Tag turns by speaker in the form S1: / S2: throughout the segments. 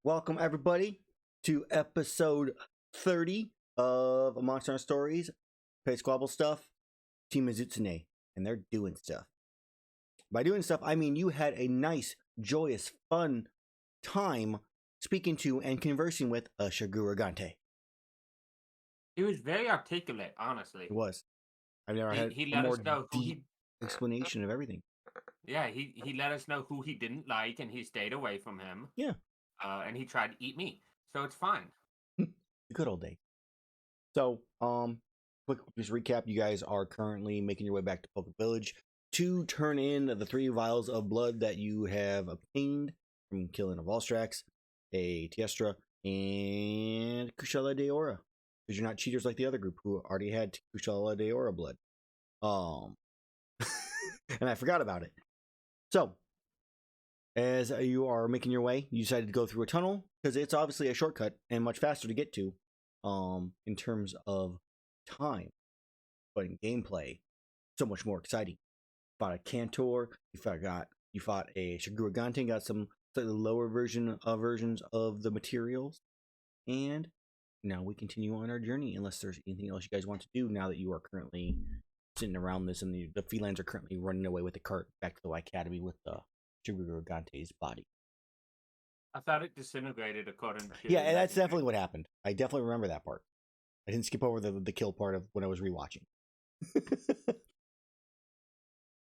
S1: Welcome everybody to episode 30 of Monster Hunter Stories. Play Squabble stuff. Team Maizutsune, and they're doing stuff. By doing stuff, I mean you had a nice, joyous, fun time speaking to and conversing with a Shigura Gante.
S2: He was very articulate, honestly.
S1: It was. I've never had
S2: He
S1: a
S2: let
S1: more
S2: us know who
S1: deep explanation of everything.
S2: Yeah, he let us know who he didn't like, and he stayed away from him.
S1: Yeah.
S2: And he tried to eat me, so it's fine.
S1: Good old day. So, quick just recap. You guys are currently making your way back to Poker Village to turn in the 3 vials of blood that you have obtained from killing a Volstrax, a Tiestra, and Kushala de Aura. Because you're not cheaters like the other group who already had Kushala de Aura blood. And I forgot about it. So, as you are making your way, you decided to go through a tunnel because it's obviously a shortcut and much faster to get to in terms of time. But in gameplay, so much more exciting. You fought a Cantor, you fought a Shigura Gante, got some slightly lower versions of the materials, and now we continue on our journey unless there's anything else you guys want to do now that you are currently sitting around this and the felines are currently running away with the cart back to the Academy with the Shigura Gante's body.
S2: I thought it disintegrated according to...
S1: Yeah, and that's definitely what happened. I definitely remember that part. I didn't skip over the kill part of when I was rewatching.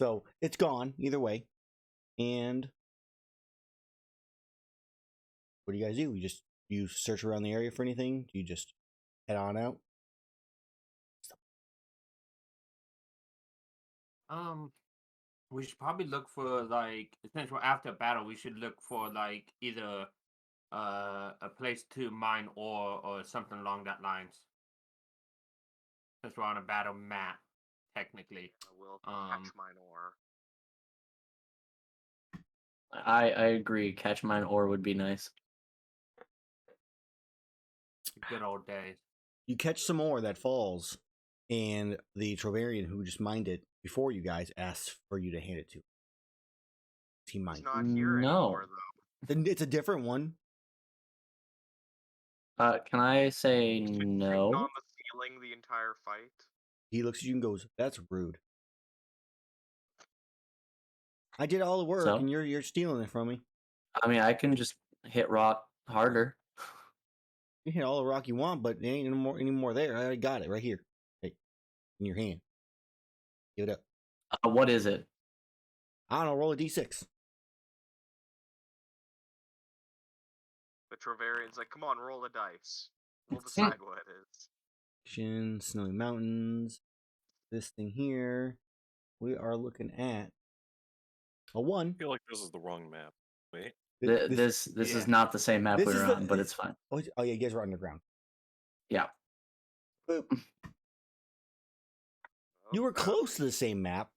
S1: So it's gone either way. And what do you guys do? You search around the area for anything? Do you just head on out?
S2: We should probably look for, like, since we're after battle, we should look for, like, either a place to mine ore or something along that lines. Since we're on a battle map, technically.
S3: I will catch mine ore.
S4: I agree. Catch mine ore would be nice.
S2: Good old days.
S1: You catch some ore that falls, and the Trovarian who just mined it before you guys asks for you to hand it to him. He mined.
S3: He's not here anymore, though.
S1: Then it's a different one.
S4: Can I say no?
S3: On the ceiling the entire fight.
S1: He looks at you and goes, "That's rude. I did all the work,
S4: So?
S1: and you're stealing it from me."
S4: I mean, I can just hit rock harder.
S1: You hit all the rock you want, but there ain't any more there. I already got it right here. Hey, in your hand. Give it up.
S4: What is it?
S1: I don't know, roll a d6.
S3: The Trovarian's like, come on, roll the dice. We'll decide what it is.
S1: Snowy Mountains. This thing here. We are looking at a 1.
S5: I feel like this is the wrong map. Wait.
S4: This is not the same map we were on, but it's fine.
S1: Oh yeah, you guys were underground.
S4: Yeah.
S1: Boop. You were close to the same map.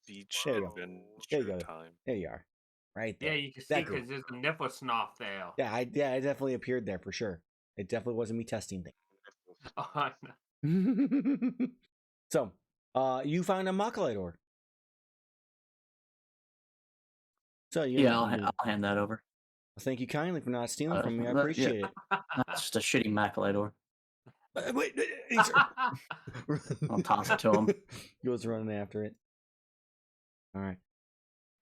S5: Beach
S1: There you go.
S5: adventure
S1: There you go.
S5: time.
S1: There you are. Right there.
S2: Yeah, you can see because there's a nipple snoff there.
S1: Yeah, it definitely appeared there for sure. It definitely wasn't me testing things.
S2: Oh, no.
S1: So, you found a Machilite ore. So
S4: I'll hand that over.
S1: Thank you kindly for not stealing from me. I appreciate it.
S4: That's just a shitty Machilite ore.
S1: Wait,
S4: I'll toss it to him.
S1: Goes running after it. All right.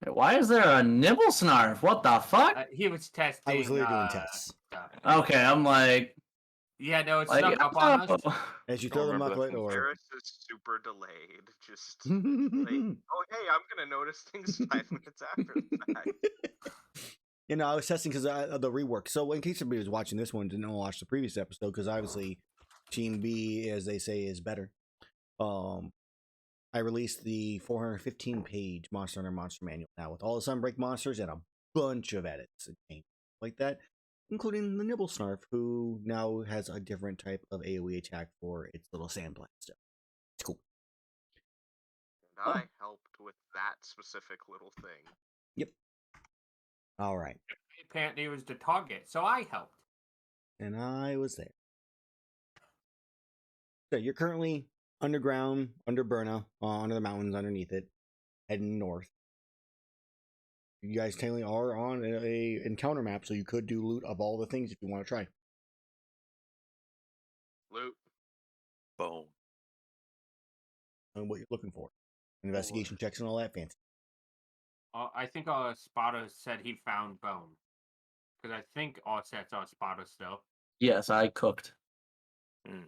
S4: Why is there a nibble snarf? What the fuck?
S2: He was testing.
S1: I was literally doing tests.
S4: Okay, I'm like...
S2: Yeah, no, it's
S4: like,
S2: snuck up on us.
S1: As you throw the Machilite ore.
S3: Erus is super delayed. Just like, oh hey, I'm gonna notice things 5 minutes after the fact.
S1: You know, I was testing because of the rework. So in case somebody was watching this one didn't watch the previous episode, because obviously Team B, as they say, is better. I released the 415-page Monster Hunter Monster Manual now with all the Sunbreak monsters and a bunch of edits and changes like that, including the Nibble Snarf, who now has a different type of AoE attack for its little sandblast stuff. It's cool.
S3: And I helped with that specific little thing.
S1: Yep. All right.
S2: Apparently it was the target, so I helped.
S1: And I was there. So you're currently underground, under Burna, under the mountains underneath it, heading north. You guys technically are on a encounter map, so you could do loot of all the things if you want to try.
S3: Loot.
S5: Bone.
S1: And what you're looking for. Investigation checks and all that fancy.
S2: I think our spotter said he found bone. Because I think our sets are spotter still.
S4: Yes, I cooked.
S5: Mm.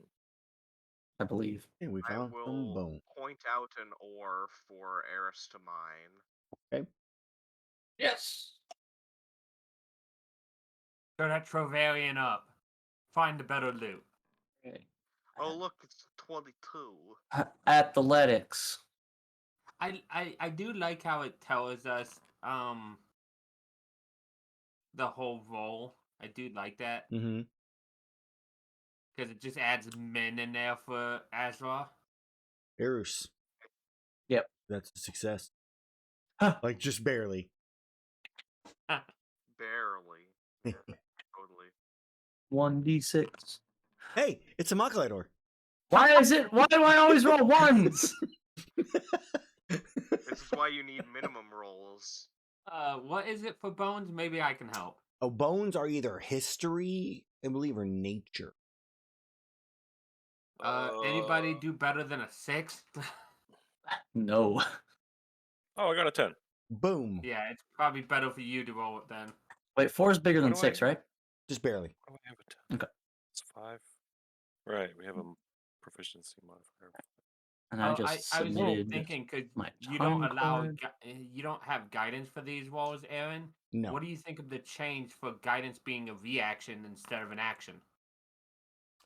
S4: I believe.
S1: And we
S3: I
S1: found some
S3: will
S1: bone.
S3: point out an ore for Erus to mine.
S1: Okay.
S4: Yes.
S2: Go that Trovarian up. Find the better loot.
S4: Okay.
S3: Oh, look, it's 22.
S4: Athletics.
S2: I do like how it tells us the whole roll. I do like that.
S1: Mm-hmm.
S2: Because it just adds men in there for Azrar.
S1: Erus.
S4: Yep.
S1: That's a success.
S4: Huh.
S1: Like, just barely.
S3: Barely. Totally.
S4: 1d6.
S1: Hey, it's a Macalidor.
S4: Why do I always roll ones?
S3: This is why you need minimum rolls.
S2: What is it for bones? Maybe I can help.
S1: Oh, bones are either history, I believe, or nature.
S2: Anybody do better than a 6?
S4: No.
S5: Oh, I got a 10.
S1: Boom.
S2: Yeah, it's probably better for you to roll it then.
S4: Wait, 4 is bigger
S5: What
S4: than
S5: do
S4: 6, right?
S1: Just barely.
S5: Why do I have a 10?
S4: Okay.
S5: It's 5. Right, we have a proficiency modifier.
S4: And I
S2: Oh,
S4: just
S2: I was just
S4: submitted
S2: thinking because
S4: my
S2: you don't
S4: time
S2: allow,
S4: card.
S2: you don't have guidance for these rolls, Aaron.
S1: No.
S2: What do you think of the change for guidance being a reaction instead of an action?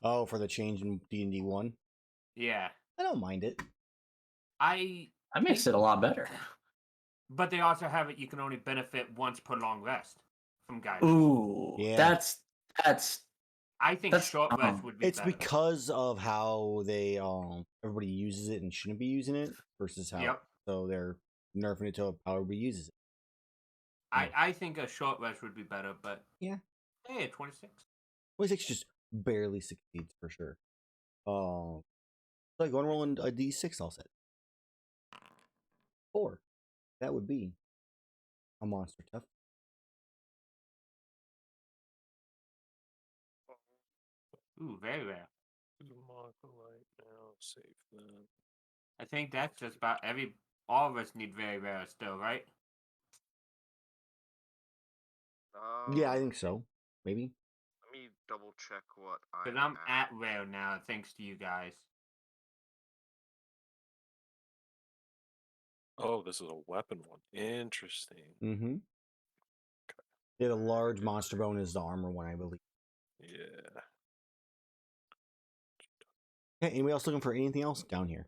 S1: Oh, for the change in D&D 1?
S2: Yeah,
S1: I don't mind it.
S4: That makes it a lot better.
S2: But they also have it. You can only benefit once per long rest from guidance.
S4: Ooh,
S1: Yeah.
S4: that's
S2: I think
S4: that's
S2: short rest
S4: dumb.
S2: would be
S1: It's
S2: better.
S1: because of how they everybody uses it and shouldn't be using it versus how
S2: Yep.
S1: so they're nerfing it to how everybody uses it.
S2: I think a short rest would be better, but
S1: Yeah.
S2: hey, 26.
S1: 26 just barely succeeds for sure. So go and roll a D6 all set. 4. That would be a monster tough.
S2: Ooh, very rare.
S5: Marcolite now, save that.
S2: I think that's just about all of us need very rare still, right?
S1: Yeah, I think so. Maybe.
S3: Let me double check what
S2: Because
S3: I'm
S2: I'm at rare now, thanks to you guys.
S5: Oh, this is a weapon one. Interesting.
S1: Mm-hmm. Yeah, the large monster bone is the armor one, I believe.
S5: Yeah.
S1: Okay, anybody else looking for anything else down here?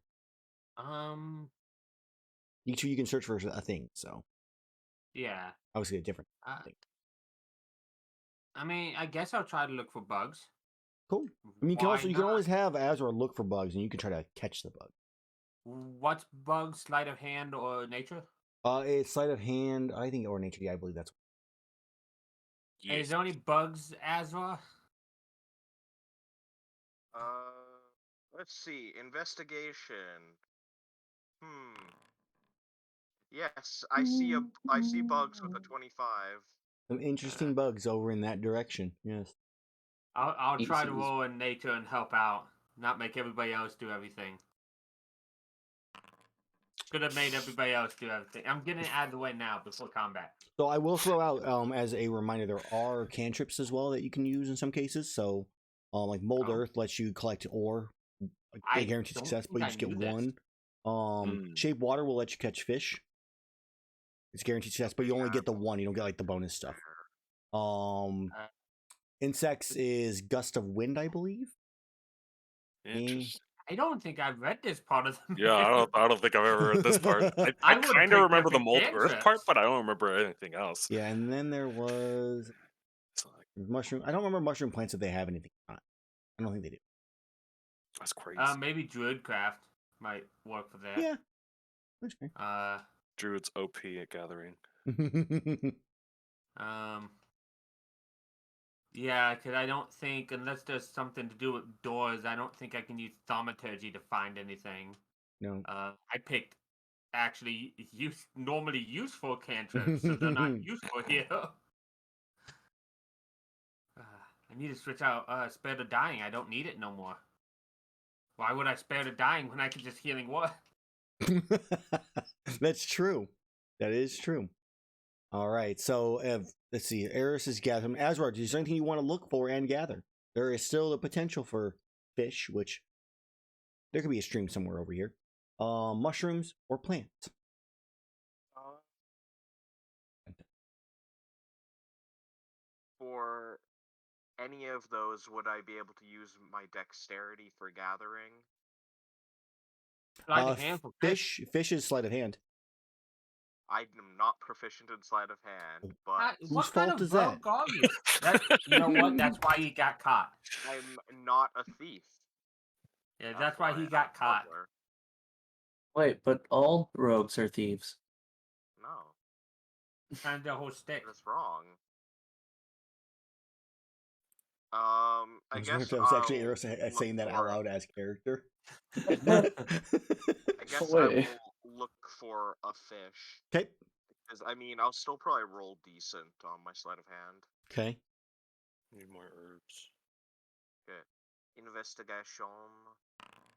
S1: You can search for a thing, so
S2: Yeah.
S1: obviously a different
S2: Uh,
S1: thing.
S2: I mean, I guess I'll try to look for bugs.
S1: Cool. I mean,
S2: Why
S1: you can
S2: not?
S1: always have Azrar look for bugs, and you can try to catch the bug.
S2: What's bugs, sleight of hand, or nature?
S1: It's sleight of hand, I think, or nature. Yeah, I believe that's.
S2: Hey, is there any bugs, Azra?
S3: Let's see. Investigation. Yes, I see bugs with a 25.
S1: Some interesting bugs over in that direction. Yes.
S2: I'll try to
S4: Easy.
S2: roll in nature and help out, not make everybody else do everything. Could have made everybody else do everything. I'm getting it out of the way now before combat.
S1: So I will throw out as a reminder, there are cantrips as well that you can use in some cases. So, like Mold
S2: Oh.
S1: Earth lets you collect ore, like,
S2: I
S1: a guaranteed
S2: don't
S1: success,
S2: think
S1: but you
S2: I
S1: just get
S2: knew this.
S1: one. Shape Water will let you catch fish. It's guaranteed success, but you only get the one. You don't get like the bonus stuff. Insects is Gust of Wind, I believe.
S5: Interesting.
S2: I don't think I've read this part of the
S5: Yeah, I don't think I've ever read this part. I
S2: I would've
S5: kind of
S2: picked
S5: remember the
S2: different
S5: Mold Earth part,
S2: cantrips.
S5: but I don't remember anything else.
S1: Yeah, and then there was
S5: It's like,
S1: mushroom. I don't remember mushroom plants if they have anything. I don't think they do.
S5: that's crazy.
S2: Maybe Druidcraft might work for that.
S1: Yeah. That's great.
S5: Druid's OP at gathering.
S2: Yeah, because I don't think, unless there's something to do with doors, I don't think I can use thaumaturgy to find anything.
S1: No.
S2: I picked actually normally useful cantrips, so they're not useful here. I need to switch out spare the dying. I don't need it no more. Why would I spare the dying when I could just healing what?
S1: That's true. That is true. All right. So let's see. Erus is gathering. Azrar, is there anything you want to look for and gather? There is still the potential for fish, which there could be a stream somewhere over here. Mushrooms or plants.
S3: For any of those, would I be able to use my dexterity for gathering?
S2: Sleight of hand for fish.
S1: Fish is sleight of hand.
S3: I am not proficient in sleight of hand, but
S2: What
S1: fault
S2: kind of
S1: is that?
S2: rogue are you? You know what? That's why he got caught.
S3: I'm not a thief.
S2: Yeah, that's why he got caught.
S3: Smuggler.
S4: Wait, but all rogues are thieves.
S3: No,
S2: And the whole stick.
S3: that's wrong. I
S1: I was
S3: guess
S1: wondering if that was actually
S3: I'll
S1: Erus
S3: look
S1: saying that out
S3: for-
S1: loud as character.
S3: I guess I
S4: Wait.
S3: will look for a fish.
S1: Okay.
S3: Because, I mean, I'll still probably roll decent on my sleight of hand.
S1: Okay.
S5: Need more herbs.
S3: Okay. Investigation.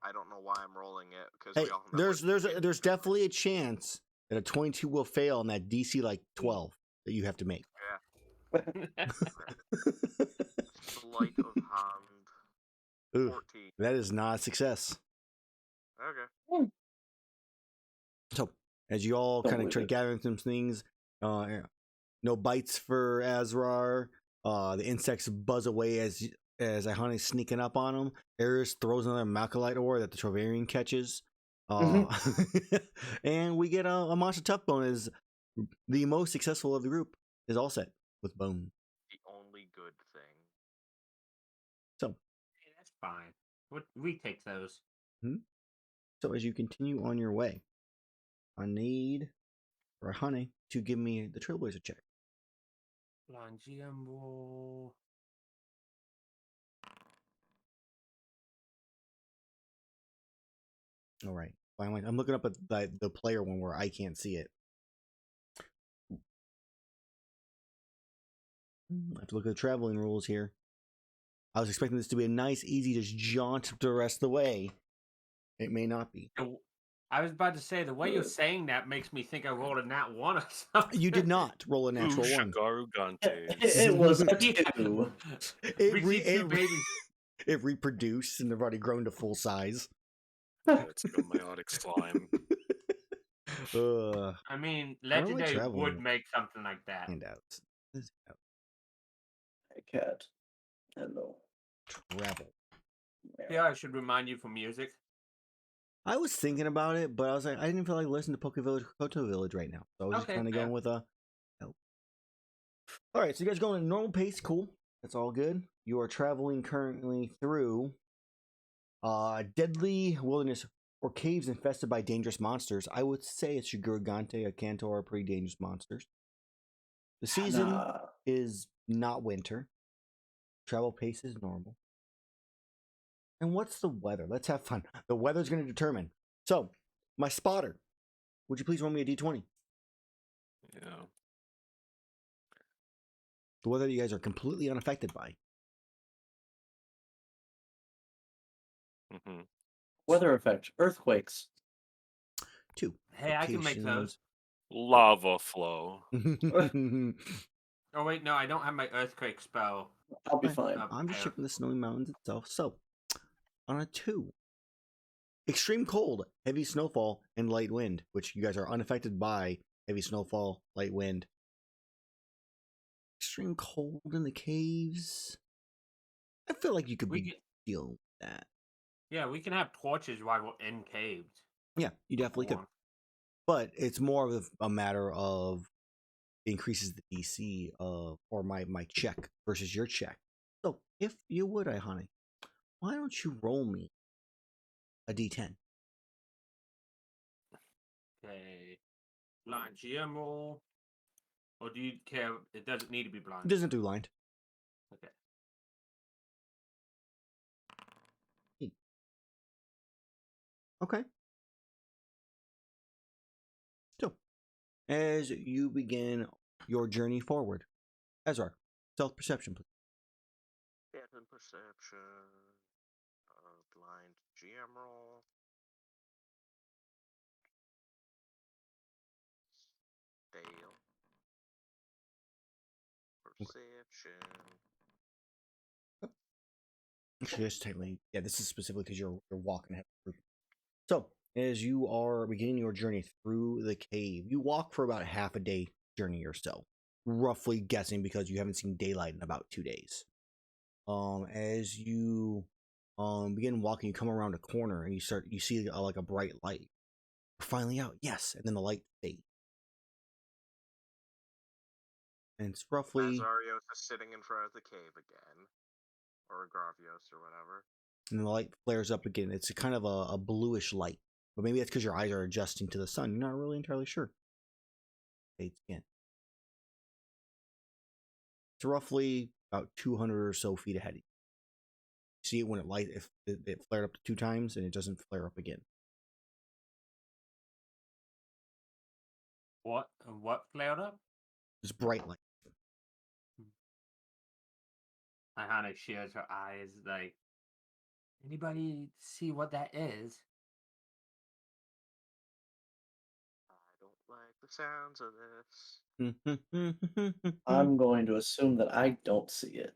S3: I don't know why I'm rolling it, because
S1: Hey,
S3: we all know
S1: there's definitely a chance that a 22 will fail on that DC like 12 that you have to make.
S3: Sleight of hand.
S1: Ooh,
S3: 14.
S1: that is not a success.
S3: Okay.
S1: So, as you all
S4: Don't
S1: kind of
S4: believe
S1: try
S4: it.
S1: gathering some things, no bites for Azrar. The insects buzz away as Iihane's sneaking up on him. Erus throws another Malkalite ore that the Trovarian catches. And we get a monster tough bone as the most successful of the group is all set with bone.
S3: The only good thing.
S1: So,
S2: Hey, that's fine. We take those.
S1: so as you continue on your way, I need for Iihane to give me the Trailblazer check.
S2: Langiambo.
S1: All right. Finally, I'm looking up at the player one where I can't see it. I have to look at the traveling rules here. I was expecting this to be a nice, easy, just jaunt the rest of the way. It may not be.
S2: I was about to say, the way you're saying that makes me think I rolled a nat 1 or something.
S1: You did not roll a natural one.
S5: Shagaru Gante.
S4: It was a 2.
S1: It reproduced and they've already grown to full size.
S5: It's like a meiotic slime.
S2: I mean,
S1: Where am I
S2: Legendary
S1: traveling?
S2: would make something like that.
S1: Handouts.
S4: Hey, cat. Hello.
S1: Travel.
S2: Yeah, I should remind you for music.
S1: I was thinking about it, but I was like, I didn't feel like listening to Poke Village or Koto Village right now. So I was just
S2: Okay,
S1: kind of
S2: fair.
S1: going with a. Oh. All right, so you guys going at normal pace. Cool. That's all good. You are traveling currently through deadly wilderness or caves infested by dangerous monsters. I would say it's Shigurigante, Akanto are pretty dangerous monsters. The season
S4: Nah.
S1: is not winter. Travel pace is normal. And what's the weather? Let's have fun. The weather's going to determine. So, my spotter, would you please roll me a d20?
S5: Yeah.
S1: The weather you guys are completely unaffected by.
S5: Mm-hmm.
S4: Weather effect. Earthquakes.
S1: 2.
S2: Hey, I can make those.
S5: Lava flow.
S2: Oh, wait, no, I don't have my Earthquake spell.
S4: I'll be
S1: Okay.
S4: fine.
S1: I'm just
S2: prepared.
S1: checking the snowy mountains itself. So, on a 2, extreme cold, heavy snowfall, and light wind, which you guys are unaffected by heavy snowfall, light wind. Extreme cold in the caves. I feel like you could deal with that.
S2: Yeah, we can have torches while we're in caves.
S1: Yeah, you definitely could. But it's more of a matter of increases the DC of or my check versus your check. So if you would, Iihane, why don't you roll me a d10?
S2: Okay. Blind GM roll. Or do you care? It doesn't need to be blind.
S1: It doesn't do lined.
S2: Okay.
S1: Okay. as you begin your journey forward. Azrar, stealth perception, please.
S3: Pattern perception. Blind GM roll. Fail. Perception.
S1: Just technically, yeah, this is specifically because you're walking ahead of the group. So, as you are beginning your journey through the cave, you walk for about half a day journey or so, roughly guessing because you haven't seen daylight in about 2 days. As you begin walking, you come around a corner and you see like a bright light. We're finally out, yes, and then the light fades. And it's roughly,
S3: Azarios is sitting in front of the cave again. Or Gravios or whatever.
S1: and the light flares up again. It's a kind of a bluish light, but maybe that's because your eyes are adjusting to the sun. You're not really entirely sure. Fades again. It's roughly about 200 or so feet ahead of you. See it when if it flared up to 2 times and it doesn't flare up again.
S2: What flared up?
S1: It's bright light.
S2: Iihane shares her eyes like, anybody see what that is?
S3: I don't like the sounds of this.
S4: I'm going to assume that I don't see it.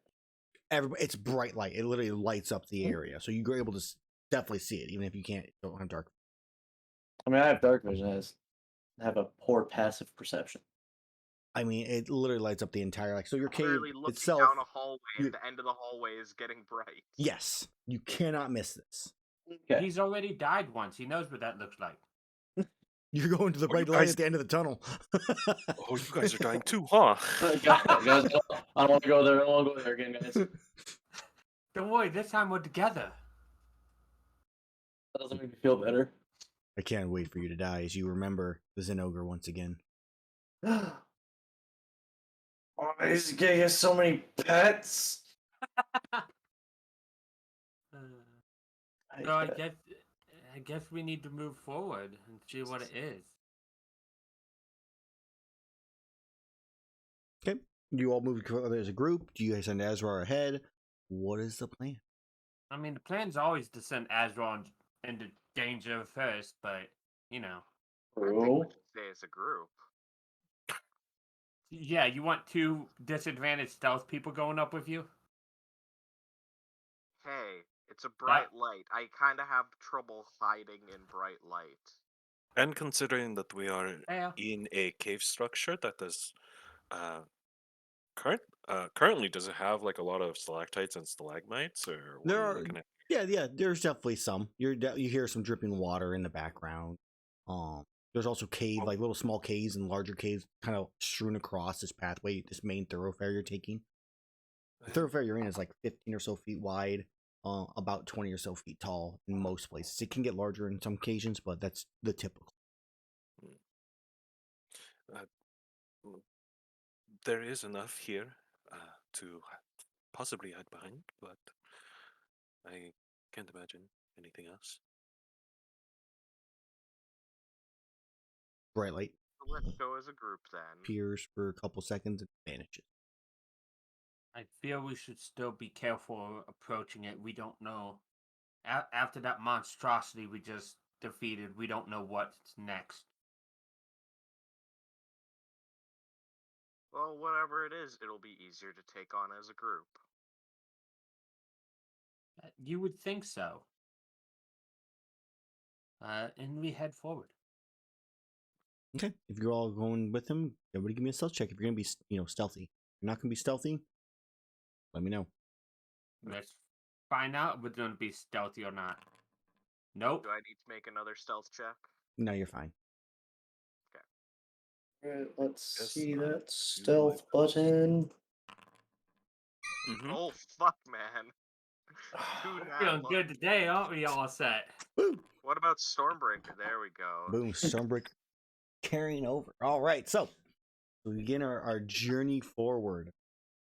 S1: It's bright light. It literally lights up the area, so you're able to definitely see it, even if you don't have dark.
S4: I mean, I have dark vision. I just have a poor passive perception.
S1: I mean, it literally lights up the entire so your cave
S3: Literally looking
S1: itself.
S3: down a hallway, and the end of the hallway is getting bright.
S1: Yes, you cannot miss this.
S4: Okay.
S2: He's already died once. He knows what that looks like.
S1: You're going to the bright light at the end of the tunnel.
S5: Oh, you guys are dying too, huh?
S4: Guys, I don't want to go there. I don't want to go there again, guys. That
S2: Don't worry, this time we're together.
S4: doesn't make me feel better.
S1: I can't wait for you to die as you remember the Zen Ogre once again.
S4: Oh, he's getting us so many pets.
S2: So I guess we need to move forward and see what it is.
S1: Okay, you all move as a group. Do you guys send Azrar ahead? What is the plan?
S2: I mean, the plan's always to send Azrar into danger first, but you know.
S3: I think we should stay as a group.
S2: Yeah, you want 2 disadvantaged stealth people going up with you?
S3: Hey, it's a bright light. I kind of have trouble hiding in bright light.
S5: And considering that we are
S2: Yeah.
S5: in a cave structure that does currently does it have like a lot of stalactites and stalagmites, or what
S1: There
S5: are
S1: are,
S5: we looking at?
S1: yeah. There's definitely some. You hear some dripping water in the background. There's also like little small caves and larger caves, kind of strewn across this pathway, this main thoroughfare you're taking. The thoroughfare you're in is like 15 or so feet wide, about 20 or so feet tall in most places. It can get larger in some occasions, but that's the typical.
S5: There is enough here to possibly hide behind, but I can't imagine anything else.
S1: Bright light
S3: Let's go as a group then.
S1: appears for a couple seconds and vanishes.
S2: I feel we should still be careful approaching it. We don't know. After that monstrosity we just defeated, we don't know what's next.
S3: Well, whatever it is, it'll be easier to take on as a group.
S2: You would think so. And we head forward.
S1: Okay, if you're all going with him, everybody give me a stealth check. If you're gonna be, stealthy. If you're not gonna be stealthy, let me know.
S2: Let's find out if we're going to be stealthy or not. Nope.
S3: Do I need to make another stealth check?
S1: No, you're fine.
S4: Alright, let's
S5: Yes,
S4: see
S5: I
S4: that
S5: do
S4: stealth
S5: like
S4: button.
S5: Mm-hmm.
S3: Oh, fuck, man.
S2: We're feeling good today, aren't we all set?
S1: Woo!
S3: What about Stormbreaker? There we go.
S1: Boom, Stormbreaker carrying over. All right, so we begin our journey forward.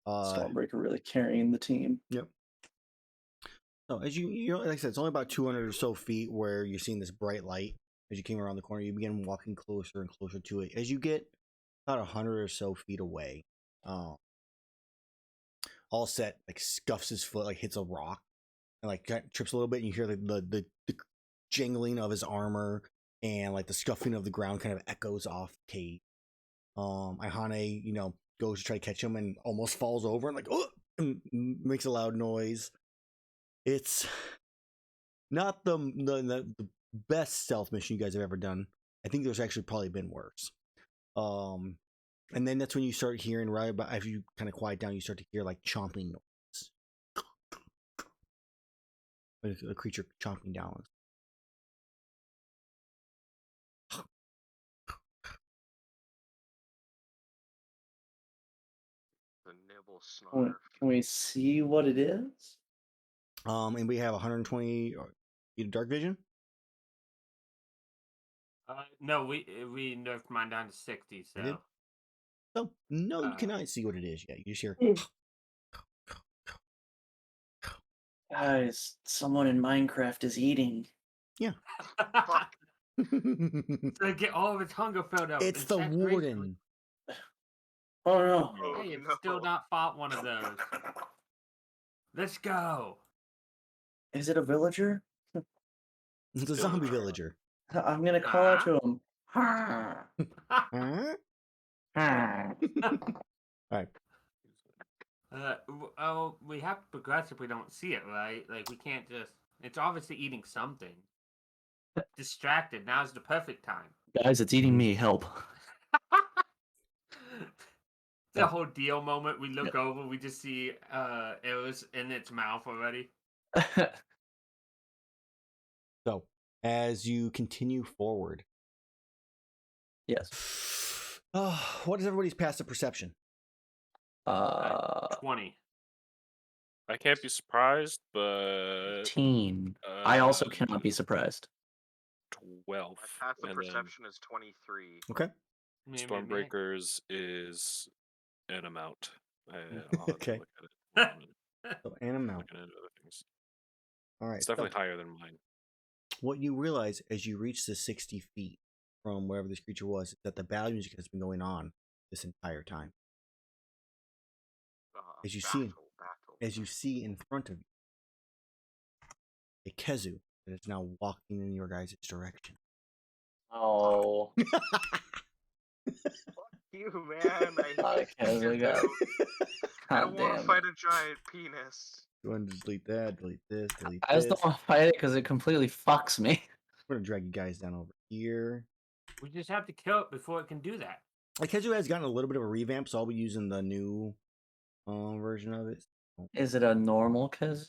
S4: Stormbreaker really carrying the team.
S1: Yep. So as you like I said, it's only about 200 or so feet where you're seeing this bright light. as you came around the corner, you begin walking closer and closer to it. As you get about 100 or so feet away, all set, like scuffs his foot, like hits a rock, and like trips a little bit, and you hear the jingling of his armor, and like the scuffing of the ground kind of echoes off the cave. Iihane, goes to try to catch him and almost falls over and like, oh, and makes a loud noise. It's not the best stealth mission you guys have ever done. I think there's actually probably been worse. And then that's when you start hearing, right about as you kind of quiet down, you start to hear like chomping noise. Like a creature chomping down.
S3: The nibble
S4: Can
S3: snarf.
S4: we see what it is?
S1: And we have 120 dark vision.
S2: No, we nerfed mine down to 60.
S1: You did?
S2: So
S1: So no, you
S2: Uh.
S1: cannot see what it is yet. You just hear.
S4: Guys, someone in Minecraft is eating.
S3: Fuck.
S2: to get all of its hunger filled up.
S1: It's
S2: and
S1: the
S2: saturation.
S1: warden.
S4: Oh no.
S3: Oh,
S2: Hey, it's
S3: no.
S2: still not fought one of those. Let's go.
S4: Is it a villager?
S1: It's a zombie villager.
S4: I'm gonna call out to him. Ha!
S1: Huh?
S4: Ha!
S1: Alright.
S2: We have to progress if we don't see it, right? Like, we can't just... It's obviously eating something. Distracted. Now's the perfect time.
S4: Guys, it's eating me. Help.
S2: The whole deal moment, we look over, we just see Erus in its mouth already.
S1: So, as you continue forward,
S4: Yes.
S1: what is everybody's passive perception?
S2: 20.
S5: I can't be surprised, but
S4: 15. I also
S5: uh,
S4: cannot be surprised.
S5: 12.
S3: My passive
S5: And then
S3: perception is 23.
S1: Okay.
S5: Stormbreakers is an amount. I'll have
S1: Okay.
S5: to look at it.
S1: So, an amount.
S5: Looking at other things.
S1: All right.
S5: It's
S1: So,
S5: definitely higher than mine.
S1: what you realize as you reach the 60 feet from wherever this creature was is that the battle music has been going on this entire time. As you see, as you see in front of you, a Kezu that is now walking in your guys' direction.
S4: Oh.
S3: Fuck you, man. I hate
S4: Okay,
S3: you.
S4: we got-
S3: I
S4: God
S3: don't want to
S4: damn
S3: fight
S4: it.
S3: a giant penis.
S1: Go ahead and delete that, delete this, delete
S4: I just
S1: this.
S4: don't want to fight it because it completely fucks me.
S1: We're gonna drag you guys down over here.
S2: We just have to kill it before it can do that.
S1: Like Kezu has gotten a little bit of a revamp, so I'll be using the new version of it.
S4: Is it a normal Kez?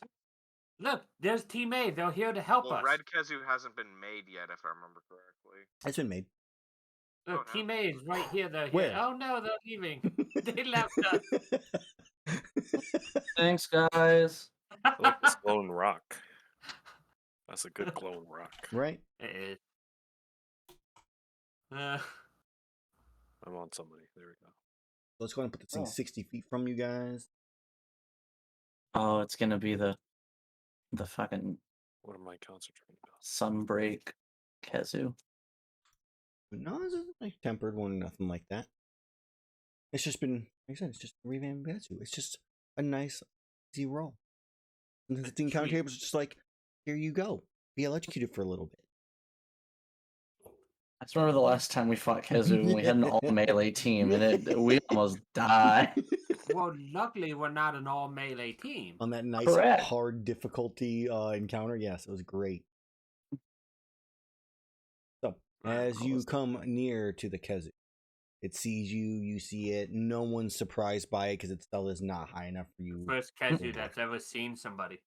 S2: Look, there's Team A. They're here to help
S3: Well,
S2: us.
S3: Red Kezu hasn't been made yet, if I remember correctly.
S1: It's been made.
S2: Look,
S3: Oh, no.
S2: Team A is right here. They're here.
S1: Where?
S2: Oh no, they're leaving. They left us.
S4: Thanks, guys.
S5: I like this glowing rock. That's a good glowing rock.
S1: Right?
S2: It is.
S5: I'm on somebody. There we go.
S1: Let's go ahead and put this thing
S4: Oh.
S1: 60 feet from you guys.
S4: Oh, it's gonna be the fucking
S5: What am I concentrating on?
S4: sunbreak Kezu.
S1: But no, this isn't like tempered one, nothing like that. It's just been, like I said, it's just a revamped Betsu. It's just a nice, easy roll. And the encounter table is just like, here you go. Be electrocuted for a little bit.
S4: I just remember the last time we fought Kezu and we had an all melee team and we almost died.
S2: Well, luckily we're not an all melee team.
S1: On that nice,
S4: Correct.
S1: hard difficulty encounter, yes, it was great. So, as you come near to the Kezu, it sees you, you see it. No one's surprised by it because its cell is not high enough for you.
S2: First Kezu that's ever seen somebody.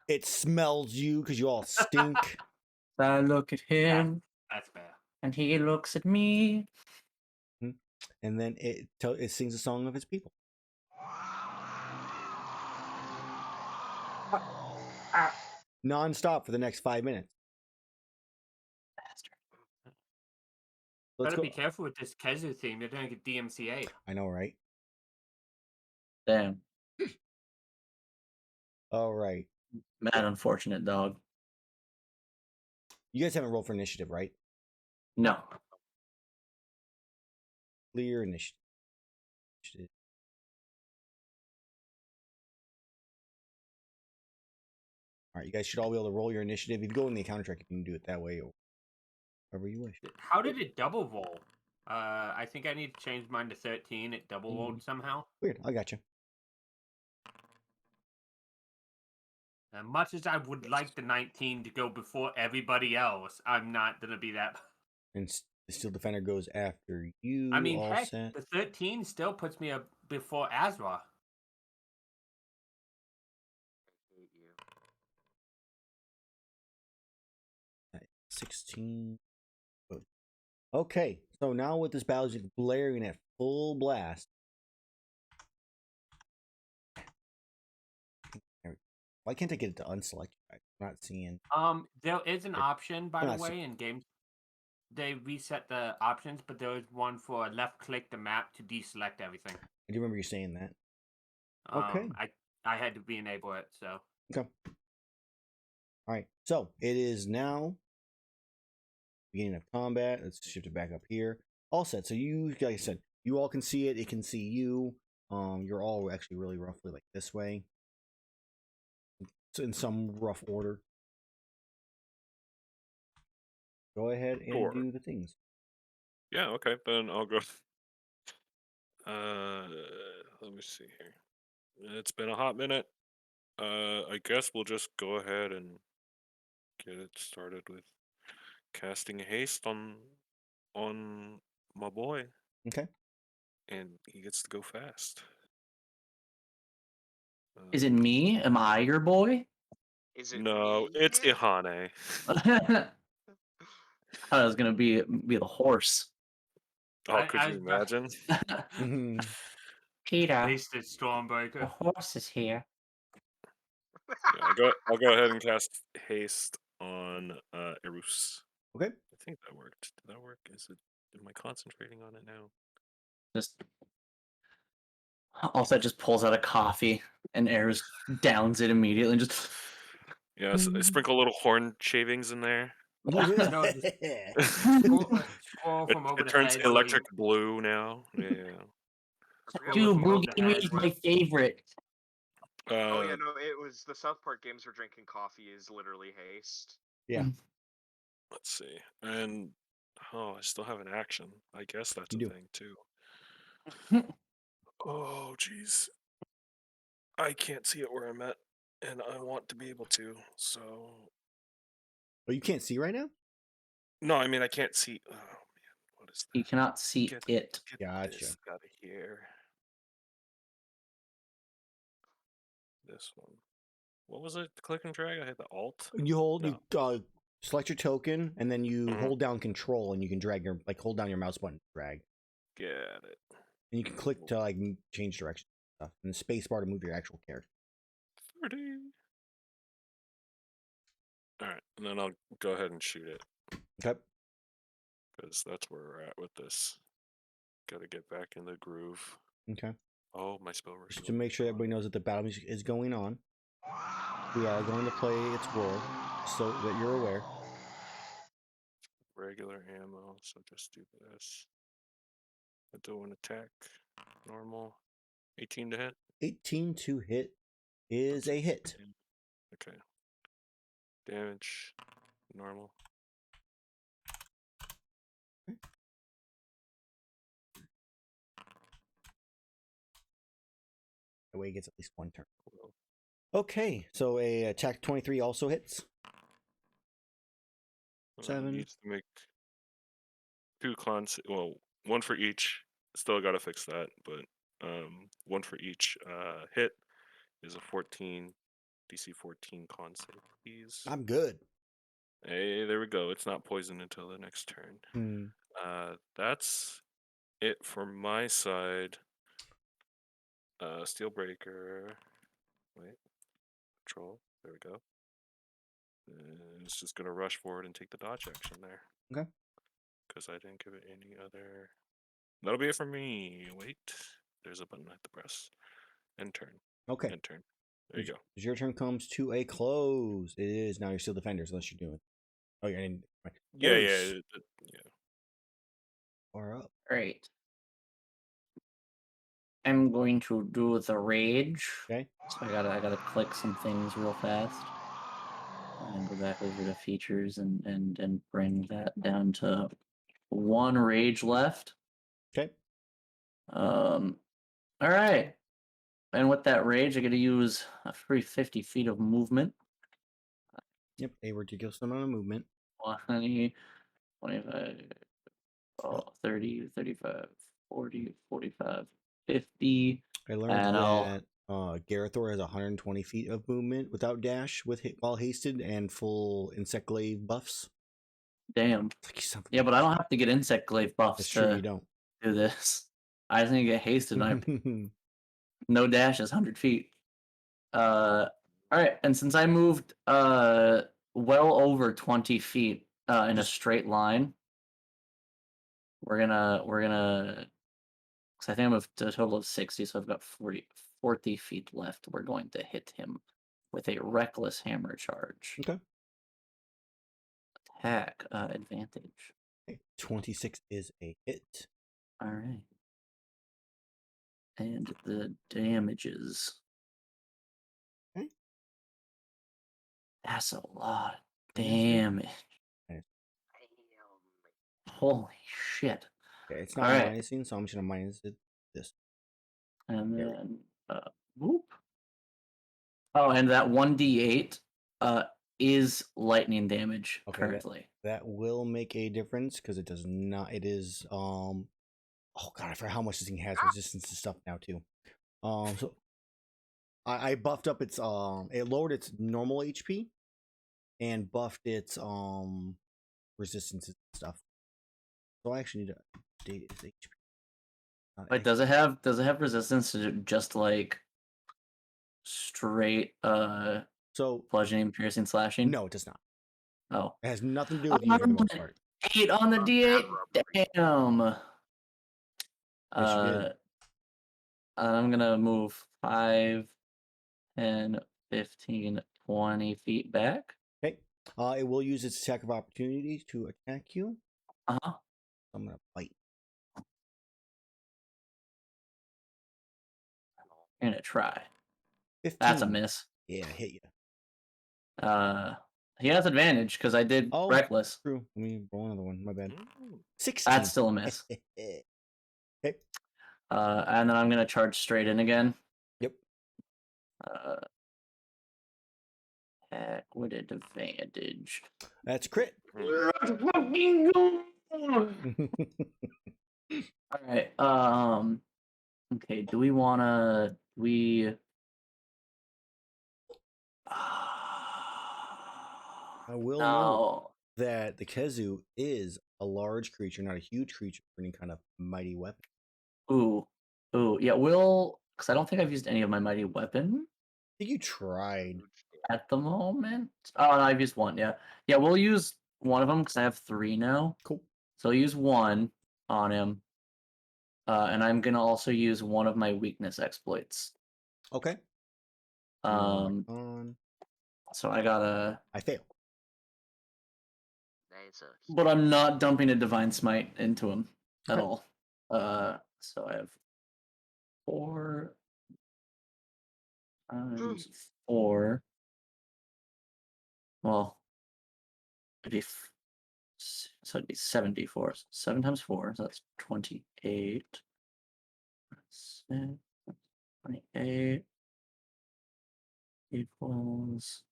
S1: It smells you because you all stink.
S4: I look at him
S2: That's fair.
S4: and he looks at me.
S1: And then it sings a song of its people. Non-stop for the next 5 minutes.
S4: Bastard.
S1: Let's
S2: Better
S1: go.
S2: be careful with this Kezu theme. They're gonna get DMCA.
S1: I know, right?
S4: Damn.
S1: All right.
S4: Mad unfortunate dog.
S1: You guys haven't rolled for initiative, right?
S4: No.
S1: Clear initiative. All right, you guys should all be able to roll your initiative. If you go in the encounter track, you can do it that way or however you wish.
S2: How did it double roll? I think I need to change mine to 13. It double rolled somehow.
S1: Weird. I got you.
S2: As much as I would like the 19 to go before everybody else, I'm not gonna be that.
S1: And the Steel Defender goes after you.
S2: I mean,
S1: all
S2: heck,
S1: set.
S2: the 13 still puts me up before Azrar.
S3: I hate you.
S1: 16. Okay, so now with this battle just blaring at full blast. Why can't I get it to unselect? I'm not seeing.
S2: There is an option, by
S1: I'm
S2: the
S1: not
S2: way, in games. They reset the options, but there is one for left click the map to deselect everything.
S1: I do remember you saying that. Okay.
S2: I had to re-enable it, so.
S1: Okay. All right. So it is now beginning of combat. Let's shift it back up here. All set. So you, like I said, you all can see it. It can see you. You're all actually really roughly like this way. It's in some rough order. Go ahead and
S5: Sure.
S1: do the things.
S5: Yeah, okay, then I'll go. Let me see here. It's been a hot minute. I guess we'll just go ahead and get it started with casting haste on my boy,
S1: Okay.
S5: and he gets to go fast.
S4: Is it me? Am I your boy?
S3: Is it
S5: No,
S3: me?
S5: it's Iihane.
S4: I thought it was gonna be the horse.
S5: Oh, could you imagine?
S1: Mhm.
S4: Peter,
S2: Wasted Stormbreaker.
S4: horse is here.
S5: Yeah, I'll go ahead and cast haste on Erus.
S1: Okay.
S5: I think that worked. Did that work? Am I concentrating on it now?
S4: Just also just pulls out a coffee and Erus downs it immediately and just
S5: Yeah, I sprinkle little horn shavings in there.
S2: No, just scroll from over
S5: It
S2: the
S5: turns
S2: head.
S5: electric blue now. Yeah.
S3: I forget
S4: Dude,
S3: what
S2: Boogie
S3: the
S4: Boogie
S2: head.
S4: is my favorite.
S3: Oh yeah, no, it was the South Park games for drinking coffee is literally haste.
S1: Yeah.
S5: Let's see. And I still have an action. I guess that's
S1: You
S5: a
S1: do.
S5: thing too. Oh, jeez. I can't see it where I'm at, and I want to be able to. So
S1: Oh, you can't see right now?
S5: no, I mean I can't see. Oh man, what is that?
S4: You cannot see
S5: Get
S4: it.
S1: Gotcha.
S5: this out of here. This one. What was it? Click and drag. I hit the Alt.
S1: You hold,
S5: No.
S1: you select your token, and then you
S5: Mhm.
S1: hold down Control, and you can drag your, like, hold down your mouse button, drag,
S5: Get it.
S1: and you can click to like change direction and stuff, and the space bar to move your actual character.
S5: 30. All right, and then I'll go ahead and shoot it
S1: Okay.
S5: because that's where we're at with this. Got to get back in the groove.
S1: Okay.
S5: Oh, my spell
S1: Just
S5: reveal.
S1: to make sure everybody knows that the battle music is going on, we are going to play its role, so that you're aware.
S5: Regular ammo, so just do this. I do an attack. Normal. 18 to hit.
S1: 18 to hit is a hit.
S5: Okay. Damage. Normal.
S1: That way he gets at least one turn.
S5: Cool.
S1: Okay, so a attack 23 also hits. 7.
S5: Needs to make 2 cons. Well, 1 for each. Still got to fix that, but 1 for each hit is a 14 DC 14 con save, please.
S1: I'm good.
S5: Hey, there we go. It's not poisoned until the next turn. That's it for my side. Steel Breaker. Wait. Control. There we go. It's just gonna rush forward and take the dodge action there.
S1: Okay.
S5: Because I didn't give it any other. That'll be it for me. Wait. There's a button I have to press. End turn.
S1: Okay.
S5: End turn. There you go.
S1: As your turn comes to a close, it is now your Steel Defenders, unless you're doing Oh, yeah. Right.
S5: Yeah,
S1: Erus,
S5: yeah.
S1: are up.
S4: Great. I'm going to do the rage.
S1: Okay.
S4: So I gotta click some things real fast. And go back over to features and bring that down to 1 rage left.
S1: Okay.
S4: All right. And with that rage, I gotta use a free 50 feet of movement.
S1: Yep. A ridiculous amount of movement.
S4: 20, 25, 30, 35, 40, 45, 50.
S1: I learned
S4: And I'll
S1: that Garithor has 120 feet of movement without dash with while hasted and full insect glaive buffs.
S4: damn.
S1: It's like he's something.
S4: Yeah, but I don't have to get insect glaive buffs
S1: That's true. You
S4: to
S1: don't.
S4: do this. I just need to get hasted. And no dash is 100 feet. All right, and since I moved well over 20 feet in a straight line, we're gonna because I think I moved to a total of 60, so I've got 40 feet left. We're going to hit him with a reckless hammer charge.
S1: Okay.
S4: Attack advantage.
S1: 26 is a hit.
S4: All right. And the damages.
S1: Okay.
S4: That's a lot of
S1: That's it.
S4: damage.
S1: Nice.
S4: Holy shit.
S1: Okay, it's not
S4: All right.
S1: minusing, so I'm just gonna minus this.
S4: And
S1: There we
S4: then whoop. Oh, and that 1d8 is lightning damage
S1: Okay,
S4: currently.
S1: That will make a difference because it does not. It is oh god, I forgot how much this thing has resistance to stuff now too. So I buffed up its it lowered its normal HP and buffed its resistance and stuff. So I actually need to update its HP.
S4: Wait, does it have resistance to just like straight
S1: So
S4: bludgeoning, piercing, slashing?
S1: no, it does not.
S4: Oh.
S1: It has nothing to do with you for the most part.
S4: 8 on the d8. Damn.
S1: Yes, you did.
S4: I'm gonna move 5, 10, 15, 20 feet back.
S1: Okay. It will use its attack of opportunity to attack you.
S4: Uh-huh.
S1: I'm gonna bite.
S4: I'm gonna try.
S1: 15.
S4: That's a miss.
S1: Yeah, I hit you.
S4: He has advantage because I did
S1: Oh,
S4: reckless.
S1: True. Let me roll another one. My bad.
S5: Mm.
S1: 16.
S4: That's still a miss.
S1: Okay.
S4: And then I'm gonna charge straight in again.
S1: Yep.
S4: Attack with advantage.
S1: That's crit.
S4: Let's fucking go! All right. Okay. Do we wanna?
S1: I will note
S4: No.
S1: that the Kezu is a large creature, not a huge creature for any kind of mighty weapon.
S4: Ooh. Yeah. Because I don't think I've used any of my mighty weapon
S1: I think you tried.
S4: at the moment. Oh, no, I've used one. Yeah. We'll use one of them because I have 3 now.
S1: Cool.
S4: So I'll use one on him. And I'm gonna also use one of my weakness exploits.
S1: Okay.
S4: So I gotta.
S1: I fail.
S4: But I'm not dumping a divine smite into him at
S1: Okay.
S4: all. So I have 4 times 4. Well, so it'd be 74. 7 times 4, so that's 28. 28 equals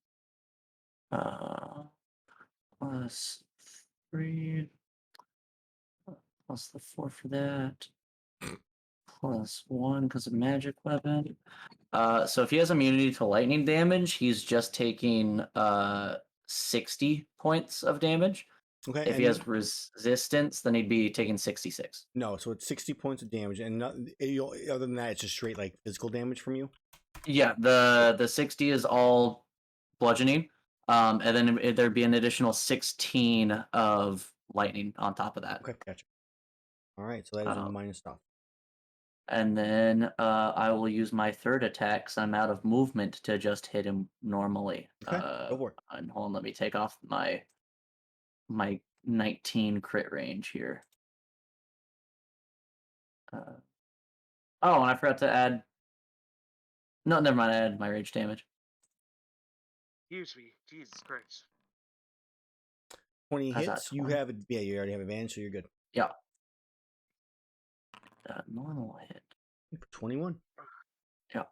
S4: plus 3 plus the 4 for that plus 1 because of magic weapon. So if he has immunity to lightning damage, he's just taking 60 points of damage.
S1: Okay.
S4: If he has resistance, then he'd be taking 66.
S1: No, so it's 60 points of damage, and other than that, it's just straight like physical damage from you.
S4: Yeah, the 60 is all bludgeoning, and then there'd be an additional 16 of lightning on top of that.
S1: Okay, gotcha. All right, so that is a minus stuff.
S4: And then I will use my 3rd attack because I'm out of movement to just hit him normally.
S1: Okay, go for it.
S4: And hold on, let me take off my my 19 crit range here. Oh, and I forgot to add. No, never mind. I added my rage damage.
S3: Excuse me. Jesus Christ.
S1: 20
S4: How's that,
S1: hits. You
S4: 20?
S1: have it. Yeah, you already have advantage, so you're good.
S4: Yeah. Normal hit.
S1: 21.
S4: Yeah.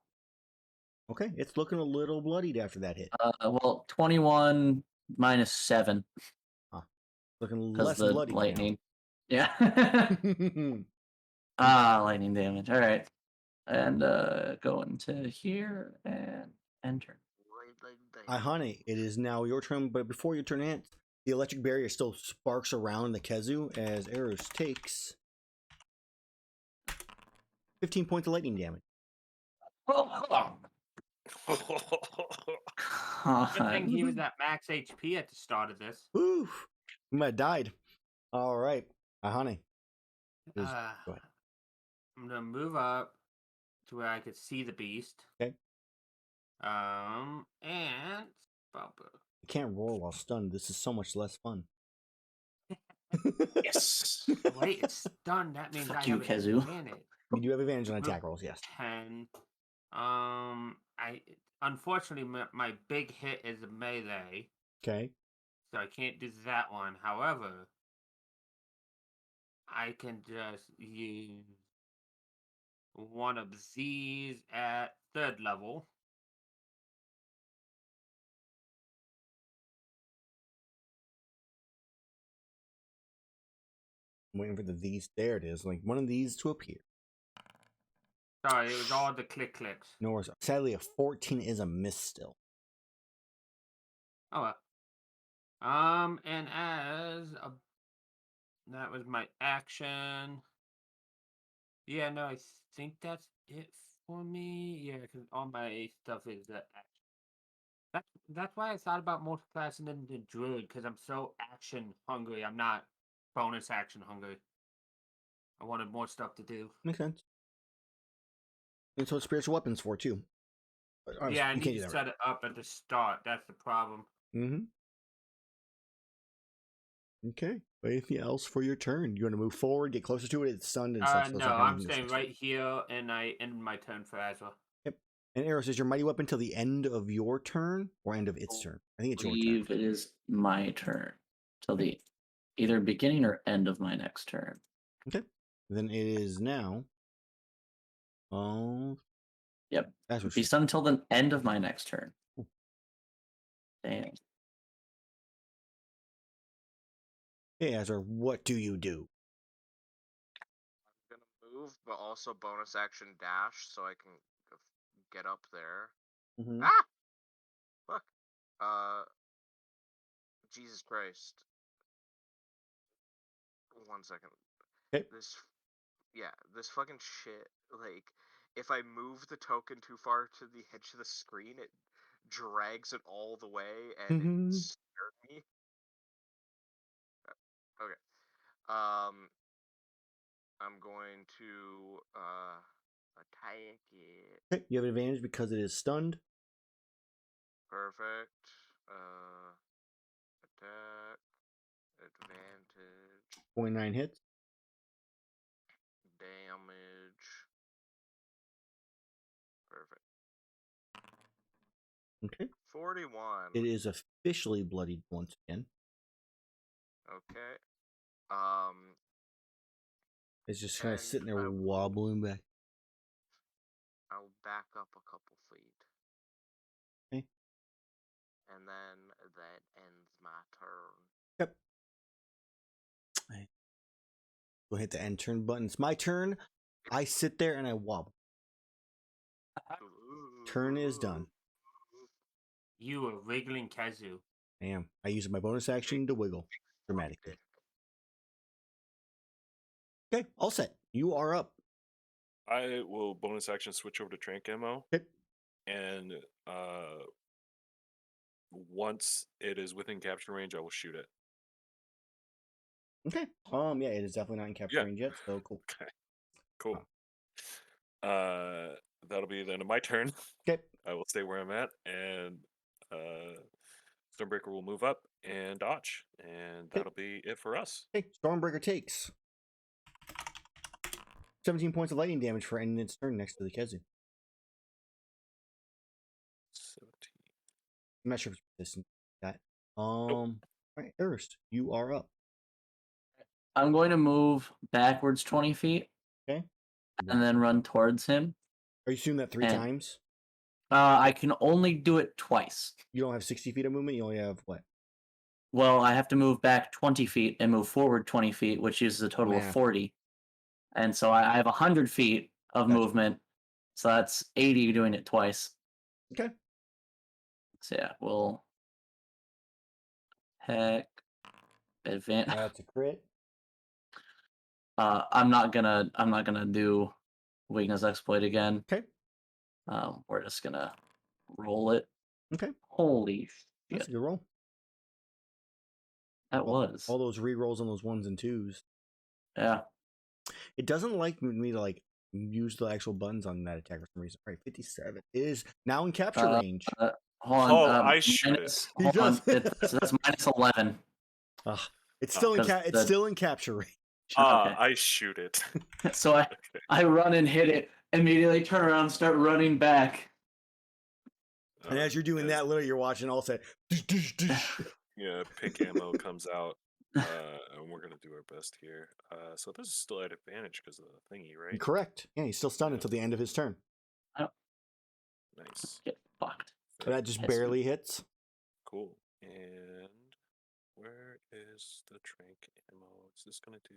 S1: Okay, it's looking a little bloodied after that hit.
S4: Well, 21 minus 7
S1: Looking
S4: because
S1: less
S4: the
S1: bloody
S4: lightning. Yeah.
S1: now.
S4: Lightning damage. All right. And go into here and enter.
S1: Iihane, it is now your turn, but before your turn ends, the electric barrier still sparks around the Kezu as Erus takes 15 points of lightning damage.
S2: Good thing he was at max HP at the start of this.
S1: Woo! You might have died. All right, Iihane. Go ahead.
S2: I'm gonna move up to where I could see the beast.
S1: Okay.
S2: And
S1: You can't roll while stunned. This is so much less fun.
S4: Yes.
S2: wait, it's stunned. That means
S4: Fuck
S2: I
S4: you,
S2: have
S4: Kezu.
S2: advantage.
S1: You do have advantage on attack rolls, yes.
S2: 10. I unfortunately my big hit is a melee,
S1: Okay.
S2: so I can't do that one. However, I can just use one of these at 3rd level.
S1: I'm waiting for the these. There it is. Like one of these to appear.
S2: Sorry, it was all the clicks.
S1: No worries. Sadly, a 14 is a miss still.
S2: Oh well. And that was my action. Yeah, no, I think that's it for me. Yeah, because all my stuff is action. That's why I thought about multiclassing into druid, because I'm so action hungry. I'm not bonus action hungry. I wanted more stuff to do.
S1: Makes sense. And so it's spiritual weapons for too. But obviously,
S2: Yeah, I
S1: you
S2: need
S1: can't do
S2: to
S1: that
S2: set it up at the start. That's the problem.
S1: Mm-hmm. Okay. Anything else for your turn? You want to move forward, get closer to it? It's stunned and stuff. So
S2: No,
S1: it's not
S2: I'm
S1: anything to
S2: staying
S1: switch.
S2: right here, and I end my turn for Azrar.
S1: Yep. And Erus, is your mighty weapon till the end of your turn or end of its turn? I think it's your turn.
S4: It is my turn till the either beginning or end of my next turn.
S1: Okay. Then it is now. Oh.
S4: Yep.
S1: That's what
S4: Be stunned until the end of my next turn.
S1: Ooh.
S4: Damn.
S1: Hey, Azrar, what do you do?
S3: I'm gonna move, but also bonus action dash so I can get up there.
S1: Mm-hmm.
S3: Ah! Fuck. Jesus Christ. 1 second.
S1: Okay.
S3: This fucking shit. Like, if I move the token too far to the edge of the screen, it drags it all the way and it scared me. Okay. I'm going to attack it.
S1: Okay. You have advantage because it is stunned.
S3: Perfect. Attack. Advantage.
S1: 29 hits.
S3: Damage. Perfect.
S1: Okay.
S3: 41.
S1: It is officially bloodied once again.
S3: Okay.
S1: It's just kind of
S3: And
S1: sitting there
S3: I will-
S1: wobbling back.
S3: I'll back up a couple feet.
S1: Okay.
S3: And then that ends my turn.
S1: Yep. Go hit the end turn button. It's my turn. I sit there and I wobble. Turn is done.
S2: You are wiggling Kezu.
S1: I am. I use my bonus action to wiggle dramatically. Okay, all set. You are up.
S5: I will bonus action switch over to trank ammo.
S1: Okay.
S5: And once it is within capture range, I will shoot it.
S1: Okay. Yeah, it is definitely not in capture range yet, so cool.
S5: Okay. Cool. That'll be the end of my turn.
S1: Okay.
S5: I will stay where I'm at, and Stonebreaker will move up and dodge, and that'll be it for us.
S1: Okay, Stormbreaker takes 17 points of lightning damage for ending its turn next to the Kezu.
S5: 17.
S1: I'm not sure if it's resistant to that. All right, Erus, you are up.
S4: I'm going to move backwards 20 feet.
S1: Okay.
S4: And then run towards him.
S1: Are you doing that 3
S4: And-
S1: times?
S4: I can only do it twice.
S1: You don't have 60 feet of movement. You only have what?
S4: Well, I have to move back 20 feet and move forward 20 feet, which uses a total of
S1: Math.
S4: 40. And so I have 100 feet of
S1: Gotcha.
S4: movement. So that's 80 doing it twice.
S1: Okay.
S4: So yeah, we'll heck advance.
S1: That's a crit.
S4: I'm not gonna do weakness exploit again.
S1: Okay.
S4: We're just gonna roll it.
S1: Okay.
S4: Holy
S1: That's a
S4: shit.
S1: good roll.
S4: That was.
S1: All those re-rolls on those 1s and 2s.
S4: Yeah.
S1: It doesn't like me to like use the actual buttons on that attack for some reason. All right, 57 is now in capture range.
S4: Hold on.
S5: Oh, I shoot
S4: minus,
S1: He
S4: hold on.
S1: does.
S4: That's minus 11.
S1: It's still in
S4: Because the-
S1: still in capture range.
S4: Okay.
S5: I shoot it.
S4: So I run and hit it, immediately turn around and start running back.
S1: And as you're doing that, literally you're watching all say
S5: Yeah, pick ammo comes out, and we're gonna do our best here. So this is still at advantage because of the thingy, right?
S1: Correct. Yeah, he's still stunned until the end of his turn.
S5: Nice,
S4: Get fucked.
S1: So that just
S4: Yes.
S1: barely hits.
S5: cool. And where is the trank ammo? Is this gonna do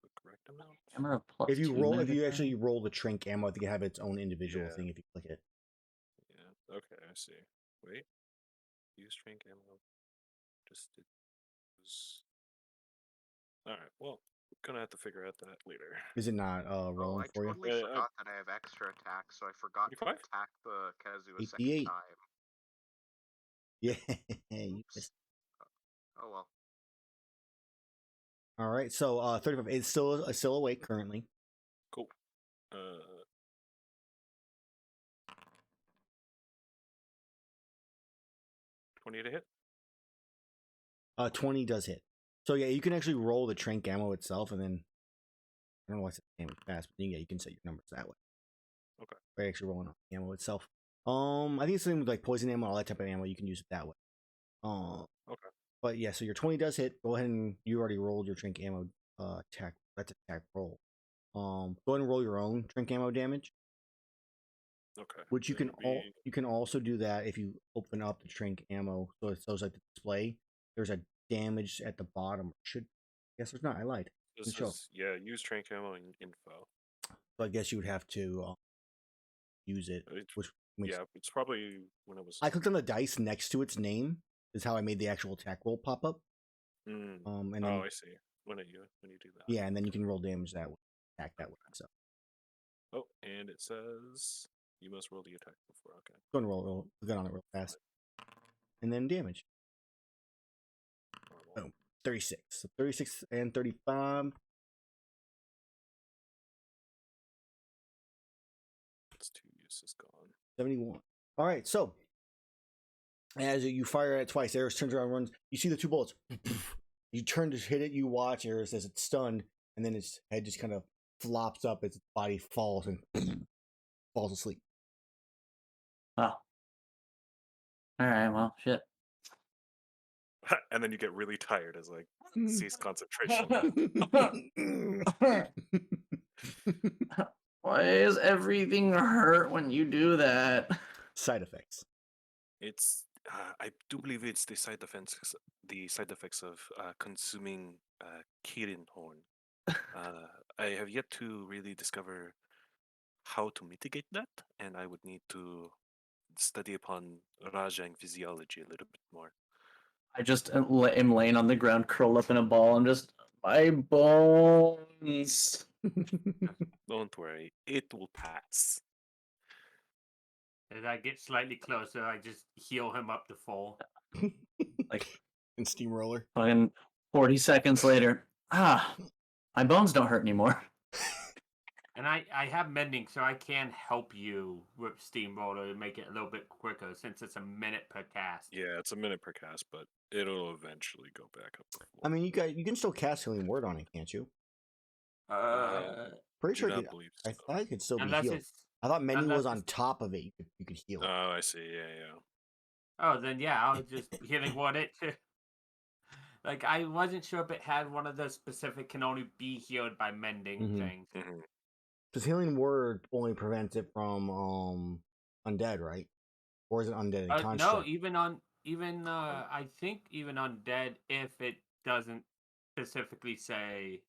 S5: the correct amount?
S4: Camera plus
S1: If you
S4: 2
S1: roll, if you
S4: negative.
S1: actually roll the Trink ammo, I think it have its own individual
S5: Yeah.
S1: thing if you click it.
S5: Yeah. Okay, I see. Wait. Use trank ammo. Just did. All right. Well, gonna have to figure out that later.
S1: Is it not
S3: Oh,
S1: rolling
S3: I
S1: for you?
S3: totally
S5: Yeah,
S3: forgot that I have extra attacks, so I forgot to
S5: 25?
S3: attack the Kazu a
S1: 88.
S3: second time.
S1: Yeah, you missed.
S3: Oh well.
S1: All right, so 35. It's still awake currently.
S5: Cool. 20 to hit.
S1: 20 does hit. So yeah, you can actually roll the Trank ammo itself, and then I don't know what's the damage fast, but yeah, you can set your numbers that way.
S5: Okay.
S1: By actually rolling off the ammo itself. I think it's something with like poison ammo, all that type of ammo. You can use it that way.
S5: Okay.
S1: But yeah, so your 20 does hit. Go ahead and you already rolled your Trank ammo attack. That's attack roll. Go ahead and roll your own Trank ammo damage.
S5: Okay.
S1: Which you can
S5: That'll be-
S1: you can also do that if you open up the Trank ammo. So it shows like the display. There's a damage at the bottom. Yes, there's not. I lied.
S5: This
S1: show.
S5: is, yeah, use trank ammo in info.
S1: So I guess you would have to use it.
S5: It's-
S1: Which makes,
S5: Yeah, it's probably when it was.
S1: I clicked on the dice next to its name. Is how I made the actual attack roll pop up.
S5: Mm.
S1: And then
S5: Oh, I see. When you do that.
S1: yeah, and then you can roll damage that way, attack that way. So
S5: Oh, and it says you must roll the attack before. Okay.
S1: go and roll. Get on it real fast, and then damage.
S5: Normal.
S1: Boom. 36. So 36 and 35.
S5: It's 2 uses gone.
S1: 71. All right, so as you fire at it twice, Erus turns around and runs. You see the 2 bullets. You turn to hit it, you watch Erus as it's stunned, and then its head just kind of flops up as its body falls and falls asleep.
S4: Oh. Alright, well, shit.
S5: And then you get really tired as like cease concentration.
S4: Why does everything hurt when you do that?
S1: Side effects.
S5: It's I do believe it's the side effects of consuming Kirin horn. I have yet to really discover how to mitigate that, and I would need to study upon Rajang physiology a little bit more.
S4: I just am laying on the ground, curled up in a ball, and just my bones.
S5: Don't worry, it will pass.
S2: As I get slightly closer, I just heal him up to full.
S4: Like
S1: And steamroller.
S4: fucking 40 seconds later, my bones don't hurt anymore.
S2: And I have mending, so I can help you with Steamroller to make it a little bit quicker since it's a minute per cast.
S5: Yeah, it's a minute per cast, but it'll eventually go back up. To
S1: I mean, you can still cast Healing Word on it, can't you? Pretty
S5: do
S1: sure
S5: not
S1: it
S5: believe
S1: I
S5: so.
S1: thought it could still be
S2: unless
S1: healed.
S2: it's
S1: I thought menu
S2: unless
S1: was on
S2: it's-
S1: top of it. You could heal it.
S5: Oh, I see. Yeah.
S2: oh, then yeah, I was just Healing Word it too. Like I wasn't sure if it had one of those specific can only be healed by mending
S1: Mhm.
S2: things.
S5: Mm-hmm.
S1: Because Healing Word only prevents it from undead, right? Or is it undead and
S2: No,
S1: construct?
S2: even I think even undead if it doesn't specifically say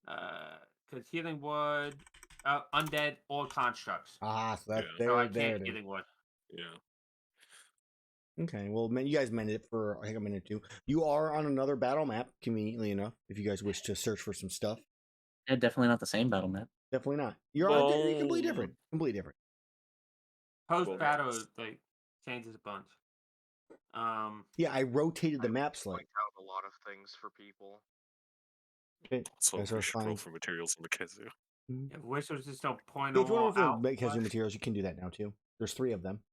S2: because Healing Word undead or constructs.
S1: Ah, so that's
S5: Yeah.
S2: So I
S1: there
S2: can't
S1: it is.
S2: Healing Word.
S5: Yeah.
S1: Okay, well, you guys mended it for I think a minute or two. You are on another battle map, conveniently enough, if you guys wish to search for some stuff.
S4: Yeah, definitely not the same battle map.
S1: Definitely not. You're on completely different. Completely different.
S2: Post battle like changes a bunch.
S1: Yeah, I rotated the
S3: I
S1: map slightly.
S3: point out a lot of things for people.
S1: Okay,
S5: So
S1: guys
S5: we
S1: are
S5: should roll
S1: fine.
S5: for materials in the Kazu.
S1: Mhm.
S2: if wishers just don't point
S1: Yeah, if you
S2: all
S1: want to roll
S2: out.
S1: for casual materials, you can do that now too. There's 3 of them.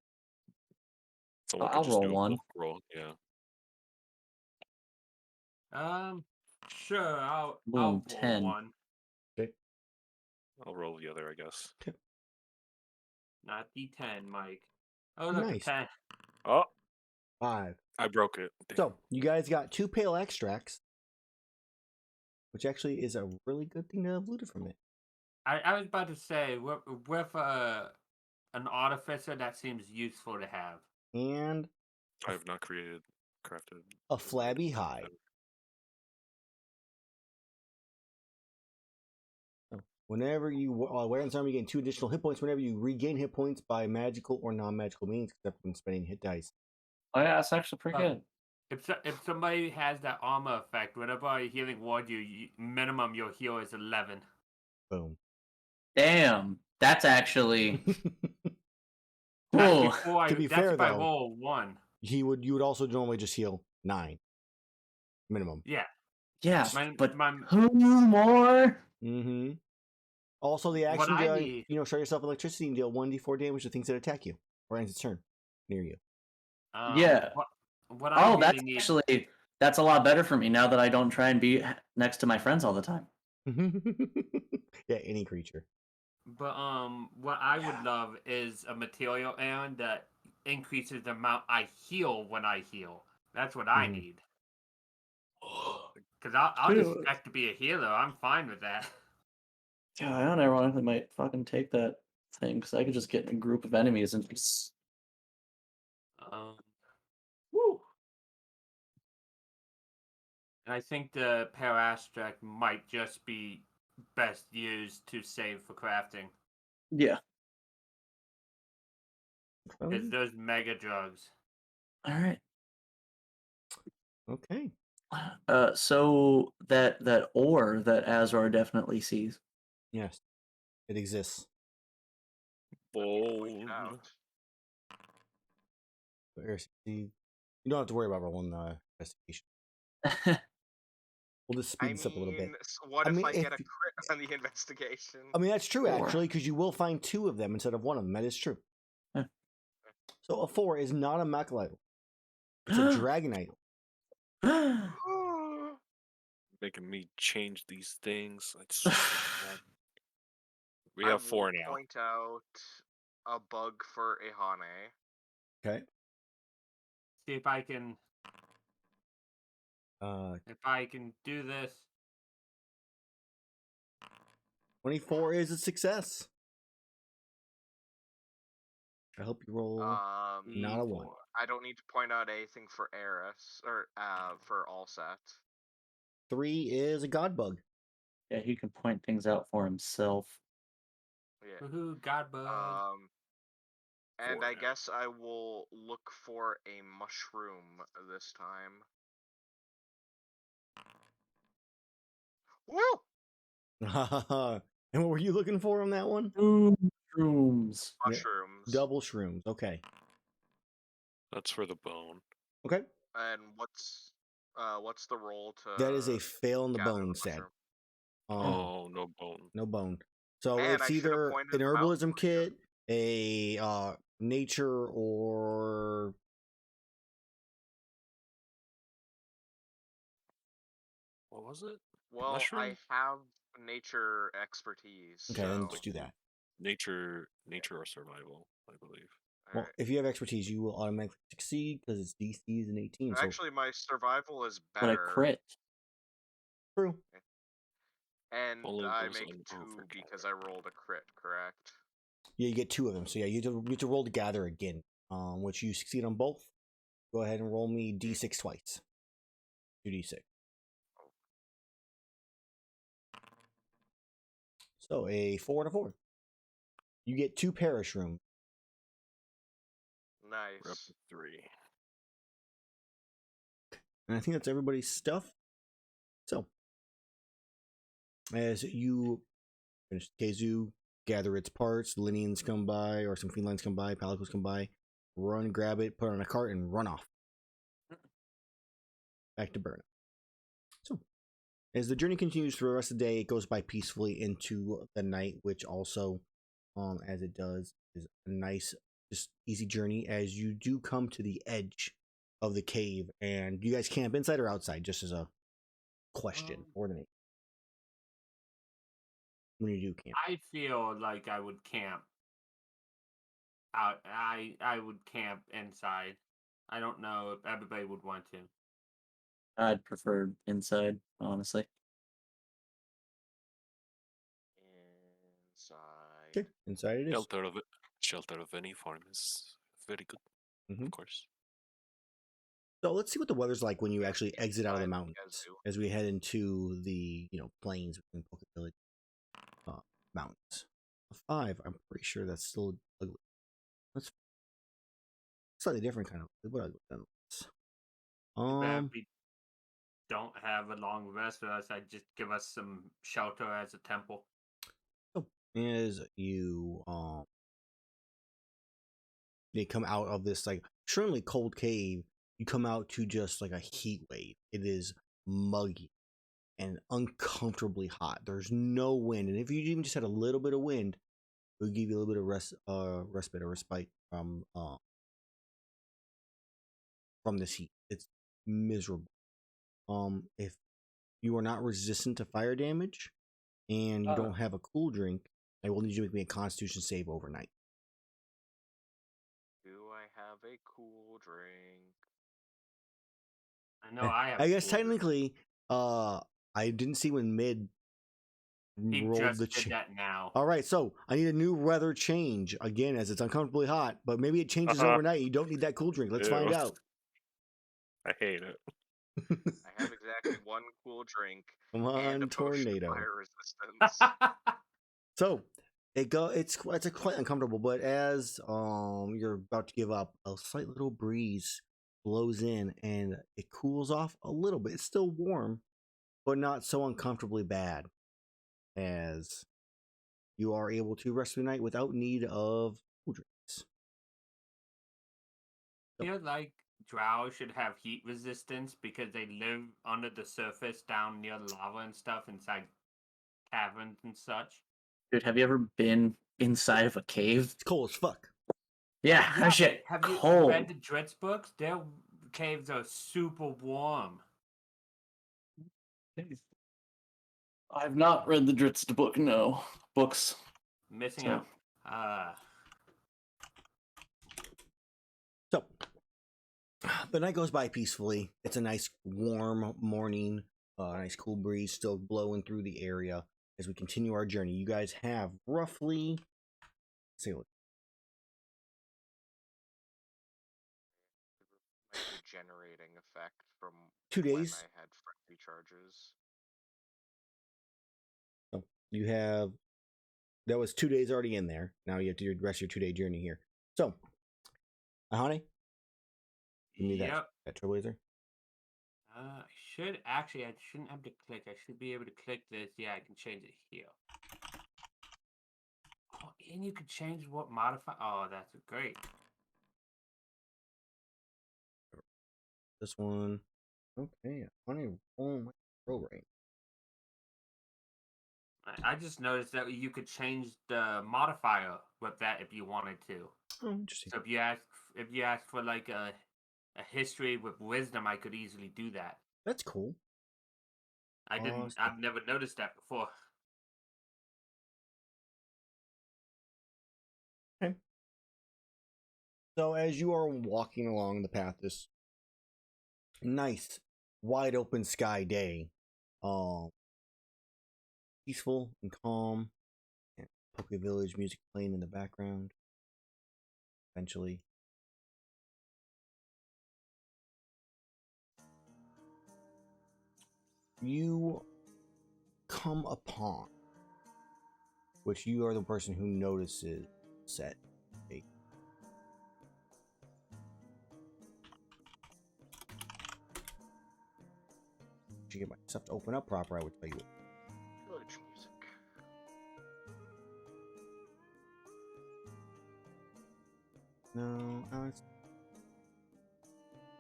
S5: Someone
S4: I'll
S5: could just
S4: roll
S5: do a
S4: one.
S5: bulk roll. Yeah.
S2: Sure, I'll
S4: Boom,
S2: roll
S4: 10.
S2: one.
S1: Okay.
S5: I'll roll the other, I guess.
S2: Not D10, Mike. Oh, look,
S1: Nice.
S2: a 10.
S5: Oh,
S1: 5.
S5: I broke it. Damn.
S1: So you guys got 2 pale extracts, which actually is a really good thing to have looted from it.
S2: I was about to say, with an artificer, that seems useful to have.
S1: And
S5: I have not crafted
S1: a flabby hide. Whenever you wear on armor, you gain 2 additional hit points whenever you regain hit points by magical or non-magical means, except when spending hit dice.
S4: Oh yeah, that's actually pretty good.
S2: If somebody has that armor effect, whenever a healing ward minimum your heal is 11.
S1: Boom.
S4: Damn, that's actually
S2: That's
S4: cool.
S2: before
S1: To be
S2: that's
S1: fair,
S2: if I
S1: though,
S2: roll 1.
S1: you would also normally just heal 9 minimum.
S2: Yeah.
S4: Yeah,
S2: My-
S4: but
S2: my-
S4: 2 more.
S1: Mm-hmm. Also, the
S2: What
S1: action
S2: I
S1: to
S2: need-
S1: start yourself electricity and deal 1d4 damage to things that attack you or ends its turn near you.
S4: Yeah.
S2: What I really
S4: that's
S2: need.
S4: actually that's a lot better for me now that I don't try and be next to my friends all the time.
S1: Yeah, any creature.
S2: But what I would love is a material errand that increases the amount I heal when I heal. That's what I
S1: Mhm.
S2: need. Because I'll just
S4: Dude.
S2: expect to be a healer. I'm fine with that.
S4: Yeah, I ironically might fucking take that thing because I could just get in a group of enemies and just.
S2: Woo. And I think the Parastract might just be best used to save for crafting.
S4: Yeah.
S2: Because those mega drugs.
S4: All right.
S1: Okay.
S4: So that ore that Azrar definitely sees.
S1: Yes, it exists.
S3: Point it out.
S1: You don't have to worry about rolling the investigation. We'll just speed this up a little bit.
S3: What
S1: I
S3: if
S1: mean,
S3: I get a
S1: if-
S3: crit on the investigation?
S1: I mean, that's true,
S4: 4.
S1: actually, because you will find 2 of them instead of 1 of them. That is true.
S4: Yeah.
S1: So a 4 is not a mech idol. It's a dragon idol.
S5: Making me change these things. I swear to God. We have 4 now.
S3: Point out a bug for Iihane.
S1: Okay.
S2: See if I can
S1: Uh,
S2: do this.
S1: 24 is a success. I hope you roll not a 1.
S3: I don't need to point out anything for Erus or for Allset.
S1: 3 is a god bug.
S4: Yeah, he can point things out for himself.
S3: Yeah.
S2: Woohoo, God bug.
S3: And
S5: 4
S3: I
S5: now.
S3: guess I will look for a mushroom this time. Woo!
S1: And what were you looking for on that one?
S4: Shrooms.
S3: Mushrooms.
S1: Double shrooms. Okay.
S5: That's for the bone.
S1: Okay.
S3: And what's the roll to?
S1: That is a fail in the
S3: gather
S1: bone
S3: the
S1: set.
S3: mushroom?
S5: Oh, no bone.
S1: No bone. So
S3: Man, I
S1: it's
S3: should have
S1: either
S3: pointed
S1: an
S3: them out
S1: herbalism
S3: for you.
S1: kit, a nature, or
S5: What was it?
S3: Well,
S5: Mushroom?
S3: I have nature expertise,
S1: okay, then
S3: so
S1: just do that.
S5: Nature or survival, I believe.
S1: Well,
S3: alright.
S1: if you have expertise, you will automatically succeed because its DC is an 18. So
S3: Actually, my survival is
S4: But I
S3: better,
S4: crit.
S1: true.
S3: and
S5: Follow
S3: I
S5: those
S3: make
S5: on
S3: 2
S5: over
S3: because I rolled a crit, correct?
S1: Yeah, you get 2 of them. So yeah, you have to roll to gather again. Which you succeed on both. Go ahead and roll me D6 twice. 2d6. So a 4 and a 4. You get 2 parish rooms.
S5: We're up
S3: Nice.
S5: to 3.
S1: And I think that's everybody's stuff. So, as you finish the Kazoo, gather its parts, Linians come by, or some felines come by, palicos come by, run, grab it, put it on a cart, and run off. Back to Burn. So, as the journey continues through the rest of the day, it goes by peacefully into the night, which also, as it does, is a nice, just easy journey as you do come to the edge of the cave. And you guys camp inside or outside, just as a question for the night. When you do camp.
S2: I feel like I would camp out. I would camp inside. I don't know if everybody would want to.
S4: I'd prefer inside, honestly.
S3: Inside.
S1: Okay, inside it is.
S5: Shelter of any form is very good,
S1: Mhm.
S5: of course.
S1: So let's see what the weather's like when you
S3: Yeah,
S1: actually exit out of the
S3: inside
S1: mountains
S3: Kazoo.
S1: as we head into the plains between Pocket Village mountains. A 5, I'm pretty sure that's still ugly. That's slightly different kind of ugly, but ugly nonetheless.
S2: Too bad we don't have a long rest for us. I'd just give us some shelter as a temple.
S1: So as you they come out of this like extremely cold cave, you come out to just like a heat wave. It is muggy and uncomfortably hot. There's no wind, and if you even just had a little bit of wind, it would give you a little bit of respite from this heat. It's miserable. If you are not resistant to fire damage and you don't have a cool drink, I will need you to make me a Constitution save overnight.
S3: Do I have a cool drink?
S2: I know I have.
S1: I guess
S2: cool drink.
S1: technically, I didn't see when mid
S2: He
S1: rolled
S2: just
S1: the.
S2: did that now.
S1: All right, so I need a new weather change again as it's uncomfortably hot, but maybe it changes overnight. You don't need that cool drink. Let's find
S5: Ew.
S1: out.
S5: I hate it.
S3: I have exactly 1 cool drink
S1: Come
S3: and
S1: on,
S3: a potion of
S1: tornado.
S3: fire resistance.
S1: So it's quite uncomfortable, but as you're about to give up, a slight little breeze blows in and it cools off a little bit. It's still warm, but not so uncomfortably bad as you are able to rest through the night without need of cool drinks.
S2: I feel like drow should have heat resistance because they live under the surface down near lava and stuff inside caverns and such.
S4: Dude, have you ever been inside of a cave?
S1: It's cold as fuck.
S4: Yeah, that shit
S2: Have you
S4: cold.
S2: read the Dritz books? Their caves are super warm.
S4: I've not read the Dritz book, no. Books.
S2: Missing
S4: So-
S2: out.
S1: So the night goes by peacefully. It's a nice warm morning, nice cool breeze still blowing through the area as we continue our journey. You guys have roughly, let's see,
S3: My regenerating effect from
S1: 2
S3: when
S1: days.
S3: I had frenzy charges.
S1: So you have, that was 2 days already in there. Now you have to rest your 2-day journey here. So, Iihane, give me
S2: Yep.
S1: that trailblazer.
S2: I shouldn't have to click. I should be able to click this. Yeah, I can change it here. Oh, and you can change what modify. Oh, that's great.
S1: This one. Okay, Iihane, roll my roll right.
S2: I just noticed that you could change the modifier with that if you wanted to.
S1: Oh, interesting.
S2: So if you ask for like a history with wisdom, I could easily do that.
S1: That's cool. Awesome.
S2: I've never noticed that before.
S1: Okay. So as you are walking along the path, this nice, wide open sky day, peaceful and calm, and Poke Village music playing in the background. Eventually, you come upon, which you are the person who notices set. To get my stuff to open up proper, I would tell you.
S3: Village music.
S1: No,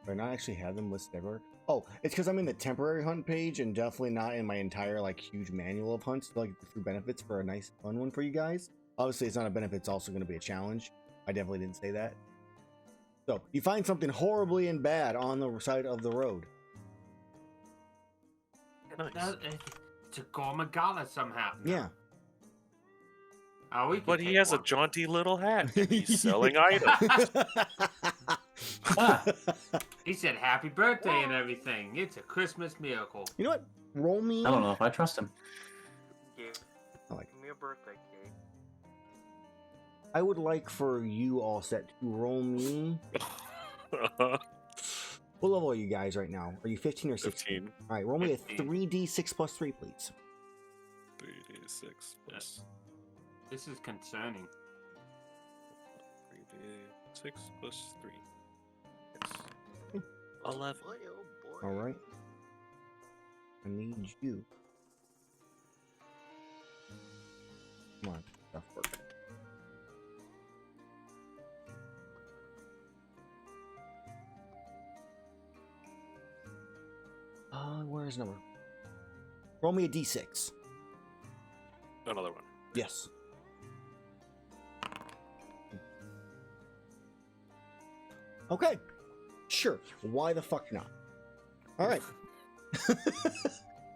S1: do I not actually have them listed everywhere? Oh, it's because I'm in the temporary hunt page and definitely not in my entire like huge manual of hunts, like through benefits for a nice fun one for you guys. Obviously, it's not a benefit; it's also going to be a challenge. I definitely didn't say that. So you find something horribly and bad on the side of the road.
S5: Nice.
S2: It's a Gormagala somehow.
S1: Yeah.
S2: Oh, we could
S5: But he
S2: take
S5: has a
S2: one.
S5: jaunty little hat and he's selling items.
S4: Ah,
S2: He said happy birthday and everything. It's a Christmas miracle.
S1: You know what? Roll me.
S4: I don't know if I trust him.
S3: Give
S1: I like.
S3: me a birthday cake.
S1: I would like for you all set to roll me. What level are you guys right now? Are you 15 or 16?
S5: 15.
S1: All right, roll me a
S2: 15.
S1: 3d6 plus 3, please.
S5: 3d6 plus
S2: This is concerning.
S5: 3d6 plus 3. Yes. 11.
S3: Boy, oh boy.
S1: All right. I need you. Come on, stuff working. Where's number? Roll me a d6.
S5: Another one.
S1: Yes. Okay. Sure. Why the fuck not? All right.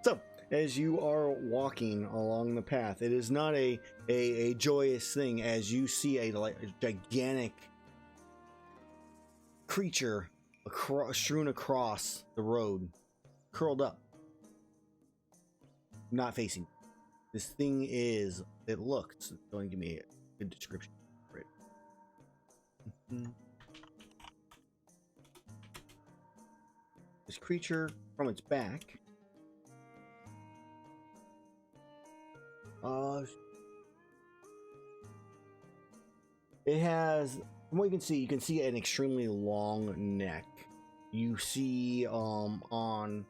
S1: So, as you are walking along the path, it is not a joyous thing as you see a gigantic creature strewn across the road, curled up, not facing. This thing is, it looks, don't give me a good description for it. This creature, from its back, it has, from what you can see an extremely long neck. You see on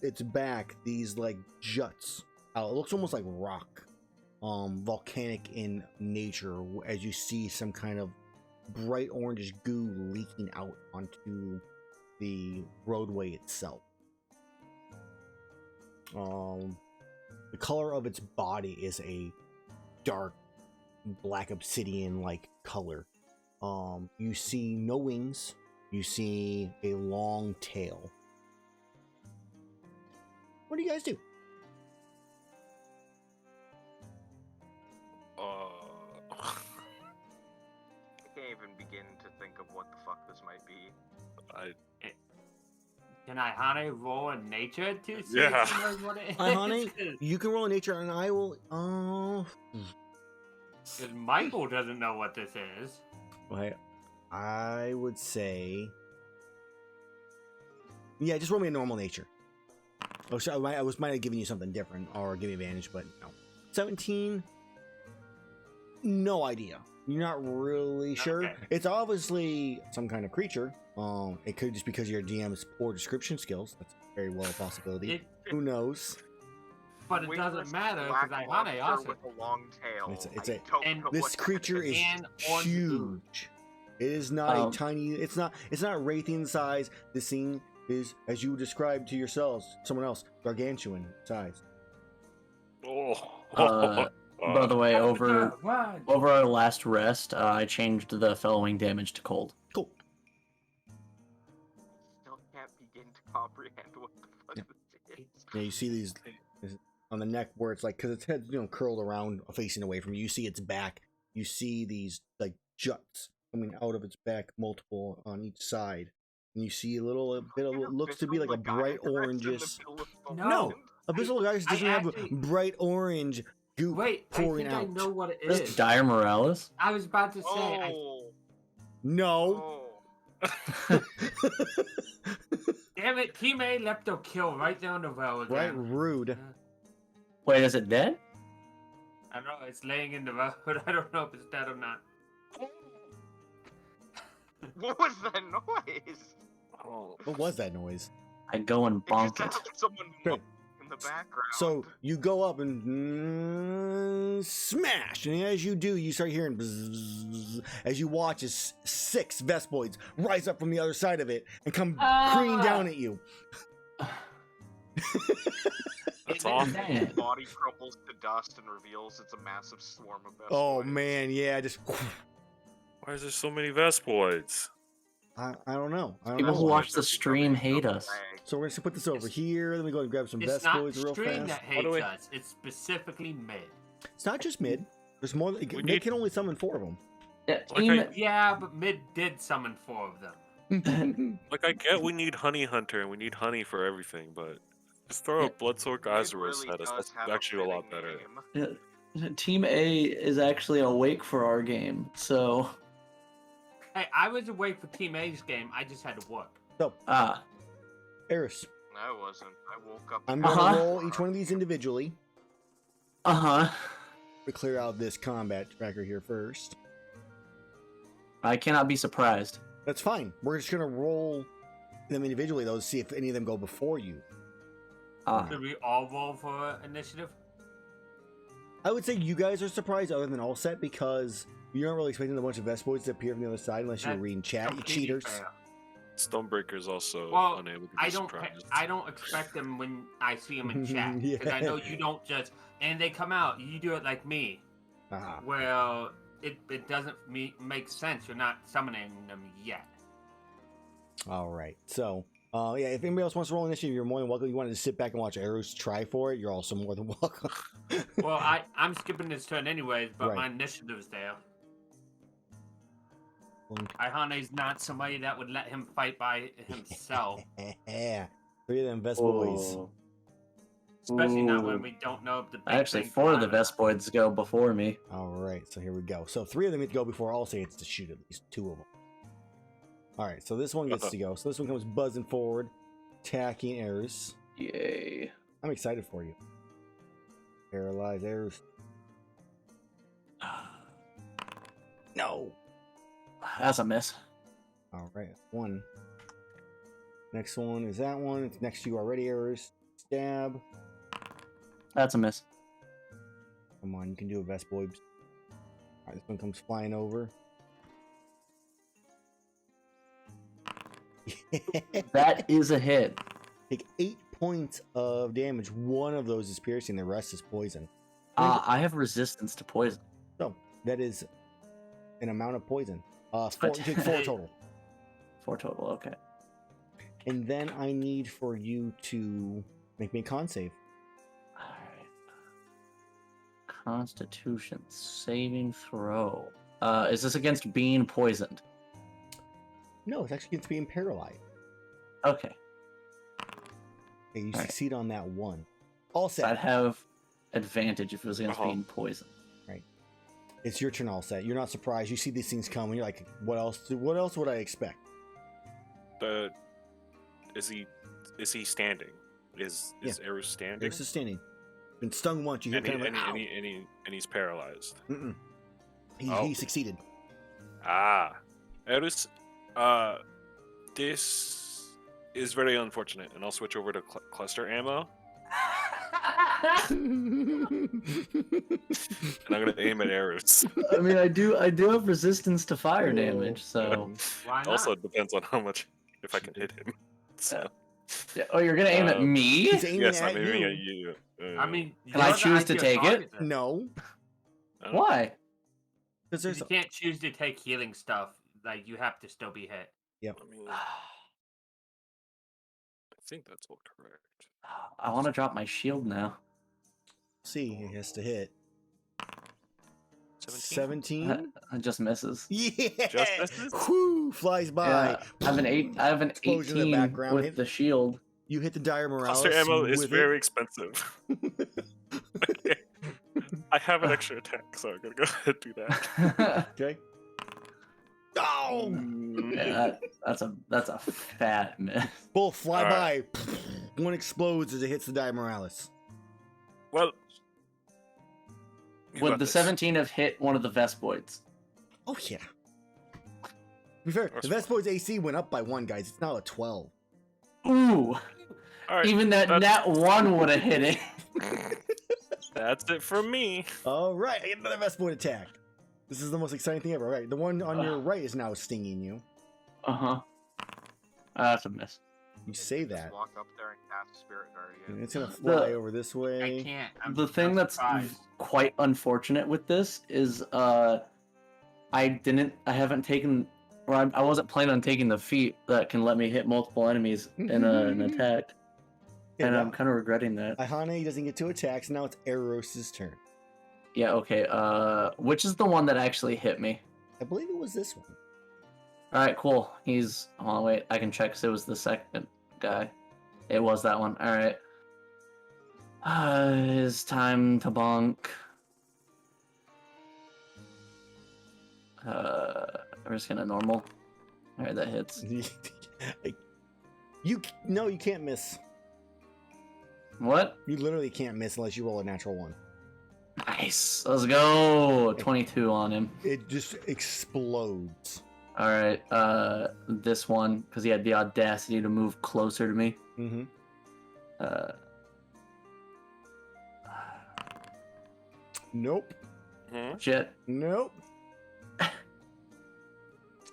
S1: its back these like juts out. It looks almost like rock, volcanic in nature, as you see some kind of bright orangish goo leaking out onto the roadway itself. The color of its body is a dark black obsidian like color. You see no wings. You see a long tail. What do you guys do?
S3: I can't even begin to think of what the fuck this might be.
S2: Can Iihane roll a nature to see
S5: Yeah.
S2: if he knows what it is?
S1: Iihane, you can roll a nature, and I will.
S2: Because Michael doesn't know what this is.
S1: I would say, yeah, just roll me a normal nature. Oh, so I might have given you something different or give you advantage, but no. 17. No idea. You're not really sure.
S2: Okay.
S1: It's obviously some kind of creature. It could just because of your DM's poor description skills. That's very well a possibility. Who knows?
S2: But it doesn't matter because Iihane also.
S3: with a long tail.
S1: It's a-
S3: I don't
S2: and
S3: know
S1: This
S3: what that
S1: creature is
S2: And orange goo.
S1: huge. It is not a tiny. It's not Raytheon size. This thing is, as you described to yourselves, someone else, gargantuan size.
S5: Oh.
S4: By the way, over
S2: Run.
S4: our last rest, I changed the fellowing damage to cold.
S1: Cool.
S3: Still can't begin to comprehend what the fuck
S1: Yeah.
S3: this is.
S1: Yeah, you see these on the neck where it's like, because its head's curled around, facing away from you. You see its back. You see these like juts coming out of its back, multiple on each side, and you see a bit of what looks to be like a bright orangish. No, Abyssal Gaius doesn't have a bright orange goop
S2: Wait, I
S1: pouring
S2: think I
S1: out.
S2: know what it
S4: This
S2: is.
S4: is Dire Morales.
S2: I was about to say.
S3: Oh.
S1: No.
S3: Oh.
S2: Damn it, Team A lepto kill right there on the road.
S1: Right, rude.
S4: Wait, is it dead?
S2: I don't know, it's laying in the road. I don't know if it's dead or not.
S3: What was that noise?
S5: Oh.
S1: What was that noise?
S4: I go and
S3: It just
S4: bonk
S3: sounded
S4: it.
S3: like someone
S1: Okay.
S3: in the background.
S1: So you go up and smash, and as you do, you start hearing bzzz, as you watch as 6 Vespoids rise up from the other side of it and come careening down at you.
S5: That's
S2: It-
S5: awesome.
S2: it-
S3: His body crumbles to dust and reveals it's a massive swarm of Vespoids.
S1: Oh man, yeah, just
S5: Why is there so many Vespoids?
S1: I don't know. I don't
S4: People
S1: know
S4: who
S1: why.
S4: watch the stream hate us.
S1: So we're just gonna put this over here. Let me go and grab some
S2: It's not
S1: Vespoids real
S2: stream
S1: fast.
S2: that
S5: What do
S2: hates
S5: we-
S2: us. It's specifically mid.
S1: It's not just mid. There's more. They
S5: need-
S1: can only summon 4 of them.
S4: Yeah,
S5: Like
S4: team,
S2: Yeah, but mid did summon 4 of them.
S5: Like, I get we need Honey Hunter and we need honey for everything, but just throw a Bloodsork Azarus at us. That's actually a lot better.
S4: Team A is actually awake for our game, so
S2: Hey, I was awake for Team A's game. I just had to work.
S1: So, Erus,
S3: I wasn't. I woke up.
S1: I'm gonna
S4: Uh-huh.
S1: roll each one of these individually
S4: uh-huh.
S1: to clear out this combat tracker here first.
S4: I cannot be surprised.
S1: That's fine. We're just gonna roll them individually though to see if any of them go before you.
S2: Should we all roll for initiative?
S1: I would say you guys are surprised other than all set because you aren't really expecting a bunch of Vespoids to appear from the other side unless you're
S2: That's
S1: reading chat, you
S2: Completely
S1: cheaters.
S2: fair.
S5: Stonebreaker's also
S2: Well,
S5: unable to be
S2: I don't.
S5: surprised.
S2: I don't expect them when I see them in chat because I know you don't just. And they come out. You do it like me.
S1: Ah.
S2: Well, it doesn't make sense. You're not summoning them yet.
S1: All right. So, yeah, if anybody else wants to roll initiative, you're more than welcome. You wanted to sit back and watch Erus try for it, you're also more than welcome.
S2: Well, I'm skipping this turn anyways, but
S1: Right.
S2: my initiative's there. Iihane's not somebody that would let him fight by himself,
S1: Yeah. 3 of them Vespoids.
S4: Oh.
S2: especially not
S4: Ooh.
S2: when we don't know if the. Big
S4: Actually,
S2: thing's
S4: 4 of the
S2: alive or not.
S4: Vespoids go before me.
S1: All right, so here we go. So 3 of them get to go before I'll say it's to shoot at least 2 of them. All right, so this one gets to go. So this one comes buzzing forward, attacking Erus.
S4: Yay.
S1: I'm excited for you. Paralyze Erus. No.
S4: That's a miss.
S1: All right, 1. Next one is that one. It's next to you already, Erus. Stab.
S4: That's a miss.
S1: Come on, you can do a Vespoid. All right, this one comes flying over.
S4: That is a hit.
S1: Take 8 points of damage. 1 of those is piercing, the rest is poison.
S4: I have resistance to poison.
S1: So that is an amount of poison. 4, you take 4 total.
S4: 4 total, okay.
S1: And then I need for you to make me a con save.
S4: Alright. Constitution saving throw. Is this against being poisoned?
S1: No, it's actually against being paralyzed.
S4: Okay.
S1: Okay, you
S4: Alright.
S1: succeed on that 1. All
S4: So I'd
S1: set.
S4: have advantage if it was against
S5: Uh-huh.
S4: being poisoned.
S1: It's your turn all set. You're not surprised. You see these things coming. You're like, what else? What else would I expect?
S5: Is he standing? Is Erus standing?
S1: Erus is standing. Been stung once. You hear
S5: And,
S1: kind of like, "Ow."
S5: and he's paralyzed.
S1: Mm-mm.
S5: Oh.
S1: He succeeded.
S5: Erus, this is very unfortunate, and I'll switch over to cluster ammo, and I'm gonna aim at Erus.
S4: I mean, I do have resistance to fire
S1: Oh.
S4: damage, so
S2: Why not?
S5: Also, it depends on how much, if I can hit him. So,
S4: Oh, you're gonna aim at me?
S1: He's aiming
S5: Yes,
S1: at
S5: I'm aiming
S1: you.
S5: at you.
S2: I mean,
S4: Can I
S2: you're the
S4: choose to
S2: ideal
S4: take it?
S2: target then.
S1: No,
S5: I don't-
S4: Why?
S1: because
S2: 'Cause
S1: there's
S2: you can't choose to take healing stuff. Like you have to still be hit.
S5: I mean, I think that's all correct.
S4: I want to drop my shield now.
S1: see. He has to hit
S5: 17.
S1: 17.
S4: It just misses.
S1: Yeah.
S5: Just misses?
S1: Whoo, flies by.
S4: Yeah, I have an
S1: Explosion in the
S4: 18
S1: background.
S4: with
S1: Hit-
S4: the shield.
S1: You hit the dire Morales.
S5: Cluster ammo is
S1: with
S5: very expensive.
S1: it.
S5: I have an extra attack, so I'm gonna go ahead and do that.
S1: Okay. Oh!
S4: Yeah, that's a fat miss.
S1: Both fly
S5: All
S1: by.
S5: right.
S1: One explodes as it hits the dire Morales.
S5: Well, you
S4: Would
S5: got
S4: the
S5: this.
S4: 17 have hit one of the Vespoids?
S1: Oh yeah. To be fair,
S5: That's
S1: the Vespoid's AC went up by 1, guys. It's now a 12.
S4: Ooh!
S5: All right,
S4: Even that
S5: that's-
S4: nat 1 would have hit it.
S5: That's it from me.
S1: All right, I get another Vespoid attack. This is the most exciting thing ever. All right, the one on your right is now stinging you.
S4: Uh-huh. That's a miss.
S1: You say
S3: Just
S1: that.
S3: walk up there and cast Spirit
S1: And
S3: Guardian.
S1: it's gonna fly
S4: The-
S1: over this
S2: I
S1: way.
S2: can't.
S4: The thing that's
S2: surprised.
S4: quite unfortunate with this is I haven't taken, or I wasn't planning on taking the feat that can let me hit multiple enemies in an attack,
S1: Yeah,
S4: and
S1: now,
S4: I'm kind of regretting that.
S1: Iihane doesn't get 2 attacks. Now it's Eros's turn.
S4: Yeah, okay, which is the one that actually hit me?
S1: I believe it was this one.
S4: Alright, cool. Hold on, wait, I can check because it was the second guy. It was that one, alright. It's time to bonk. We're just gonna normal. Alright, that hits.
S1: you can't miss.
S4: What?
S1: You literally can't miss unless you roll a natural 1.
S4: Nice. Let's go. 22 on him.
S1: It just explodes.
S4: All right. This one because he had the audacity to move closer to me.
S1: Mm-hmm. Nope.
S4: Shit.
S1: Nope.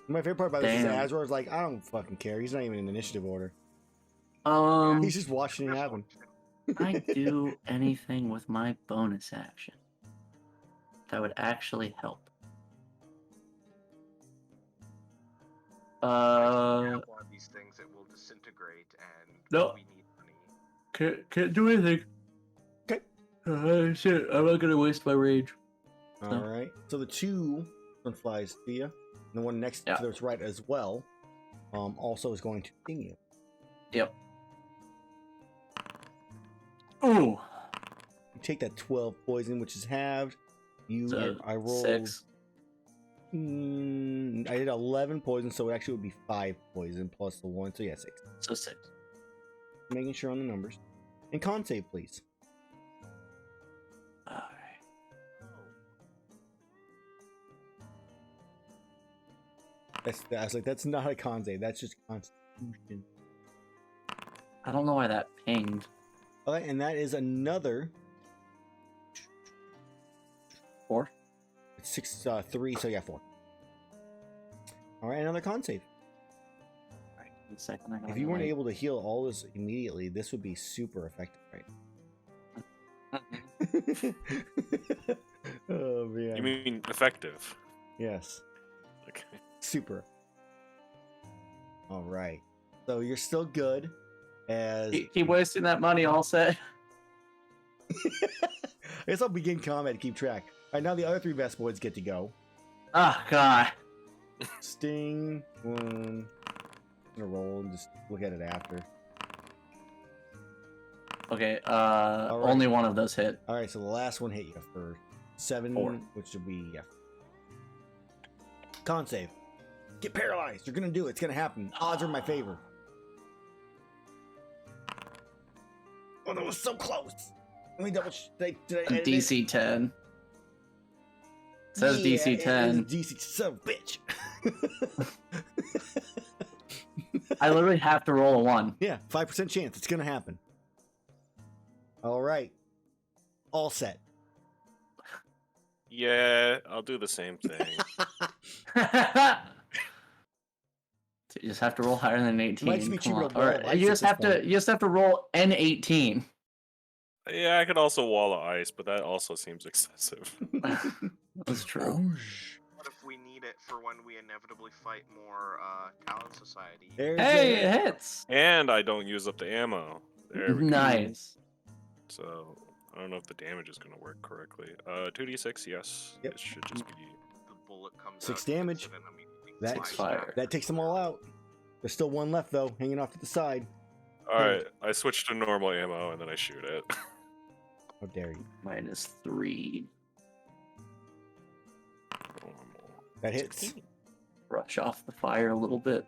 S1: My favorite part about this is
S4: Damn.
S1: that Azrar's like, I don't fucking care. He's not even in initiative order. He's just watching it happen.
S4: I do anything with my bonus action that would actually help.
S3: Have one of these things that will disintegrate, and
S4: No.
S3: we need money.
S4: Can't do anything.
S1: Okay.
S4: Shit, I'm not gonna waste my rage.
S1: All right. So the 2 one flies to you. And the one next
S4: Yeah.
S1: to its right as well, also is going to sting you.
S4: Yep. Ooh.
S1: You take that 12 poison, which is halved.
S4: So,
S1: I rolled
S4: 6.
S1: I did 11 poison, so it actually would be 5 poison plus the 1. So yeah, 6.
S4: So 6.
S1: Making sure on the numbers. And con save, please.
S4: Alright.
S1: I was like, that's not a con save. That's just Constitution.
S4: I don't know why that pinged.
S1: All right, and that is another
S4: 4.
S1: 6, 3. So yeah, 4. All right, another con save.
S4: Alright, give me a second. I gotta
S1: If you
S4: go
S1: weren't
S4: wait.
S1: able to heal all this immediately, this would be super effective, right? Oh man.
S5: You mean effective?
S1: Yes.
S5: Okay.
S1: Super. All right. So you're still good. As
S4: Keep wasting that money, all set.
S1: I guess I'll begin combat to keep track. All right, now the other 3 Vespoids get to go.
S4: Ah, God.
S1: Sting. 1. I'm gonna roll and just look at it after.
S4: Okay,
S1: right.
S4: only one of those hit.
S1: All right, so the last one hit you for 7,
S4: 4.
S1: which would be con save. Get paralyzed. You're gonna do it. It's gonna happen. Odds are in my favor. Oh, that was so close. Let me double check. Did I edit it?
S4: DC 10. It says
S1: Yeah,
S4: DC
S1: it is
S4: 10.
S1: DC, son of a bitch.
S4: I literally have to roll a 1.
S1: Yeah, 5% chance. It's gonna happen. All right. All set.
S5: Yeah, I'll do the same thing.
S4: You just have to roll higher than 18.
S1: Might just be
S4: Come
S1: cheaper
S4: on.
S1: to wall
S4: Or
S1: of ice
S4: you
S1: at
S4: just
S1: this
S4: have to
S1: point.
S4: you just have to roll an 18.
S5: Yeah, I could also wall of ice, but that also seems excessive.
S4: That's true.
S3: What if we need it for when we inevitably fight more Talon Society?
S1: There's
S4: Hey,
S1: a
S4: it
S1: hit.
S4: hits.
S5: And I don't use up the ammo. There we go.
S4: Nice.
S5: So I don't know if the damage is gonna work correctly. 2d6, yes.
S1: Yep.
S5: It should just be.
S3: The bullet comes
S1: 6
S3: out,
S1: damage.
S3: hits it, and immediately
S1: That-
S3: flies
S4: Fire.
S3: back.
S1: That takes them all out. There's still one left though, hanging off to the side.
S5: Alright, I switched to normal ammo and then I shoot it.
S1: How dare you?
S4: -3.
S5: Normal.
S1: That hits
S5: 16.
S4: Brush off the fire a little bit.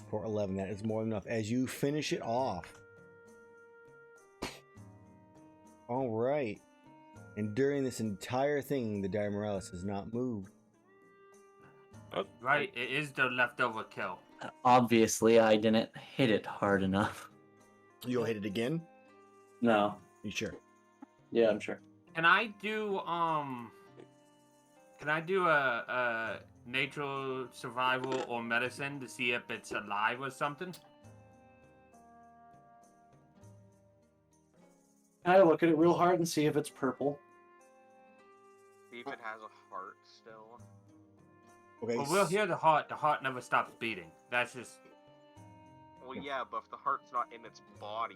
S1: for 11. That is more than enough. As you finish it off. All right. And during this entire thing, the Dire Morales has not moved.
S2: Right, it is the leftover kill.
S4: Obviously, I didn't hit it hard enough.
S1: You'll hit it again?
S4: No.
S1: You sure?
S4: Yeah, I'm sure.
S2: Can I do a natural survival or medicine to see if it's alive or something?
S4: Can I look at it real hard and see if it's purple?
S3: See if it has a heart still.
S1: Okay.
S2: Well, we'll hear the heart. The heart never stops beating. That's just...
S3: Well, yeah, but if the heart's not in its body,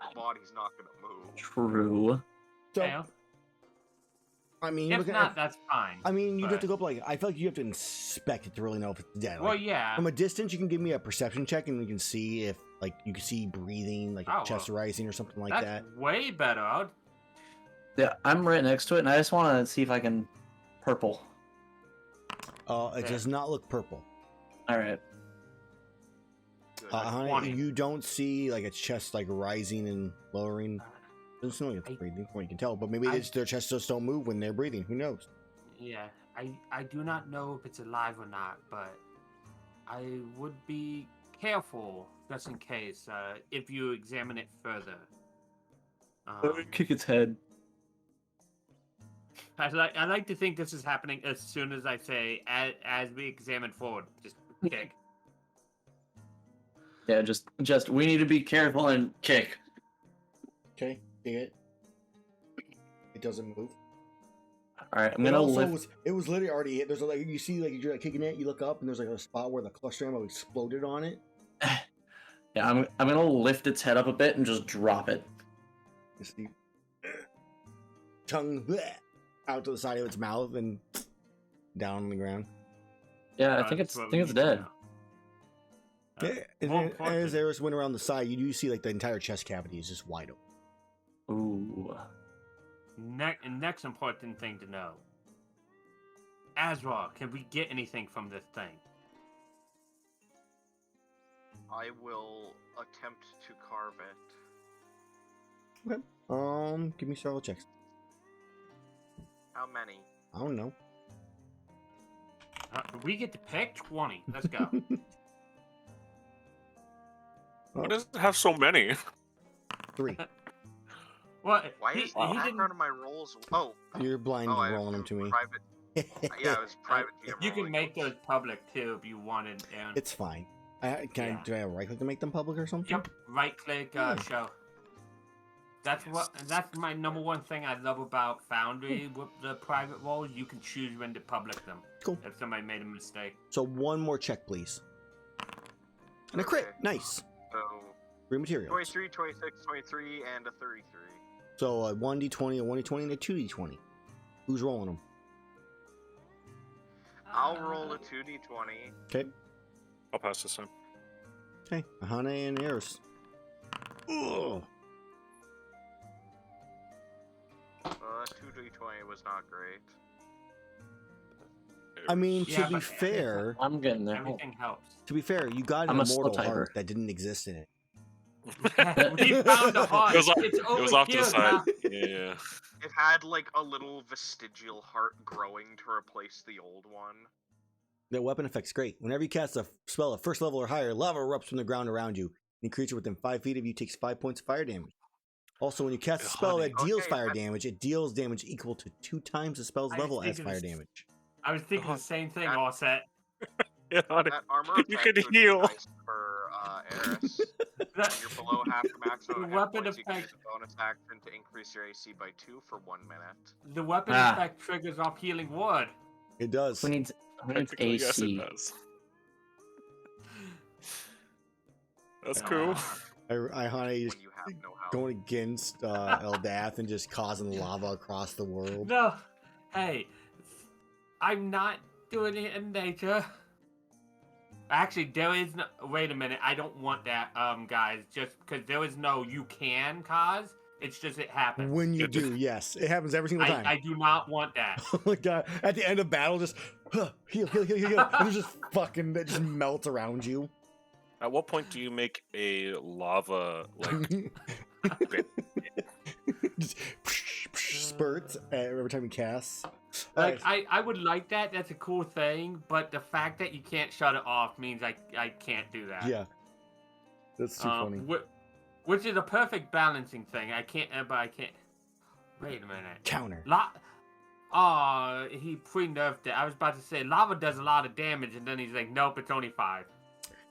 S3: the body's not gonna move.
S4: True.
S1: So,
S2: Yeah.
S1: I mean,
S2: If
S1: look
S2: not,
S1: at,
S2: that's fine.
S1: I mean, you'd have
S2: but-
S1: to go up like, I feel like you have to inspect it to really know if it's dead.
S2: Well,
S1: Like,
S2: yeah.
S1: from a distance, you can give me a perception check and we can see if, like, you can see breathing, like
S2: Oh,
S1: chest rising or something like
S2: That's
S1: that.
S2: way better.
S4: Yeah, I'm right next to it, and I just want to see if I can purple.
S1: It does not look purple.
S4: All right.
S3: Good.
S1: Honey,
S2: 20.
S1: you don't see like its chest like rising and lowering. Doesn't seem like it's
S2: I-
S1: breathing, from what you can tell. But maybe
S2: I-
S1: their chests just don't move when they're breathing. Who knows?
S2: Yeah, I do not know if it's alive or not, but I would be careful just in case if you examine it further.
S4: Kick its head.
S2: I like to think this is happening as soon as I say as we examine forward. Just kick.
S4: Yeah, just we need to be careful and kick.
S1: Okay, see it. It doesn't move.
S4: All right, I'm
S1: It
S4: gonna
S1: also
S4: lift.
S1: was, it was literally already hit. There's like you see like you're like kicking it. You look up and there's like a spot where the cluster ammo exploded on it.
S4: Yeah, I'm gonna lift its head up a bit and just drop it.
S1: You see tongue bleh, out to the side of its mouth and down on the ground.
S4: Yeah, I
S2: That's
S4: think it's
S2: what we need to
S4: dead.
S2: know.
S1: Yeah, and
S2: more
S1: then
S2: important-
S1: as Erus went around the side, you do see like the entire chest cavity is just wide open.
S4: Ooh.
S2: Next important thing to know. Azrar, can we get anything from this thing?
S3: I will attempt to carve it.
S1: Give me several checks.
S3: How many?
S1: I don't know.
S2: We get to pick 20. Let's go.
S5: Why does it have so many?
S1: 3.
S2: What?
S3: Why
S2: he,
S3: is
S2: he
S3: the
S2: didn't.
S3: background of my rolls? Oh,
S1: You're blind
S3: I
S1: rolling them to me.
S3: Private. Yeah, it was private. GM
S2: You can
S3: rolling
S2: make
S3: those.
S2: those public too if you wanted. And
S1: It's fine.
S2: Yeah.
S1: Do I have a right click to make them public or something?
S2: Yep, right click show. That's that's my number one thing I love about Foundry with the private roles. You can choose when to public them.
S1: Cool.
S2: If somebody made a mistake.
S1: So one more check, please. And a crit.
S3: Okay.
S1: Nice.
S3: So
S1: 3 materials.
S3: 23, 26, 23, and a 33.
S1: So a 1d20, a 1d20, and a 2d20. Who's rolling them?
S3: I'll roll a 2d20.
S1: Okay.
S5: I'll pass this time.
S1: Okay. Iihane and Erus. Ugh.
S3: That 2d20 was not great.
S1: I mean,
S2: Yeah,
S1: to be
S2: but-
S1: fair,
S4: I'm getting there.
S2: Everything helps.
S1: you got
S4: I'm
S1: an
S4: a slow
S1: immortal
S4: typer.
S1: heart that didn't exist in it.
S2: We found a heart.
S5: It was off to the
S2: overkill
S5: side.
S2: now.
S5: Yeah.
S3: It had like a little vestigial heart growing to replace the old one.
S1: The weapon effect's great. Whenever you cast a spell at first level or higher, lava erupts from the ground around you. Any creature within 5 feet of you takes 5 points of fire damage. Also, when you cast a spell that deals
S3: Okay,
S1: fire
S3: but-
S1: damage, it deals damage equal to 2 times the spell's
S2: I was
S1: level as
S2: thinking
S1: fire
S2: this-
S1: damage.
S2: I was thinking the same thing, all set.
S5: Yeah, on it.
S3: That armor
S5: You
S3: effect
S5: can
S3: would be
S5: heal.
S3: nice for Eris. When you're below half your maximum
S2: The
S3: hit
S2: weapon
S3: points, you can use
S2: effect.
S3: a bonus action to increase your AC by 2 for 1 minute.
S2: The weapon
S4: Ah.
S2: effect triggers off healing ward.
S1: It does.
S4: Who needs
S5: Technically, yes, it
S4: AC?
S5: does. That's cool.
S1: Iihane
S3: When you have no health.
S1: going against Eldath and just causing lava across the world.
S2: No, hey, I'm not doing it in nature. Actually, there is no. Wait a minute, I don't want that, guys. Just because there is no you can cause. It's just it happens.
S1: When you do, yes, it happens every single time.
S2: I do not want that.
S1: Oh my god! At the end of battle, just heal, and it just fucking it just melts around you.
S5: At what point do you make a lava like?
S1: Just spurts every time you cast.
S2: Like I would like that. That's a cool thing. But the fact that you can't shut it off means I can't do that.
S1: Yeah, that's too funny.
S2: Which is a perfect balancing thing. I can't. But I can't. Wait a minute.
S1: Counter.
S2: Oh, he pre-nerfed it. I was about to say lava does a lot of damage, and then he's like, nope, it's only 5.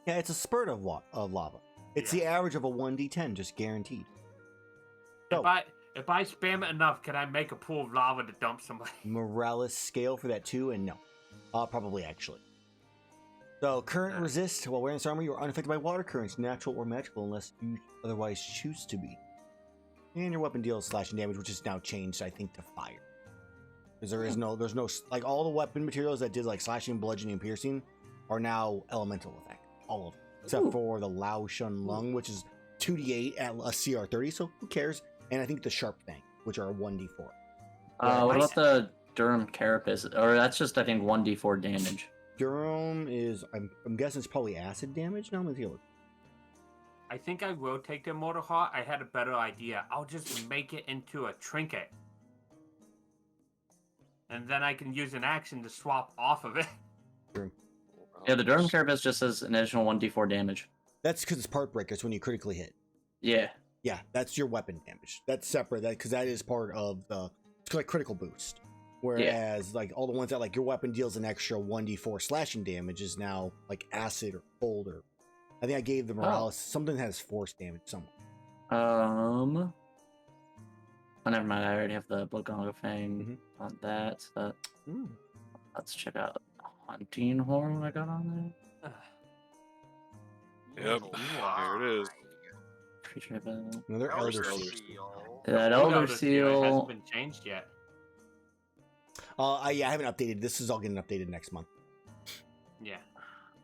S1: Yeah, it's a spurt of lava. It's the average of a 1d10, just guaranteed. So,
S2: If I spam it enough, can I make a pool of lava to dump somebody?
S1: Morales scale for that too, and no. Probably actually. So, current resist. While wearing this armor, you are unaffected by water currents, natural or magical, unless you otherwise choose to be. And your weapon deals slashing damage, which is now changed, I think, to fire. Because there's no, like, all the weapon materials that did, like, slashing, bludgeoning, and piercing are now elemental effect. All of them. Except for the Lao Shun Lung, which is 2d8 at a CR 30, so who cares? And I think the Sharp Fang, which are 1d4.
S4: What about the Durham Carapace? Or that's just, I think, 1d4 damage.
S1: Durham is, I'm guessing it's probably acid damage. Now I'm gonna look.
S2: I think I will take the Immortal Heart. I had a better idea. I'll just make it into a trinket. And then I can use an action to swap off of it.
S4: Yeah, the Durham Carapace just says an additional 1d4 damage.
S1: That's because it's part breakers when you critically hit.
S4: Yeah.
S1: Yeah, that's your weapon damage. That's separate. Because that is part of the it's like critical boost. Whereas like all the ones that like your weapon deals an extra 1d4 slashing damage is now like acid or cold or I think I gave the Morales something that has force damage somewhere.
S4: Oh, never mind. I already have the Blagonga Fang on that. So let's check out Hunting Horn I got on there.
S5: Yep, here it is.
S1: Another Elder
S3: Seal.
S4: That Elder Seal
S2: hasn't been changed yet.
S1: I haven't updated. This is all getting updated next month.
S2: Yeah.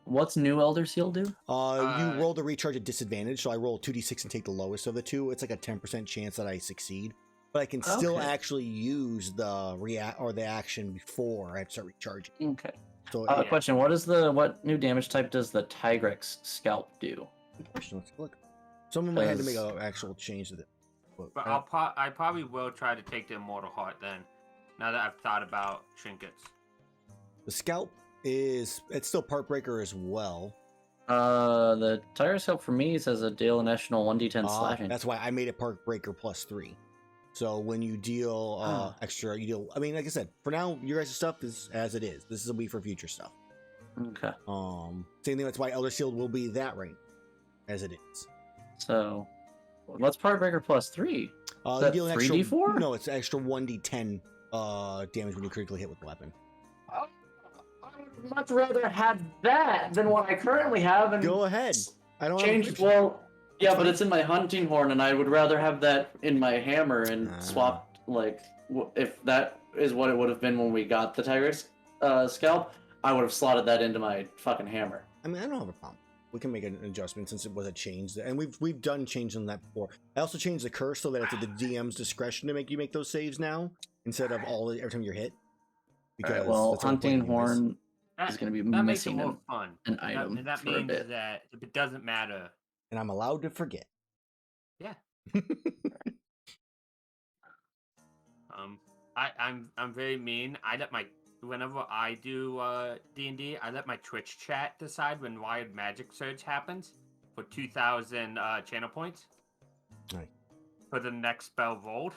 S4: What's new Elder Seal do?
S1: You roll the recharge at disadvantage, so I roll 2d6 and take the lowest of the two. It's like a 10% chance that I succeed, but I can still actually use the action before I start recharging.
S4: Okay.
S1: So,
S4: question: what new damage type does the Tigrex scalp do?
S1: Good question. Let's look. Someone might have to make an actual change to it.
S2: But I probably will try to take the Immortal Heart then. Now that I've thought about trinkets.
S1: The scalp it's still part breaker as well.
S4: The Tigrex scalp for me says a deal an additional 1d10 slashing.
S1: That's why I made it part breaker +3. So when you deal extra, you deal. I mean, like I said, for now, your guys' stuff is as it is. This will be for future stuff.
S4: Okay.
S1: Same thing. That's why Elder Sealed will be that range, as it is.
S4: So, what's part breaker +3?
S1: You deal an
S4: 3d4?
S1: extra. No, it's extra 1d10 damage when you critically hit with the weapon.
S4: I would much rather have that than what I currently have. And
S1: go ahead. I don't
S4: change. Well, yeah, but it's in my hunting horn, and I would rather have that in my hammer and swap. Like, if that is what it would have been when we got the Tigrex scalp, I would have slotted that into my fucking hammer.
S1: I mean, I don't have a problem. We can make an adjustment since it was a change, and we've done changes on that before. I also changed the curse so that it's at the DM's discretion to make you make those saves now instead of every time you're hit.
S4: Because hunting horn is going to be missing
S2: more fun.
S4: An item.
S2: That
S4: for
S2: means
S4: a bit.
S2: that if it doesn't matter,
S1: and I'm allowed to forget.
S2: Yeah. I'm very mean. Whenever I do D&D, I let my Twitch chat decide when Wild Magic Surge happens for 2,000 channel points.
S1: Right.
S2: For the next spell rolled.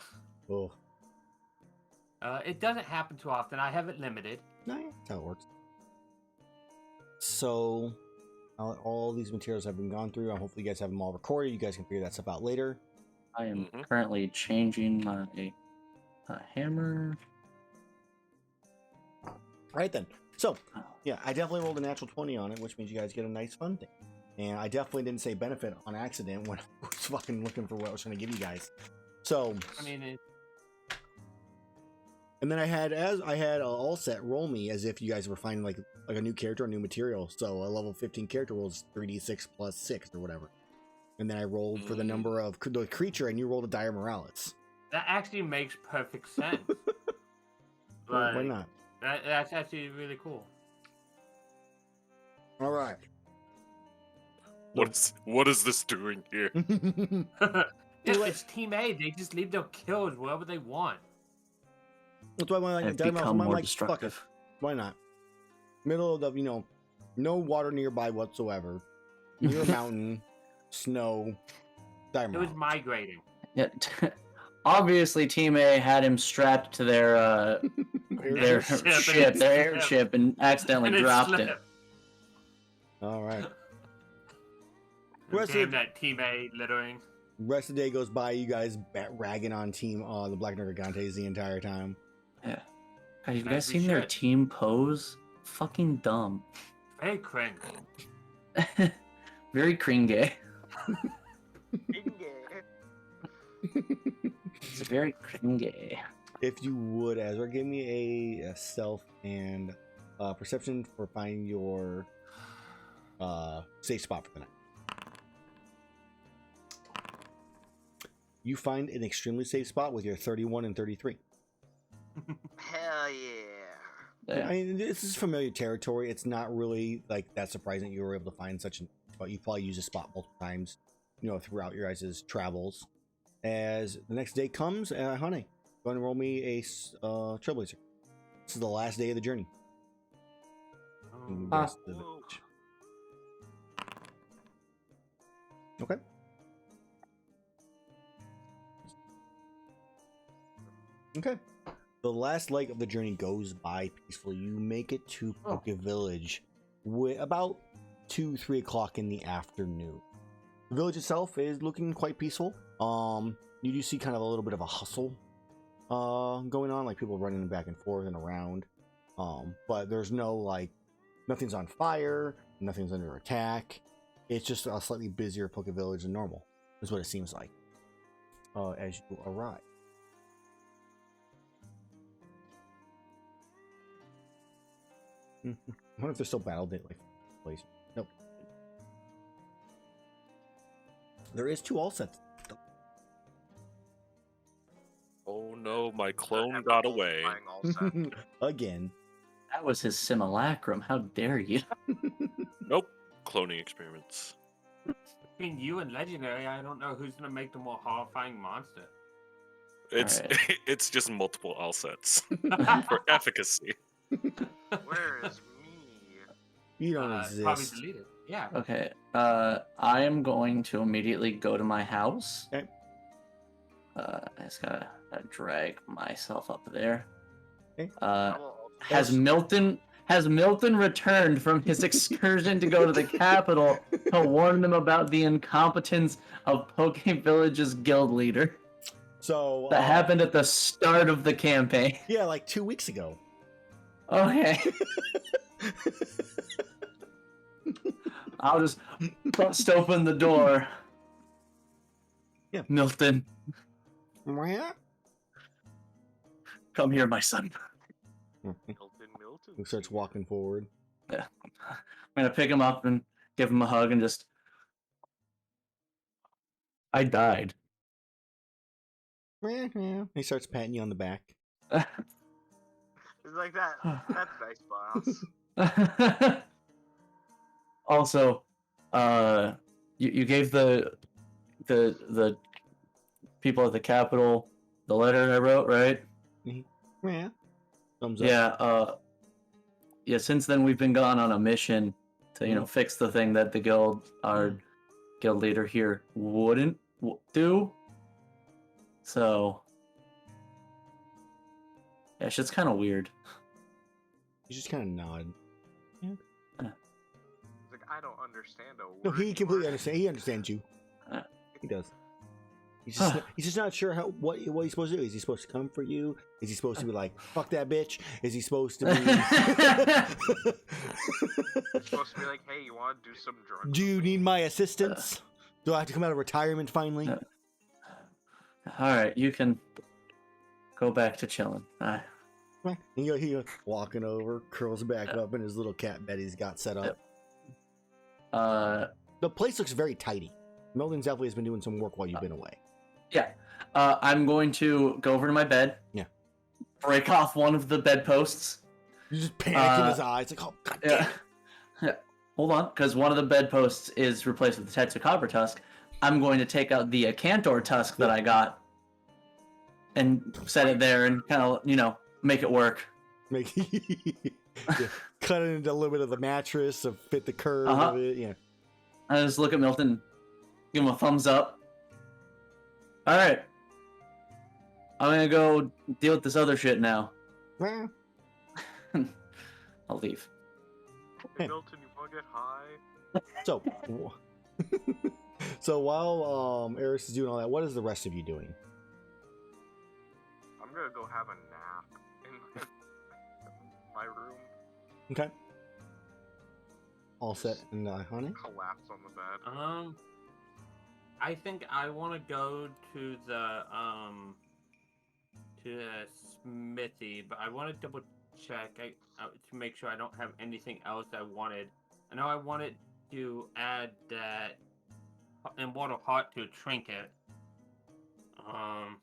S1: Oh.
S2: It doesn't happen too often. I have it limited.
S1: No, that's how it works. So all these materials have been gone through. Hopefully, you guys have them all recorded. You guys can figure that stuff out later.
S4: I am currently changing my hammer.
S1: All right then. So yeah, I definitely rolled a natural 20 on it, which means you guys get a nice fun thing. And I definitely didn't say benefit on accident when I was fucking looking for what I was trying to give you guys. So
S2: I mean,
S1: and then I had all set roll me as if you guys were finding like a new character, a new material. So a level 15 character rolls 3d6 plus 6 or whatever. And then I rolled for the number of the creature, and you rolled a Dire Morales.
S2: that actually makes perfect sense.
S1: Well, why
S2: Like,
S1: not?
S2: That's actually really cool.
S1: All right.
S5: What is this doing here?
S2: Yeah, it's Team A. They just leave their kills wherever they want.
S1: That's why I
S4: I've
S1: like Dire Morales.
S4: become
S1: I'm
S4: more
S1: like, fuck it.
S4: destructive.
S1: Why not? Middle of the, no water nearby whatsoever. Near a mountain, snow, Dire
S2: It was
S1: Morales.
S2: migrating.
S4: Yeah, obviously, Team A had him strapped to their airship, and accidentally
S2: And it
S4: dropped it.
S2: slipped.
S1: All right.
S2: Damn that Team A littering.
S1: Rest of the day goes by, you guys ragging on team the Black Nergigantes the entire time.
S4: Yeah. Have you
S2: As
S4: guys
S2: we
S4: seen their
S2: should.
S4: team pose? Fucking dumb.
S2: Very cringe.
S4: Very cringe. It's very cringe.
S1: If you would, Azrar, give me a stealth and perception for finding your safe spot for the night. You find an extremely safe spot with your 31 and 33.
S3: Hell yeah.
S1: Yeah, I mean, this is familiar territory. It's not really like that surprising that you were able to find such a spot. You've probably used this spot multiple times, throughout your guys' travels. As the next day comes, Iihane, go and roll me a Trailblazer. This is the last day of the journey. And the rest of the village. Okay. Okay. The last leg of the journey goes by peacefully. You make it to Poke Village about 2-3 o'clock in the afternoon. The village itself is looking quite peaceful. You do see kind of a little bit of a hustle going on, like people running back and forth and around. But there's nothing's on fire, nothing's under attack. It's just a slightly busier Poke Village than normal, is what it seems like as you arrive. I wonder if there's still battle date place. Nope. There is 2 all sets.
S5: Oh no, my clone got away.
S1: Again.
S4: That was his simulacrum. How dare you?
S5: Nope. Cloning experiments.
S2: Between you and Legendary, I don't know who's gonna make the more horrifying monster.
S5: It's
S4: Alright.
S5: it's just multiple all sets for efficacy.
S3: Where is me?
S1: You don't
S2: Probably
S1: exist.
S2: deleted. Yeah.
S4: Okay. I am going to immediately go to my house.
S1: Okay.
S4: I just gotta drag myself up there.
S1: Okay.
S4: Has Milton returned from his excursion to go to the capital to warn them about the incompetence of Poke Village's guild leader?
S1: So
S4: That happened at the start of the campaign.
S1: Yeah, like 2 weeks ago.
S4: Okay. I'll just bust open the door.
S1: Yeah.
S4: Milton,
S1: Yeah.
S4: come here, my son.
S3: Milton.
S1: He starts walking forward.
S4: Yeah. I'm gonna pick him up and give him a hug and just. I died.
S1: He starts patting you on the back.
S3: It's like that. That's nice, boss.
S4: Also, you gave the people at the Capitol the letter I wrote, right?
S1: Yeah. Thumbs up.
S4: Yeah. Yeah. Since then, we've been gone on a mission to fix the thing that the our guild leader here wouldn't do. So, yeah, shit's kind of weird.
S1: You just kind of nod. Yeah.
S3: I don't understand a word.
S1: No, he
S3: you
S1: completely
S3: are-
S1: understands. He understands you.
S4: Uh.
S1: He does. He's just not sure what he's supposed to do. Is he supposed to comfort you? Is he supposed to be like, fuck that bitch? Is he supposed to be...
S3: It's supposed to be like, hey, you want to do some drugs?
S1: Do you
S3: with me?
S1: need my assistance? Do I have to come out of retirement finally?
S4: All right, you can go back to chilling.
S1: Right. He goes walking over, curls back up in his little cat bed he's got set up. The place looks very tidy. Melvin definitely has been doing some work while you've been away.
S4: Yeah. I'm going to go over to my bed.
S1: Yeah.
S4: Break off one of the bedposts.
S1: You just panic in his eyes, like, oh god damn.
S4: Yeah. Hold on, because one of the bedposts is replaced with the Tetsukabra tusk. I'm going to take out the Cantor tusk that I got and set it there and kind of, make it work.
S1: Make yeah. Cut it into a little bit of the mattress to fit the curve of it. Yeah.
S4: I just look at Milton, give him a thumbs up. All right. I'm going to go deal with this other shit now.
S1: Well,
S4: I'll leave.
S3: Hey, Milton, you want to get high?
S1: so, so while Erus is doing all that, what is the rest of you doing?
S3: I'm gonna go have a nap in my room.
S1: Okay. All set in Iihane?
S3: Collapse on the bed.
S2: I think I want to go to the smithy, but I want to double check to make sure I don't have anything else I wanted. I know I wanted to add that immortal heart to a trinket. I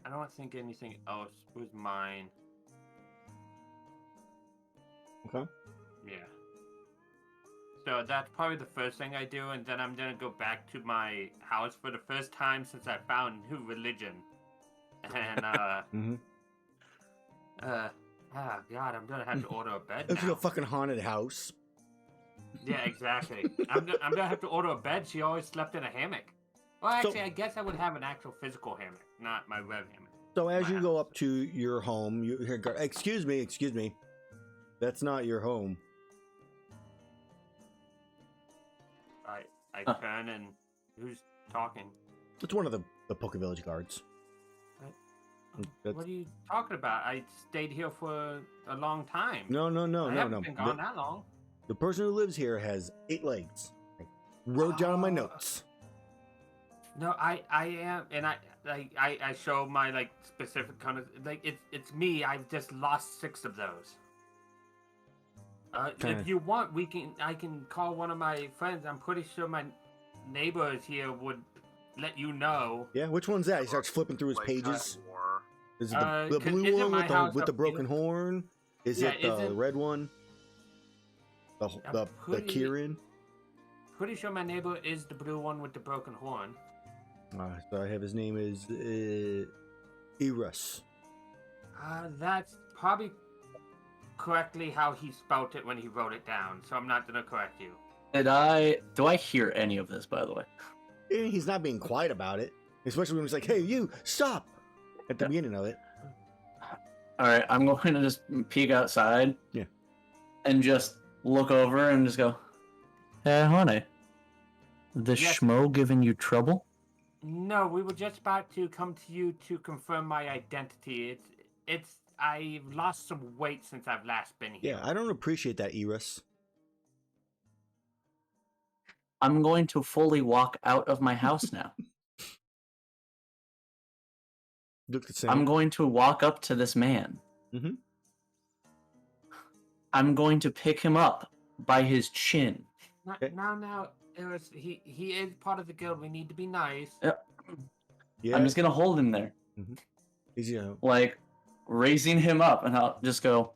S2: don't think anything else was mine.
S1: Okay.
S2: Yeah. So that's probably the first thing I do, and then I'm gonna go back to my house for the first time since I found new religion. And God, I'm gonna have to order a bed
S1: It's like
S2: now.
S1: a fucking haunted house.
S2: Yeah, exactly. I'm gonna have to order a bed. She always slept in a hammock. Well, actually, I guess I would have an actual physical hammock, not my web hammock.
S1: So as you go up to your home, you hear, excuse me, that's not your home.
S2: I turn and who's talking?
S1: It's one of the Poke Village guards.
S2: What are you talking about? I stayed here for a long time.
S1: No.
S2: I haven't been gone that long.
S1: The person who lives here has 8 legs. I wrote down in my notes.
S2: No, I am, and I show my specific kind of it's me. I've just lost 6 of those. If you want, I can call one of my friends. I'm pretty sure my neighbors here would let you know.
S1: Yeah, which one's that? He starts flipping through his pages.
S3: War.
S1: Is it the blue one with the broken horn? Is it the red one? The Kirin?
S2: Pretty sure my neighbor is the blue one with the broken horn.
S1: So I have his name is Erus.
S2: That's probably correctly how he spelt it when he wrote it down, so I'm not gonna correct you.
S4: Do I hear any of this, by the way?
S1: He's not being quiet about it, especially when he's like, "Hey, you stop!" at the beginning of it.
S4: All right, I'm going to just peek outside.
S1: Yeah.
S4: And just look over and just go, "Hey, honey, the schmo giving you trouble?"
S2: No, we were just about to come to you to confirm my identity. I've lost some weight since I've last been here.
S1: Yeah, I don't appreciate that, Erus.
S4: I'm going to fully walk out of my house now.
S1: Look the same.
S4: I'm going to walk up to this man.
S1: Mm-hmm.
S4: I'm going to pick him up by his chin.
S2: Now, Erus, he is part of the guild. We need to be nice.
S1: Yeah.
S4: I'm just going to hold him there.
S1: Mm-hmm. He's,
S4: raising him up, and I'll just go,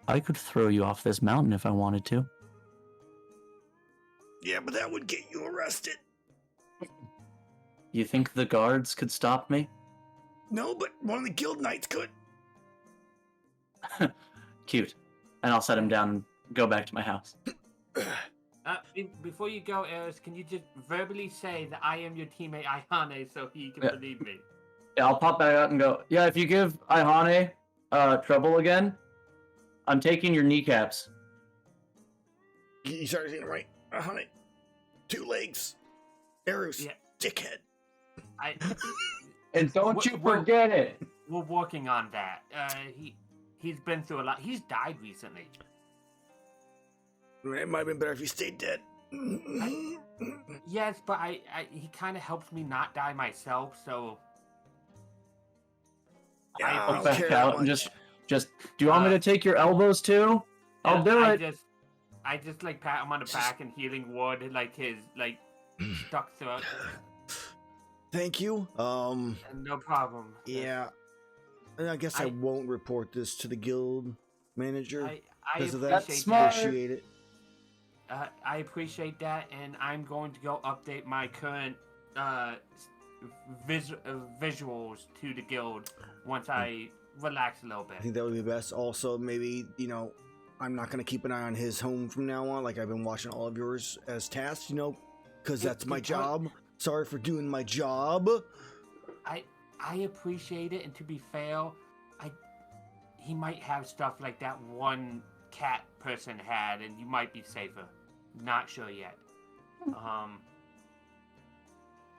S4: "I could throw you off this mountain if I wanted to."
S1: Yeah, but that would get you arrested.
S4: You think the guards could stop me?
S1: No, but one of the guild knights could.
S4: Cute. And I'll set him down and go back to my house.
S2: Before you go, Erus, can you just verbally say that I am your teammate Iihane so he can believe me?
S4: Yeah, I'll pop back out and go, "Yeah, if you give Iihane trouble again, I'm taking your kneecaps."
S1: You started saying it right. Iihane. 2 legs. Erus.
S2: Yeah.
S1: Dickhead.
S2: I
S4: And don't
S2: Wha-
S4: you
S2: wha-
S4: forget it.
S2: we're working on that. He's been through a lot. He's died recently.
S1: It might have been better if you stayed dead.
S2: Yes, but he kind of helps me not die myself. So
S1: Yeah, I
S2: I
S1: don't
S4: I'll
S2: appreciate
S1: care
S4: back
S1: that
S4: out and
S1: much.
S4: just. Do you want me to take your elbows too? I'll do
S2: I
S4: it.
S2: I just like pat him on the back and healing word like his like stuck throat.
S1: Thank you.
S2: No problem.
S1: Yeah. I guess I won't report this to the guild manager
S2: I
S1: because of that.
S4: That's
S2: appreciate
S4: smart.
S2: that.
S1: Appreciate it.
S2: I appreciate that, and I'm going to go update my current visuals to the guild once I relax a little
S1: I
S2: bit.
S1: think that would be best. Also, maybe, I'm not going to keep an eye on his home from now on. Like, I've been watching all of yours as tasks, because that's my job. Sorry for doing my job.
S2: I appreciate it, and to be fair, he might have stuff like that one cat person had, and you might be safer. Not sure yet.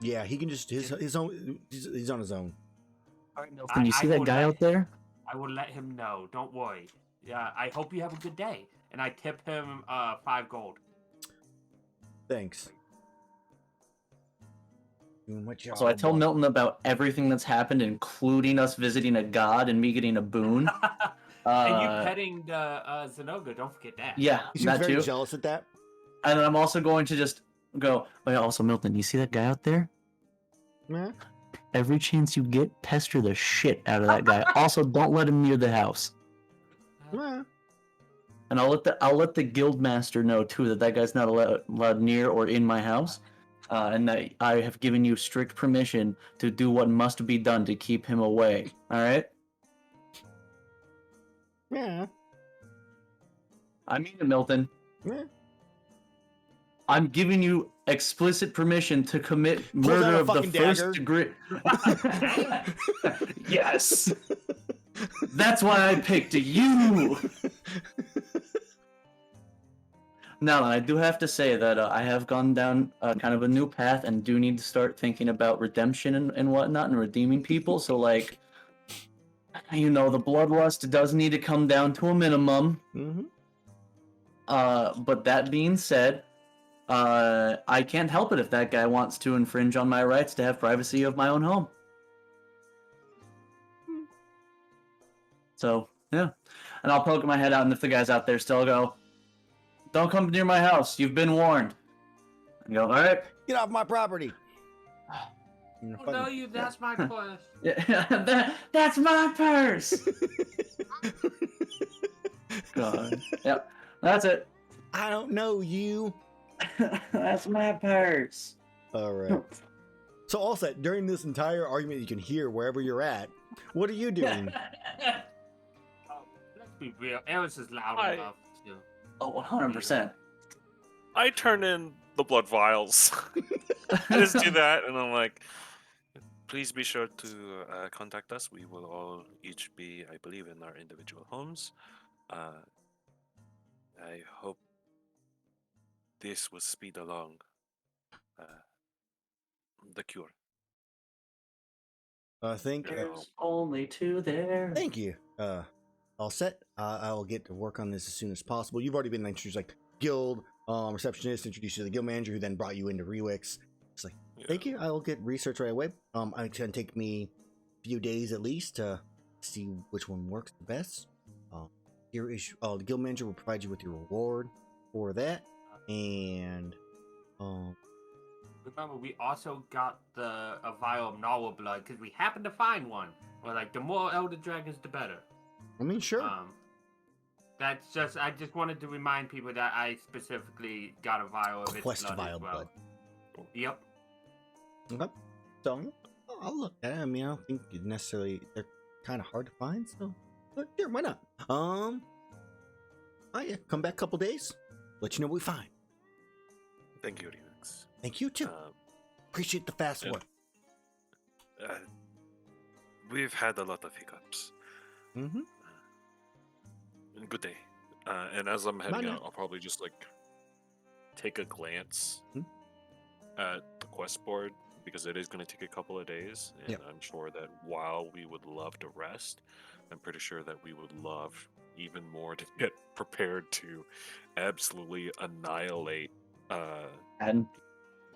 S1: Yeah, he can just his own. He's on his own.
S4: Can you see that guy out there?
S2: I will let him know. Don't worry. Yeah, I hope you have a good day. And I tip him 5 gold.
S1: Thanks. Doing my job.
S4: So I tell Milton about everything that's happened, including us visiting a god and me getting a boon.
S2: And you petting the Zenoga, don't forget that.
S4: Yeah,
S1: He seems
S4: that
S1: very
S4: too.
S1: jealous at that.
S4: And then I'm also going to just go, oh yeah, also Milton, you see that guy out there?
S1: Yeah.
S4: Every chance you get, pester the shit out of that guy. Also, don't let him near the house.
S1: Yeah.
S4: And I'll let the guild master know too that guy's not allowed near or in my house, and that I have given you strict permission to do what must be done to keep him away. All right?
S1: Yeah.
S4: I mean it, Milton.
S1: Yeah.
S4: I'm giving you explicit permission to commit
S1: Pulls
S4: murder
S1: out a
S4: of the
S1: fucking
S4: first
S1: dagger.
S4: degree. Yes. That's why I picked you. Now, I do have to say that I have gone down kind of a new path and do need to start thinking about redemption and whatnot and redeeming people. So, like, the bloodlust does need to come down to a minimum.
S1: Mm-hmm.
S4: But that being said, I can't help it if that guy wants to infringe on my rights to have privacy of my own home. So, yeah. And I'll poke my head out, and if the guy's out there still, go, don't come near my house. You've been warned. And go, all right.
S1: Get off my property.
S2: Oh, no, that's my purse.
S4: Yeah, that's my purse. God. Yep. That's it.
S1: I don't know you.
S4: That's my purse.
S1: All right. So, all set. During this entire argument, you can hear wherever you're at. What are you doing?
S2: Let's be real. Erus is loud enough to.
S4: Oh, 100%.
S5: I turn in the blood vials. I just do that, and I'm like, please be sure to contact us. We will all each be, I believe, in our individual homes. I hope this will speed along the cure.
S4: There's only 2 there.
S1: Thank you. All set. I will get to work on this as soon as possible. You've already been introduced, like guild receptionist, introduced you to the guild manager, who then brought you into Rewix. It's like, thank you. I will get research right away. It's gonna take me a few days at least to see which one works the best. Here is the guild manager will provide you with your reward for that, and
S2: Remember, we also got a vial of Narwhal blood because we happened to find one. Or like, the more Elder Dragons, the better.
S1: I mean, sure.
S2: I just wanted to remind people that I specifically got a vial of its
S1: Quest
S2: blood
S1: vial
S2: as well.
S1: blood.
S2: Yep.
S1: Okay. So I'll look at it. I mean, I don't think they're kind of hard to find, so but sure, why not? Oh yeah, come back a couple days. Let you know what we find.
S5: Thank you, Remix.
S1: Thank you too. Appreciate the fast work.
S5: We've had a lot of hiccups.
S1: Mm-hmm.
S5: Good day. And as I'm heading
S1: Bye
S5: out,
S1: now.
S5: I'll probably just like take a glance
S1: Hmm?
S5: at the quest board because it is going to take a couple of days, and
S1: Yep.
S5: I'm sure that while we would love to rest, I'm pretty sure that we would love even more to get prepared to absolutely annihilate
S4: And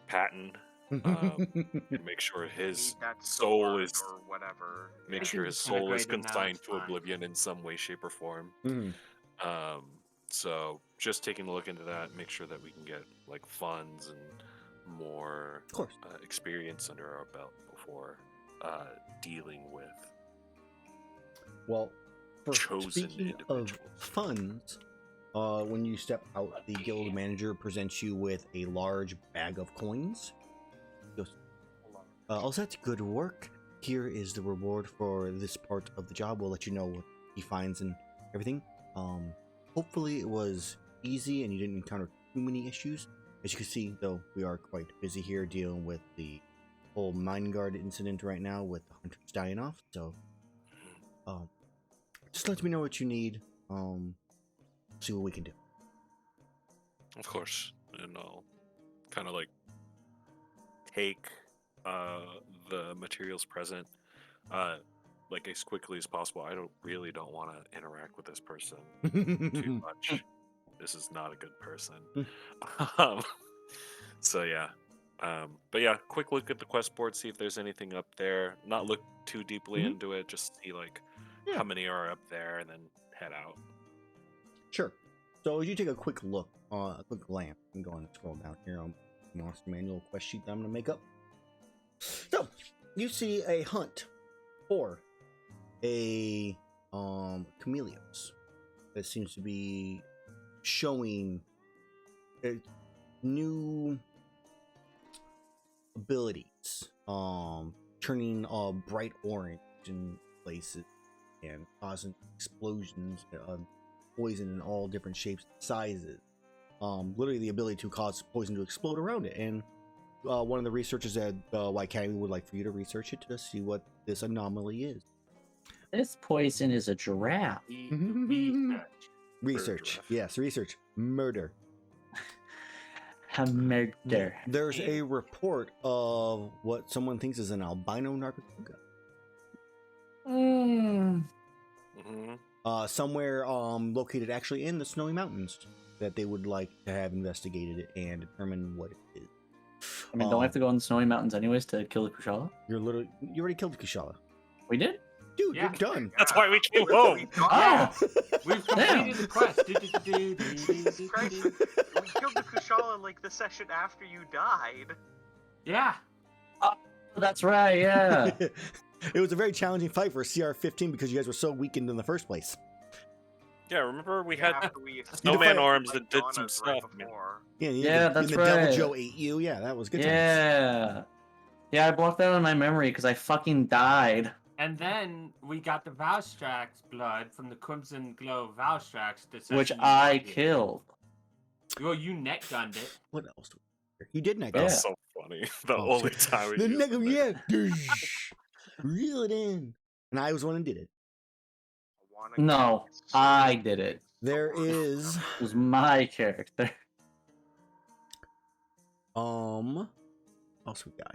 S5: Patton. Make sure
S3: I
S5: his
S3: need that
S5: soul
S3: sword
S5: is
S3: or whatever.
S5: make
S3: yeah.
S5: sure his
S2: It's
S5: soul is
S2: integrated now,
S5: consigned
S2: it's
S5: to
S2: fine.
S5: oblivion in some way, shape, or form.
S1: Mhm.
S5: So just taking a look into that, make sure that we can get like funds and more
S1: Of course.
S5: experience under our belt before dealing with
S1: Well, for
S5: chosen
S1: speaking
S5: individuals.
S1: of funds, when you step out, the guild manager presents you with a large bag of coins. He goes, "Oh, that's good work. Here is the reward for this part of the job. We'll let you know what he finds and everything. Hopefully it was easy and you didn't encounter too many issues. As you can see, though, we are quite busy here dealing with the whole mine guard incident right now with the hunters dying off. So, just let me know what you need. See what we can do."
S5: Of course, and I'll kind of like take the materials present like as quickly as possible. I don't want to interact with this person too much. This is not a good person. um, so yeah, but yeah, quick look at the quest board, see if there's anything up there. Not look too deeply
S1: Mhm.
S5: into it, just see like
S1: Yeah.
S5: how many are up there, and then head out.
S1: Sure. So as you take a quick look, a quick glance, I'm going to scroll down here on the monster manual quest sheet that I'm going to make up. So you see a hunt for a Chameleos that seems to be showing new abilities, turning bright orange in places and causing explosions, poison in all different shapes and sizes. Literally the ability to cause poison to explode around it. And one of the researchers at Y Academy would like for you to research it to see what this anomaly is.
S4: this poison is a giraffe.
S1: Research.
S5: giraffe.
S1: Yes, research. Murder.
S4: A murder.
S1: There's a report of what someone thinks is an albino narcotica. Somewhere located actually in the Snowy Mountains that they would like to have investigated and determine what it is.
S4: I mean, don't we have to go in the Snowy Mountains anyways to kill the Kushala?
S1: You already killed Kushala.
S4: We did?
S1: Dude,
S2: Yeah.
S1: you're done.
S5: That's why we came
S3: We-
S5: home.
S3: we got-
S2: We've completed the quest.
S3: Jesus Christ. We killed the Kushala like the session after you died.
S2: Yeah.
S4: That's right, yeah.
S1: It was a very challenging fight for CR15 because you guys were so weakened in the first place.
S5: Yeah, remember we had
S3: After we
S5: snowman
S1: fight-
S5: arms
S3: like
S5: that did some
S3: Donna's right
S5: stuff, man.
S3: before.
S1: Yeah,
S4: that's
S1: the Devil
S4: right.
S1: Joe ate you. Yeah, that was good times.
S4: Yeah. Yeah, I blocked that out of my memory because I fucking died.
S2: And then we got the Valstrax blood from the Crimson Glow Valstrax.
S4: Which I
S2: killed.
S4: killed.
S2: Well, you neck gunned it.
S1: What else do we You did neck
S5: That
S1: gun.
S5: was so funny. The
S1: Oh,
S5: only
S1: shit.
S5: time we
S1: The
S5: used
S1: neck
S5: it.
S1: yeah. Doosh. Reel it in. And I was the one who did it.
S3: I wanna
S4: No,
S3: get
S4: I did it.
S1: There is
S4: It was my character.
S1: what else we got?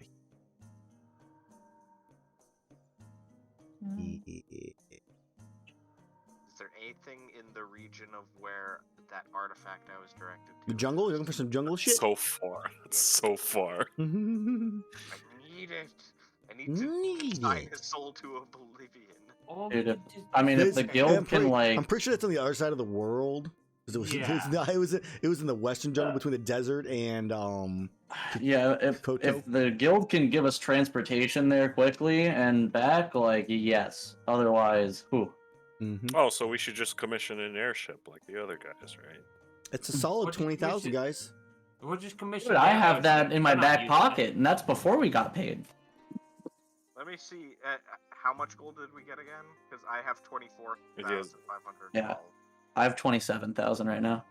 S3: Is there anything in the region of where that artifact I was directed to?
S1: The jungle? You're looking for some jungle shit?
S5: So far. It's so far.
S3: I need it. I need to
S1: Need
S3: sign
S1: it.
S3: his soul to oblivion.
S2: All
S4: Dude,
S2: we
S4: if-
S2: did just-
S4: I mean, if
S1: This-
S4: the guild
S1: I'm
S4: can,
S1: I'm
S4: like...
S1: pretty sure that's on the other side of the world. 'Cause it was in the western jungle between the desert and
S4: Yeah, if
S1: Koto?
S4: the guild can give us transportation there quickly and back, like, yes. Otherwise, whew.
S1: mhm.
S5: Oh, so we should just commission an airship like the other guys, right?
S1: It's a solid
S2: What did-
S1: 20,000,
S2: we should-
S1: guys.
S2: We'll just commission.
S4: Dude, I
S2: the
S4: have
S2: others.
S4: that in my
S2: We're not
S4: back
S2: using it.
S4: pocket, and that's before we got paid.
S3: Let me see. How much gold did we get again? Because I have 24,500.
S4: Yeah. I have 27,000 right now.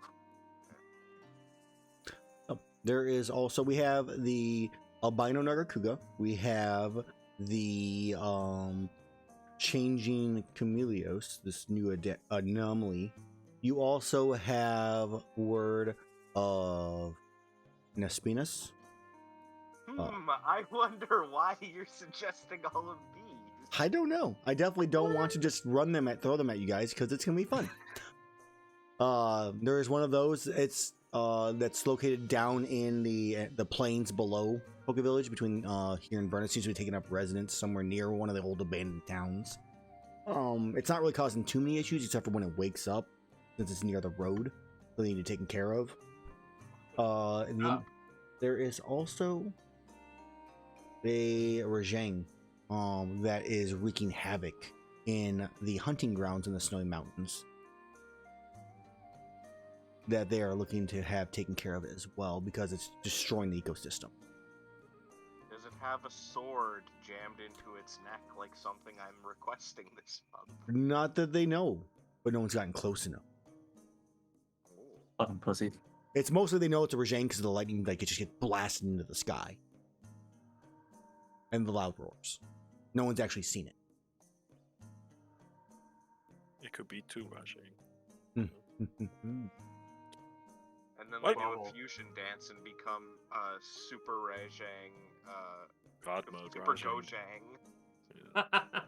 S1: There is also, we have the albino Nagakuga. We have the changing Chameleos, this new anomaly. You also have word of an Espinus.
S3: I wonder why you're suggesting all of these.
S1: I don't know. I definitely don't want to just throw them at you guys because it's gonna be fun. There is one of those. It's that's located down in the plains below Poke Village, between here and Vernon. Seems to be taking up residence somewhere near one of the old abandoned towns. It's not really causing too many issues except for when it wakes up, since it's near the road, so they need to be taken care of. And then there is also a Rajang that is wreaking havoc in the hunting grounds in the Snowy Mountains that they are looking to have taken care of as well, because it's destroying the ecosystem.
S3: Does it have a sword jammed into its neck like something I'm requesting this month?
S1: Not that they know, but no one's gotten close enough.
S4: Fucking pussy.
S1: It's mostly they know it's a Rajang because of the lightning, like it just gets blasted into the sky. And the loud roars. No one's actually seen it.
S5: It could be too rushing.
S3: And then they do a fusion dance and become Super Rajang,
S5: God mode
S3: Super
S5: Rajang.
S3: Gojang.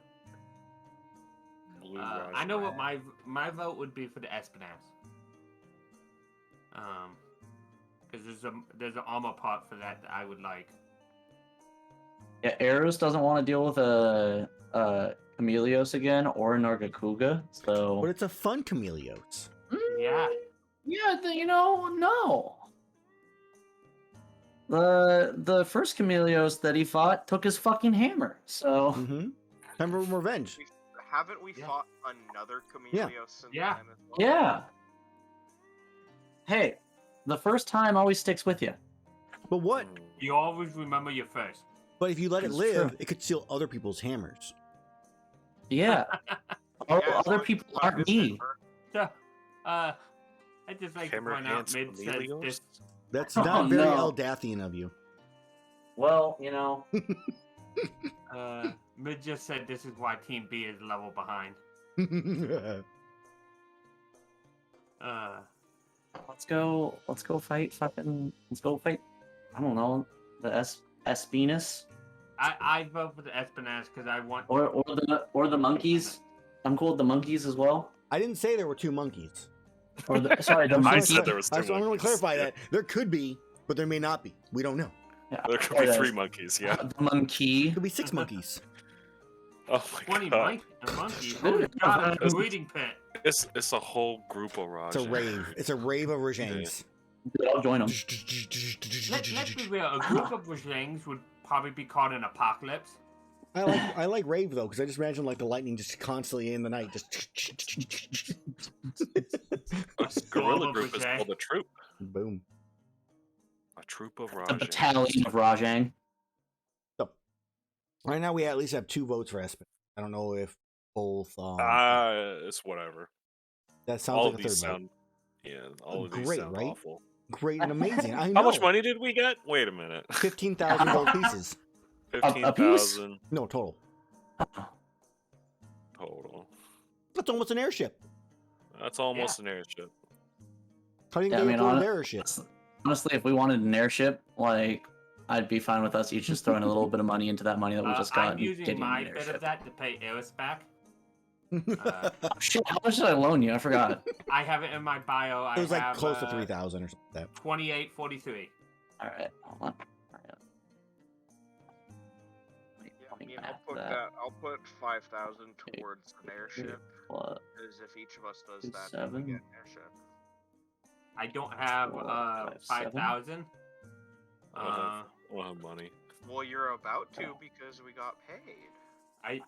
S5: Blue
S2: I know what my vote would be for the Espinaz. Because there's an armor part for that I would like.
S4: Yeah, Erus doesn't want to deal with a Chameleos again or a Nargacuga, so.
S1: But it's a fun Chameleos.
S2: Yeah.
S4: Yeah, no. The first Chameleos that he fought took his fucking hammer, so.
S1: Time for revenge.
S3: Haven't we fought another Chameleos since
S2: Yeah.
S3: then as well?
S4: Yeah. Hey, the first time always sticks with you.
S1: But what?
S2: You always remember your first.
S1: But if you let it
S4: That's
S1: live,
S4: true.
S1: it could steal other people's hammers.
S4: Yeah. Other people aren't me.
S2: I just like to
S5: Hammer
S2: point out
S5: hands
S2: Mid says
S5: Chameleos?
S2: this.
S1: That's
S4: Oh,
S1: not very
S4: no.
S1: Eldathian of you.
S4: Well,
S2: Mid just said this is why Team B is level behind.
S4: let's go fight I don't know, the Espinus
S2: I vote for the Espinaz because I want
S4: or the monkeys. I'm cool with the monkeys as well.
S1: I didn't say there were two monkeys.
S4: Or the
S1: I
S4: monkeys.
S5: said there was two
S1: I'm going to
S5: monkeys,
S1: clarify
S5: yeah.
S1: that. There could be, but there may not be. We don't know.
S4: Yeah,
S5: There could
S4: or
S5: be
S4: the-
S5: 3 monkeys, yeah.
S4: The monkey.
S1: Could be 6 monkeys.
S5: Oh my
S2: 20
S5: god.
S2: monkeys. Holy god, it's a breeding pit.
S5: It's a whole group of Raj.
S1: It's a rave. It's a rave of Rajangs.
S4: Dude, I'll join them.
S2: Let's be real. A group of Rajangs would probably be called an apocalypse.
S1: I like rave though, because I just imagine like the lightning just constantly in the night, just
S5: A gorilla group is called a troop.
S1: boom.
S5: A troop of
S4: A
S5: Raj.
S4: battalion of Rajang.
S1: So right now we at least have 2 votes for Espen. I don't know if both.
S5: It's whatever.
S1: That sounds
S5: All
S1: like
S5: of
S1: a
S5: these
S1: third vote.
S5: sound, all of these
S1: Great,
S5: sound
S1: right?
S5: awful.
S1: Great and amazing. I know.
S5: How much money did we get? Wait a minute.
S1: 15,000 gold pieces.
S4: A piece?
S5: 15,000
S1: No, total.
S5: total.
S1: That's almost an airship.
S5: That's almost an airship.
S1: How do you
S4: Yeah, I
S1: get
S4: mean,
S1: an airship?
S4: Honestly, if we wanted an airship, like, I'd be fine with us each just throwing a little bit of money into that money that we just got
S2: I'm
S4: and
S2: using
S4: getting
S2: my
S4: an
S2: bit
S4: airship.
S2: of that to pay Erus back.
S4: Oh, shit, how much did I loan you? I forgot.
S2: I have it in my bio.
S1: It was like
S2: have,
S1: close to 3,000 or something like that.
S2: 2843.
S4: Alright, hold on.
S3: Yeah, I'll put 5,000 towards an airship. Because if each of us does that, then we get an airship.
S2: I don't have 5,000.
S5: We'll have money.
S3: Well, you're about to because we got paid.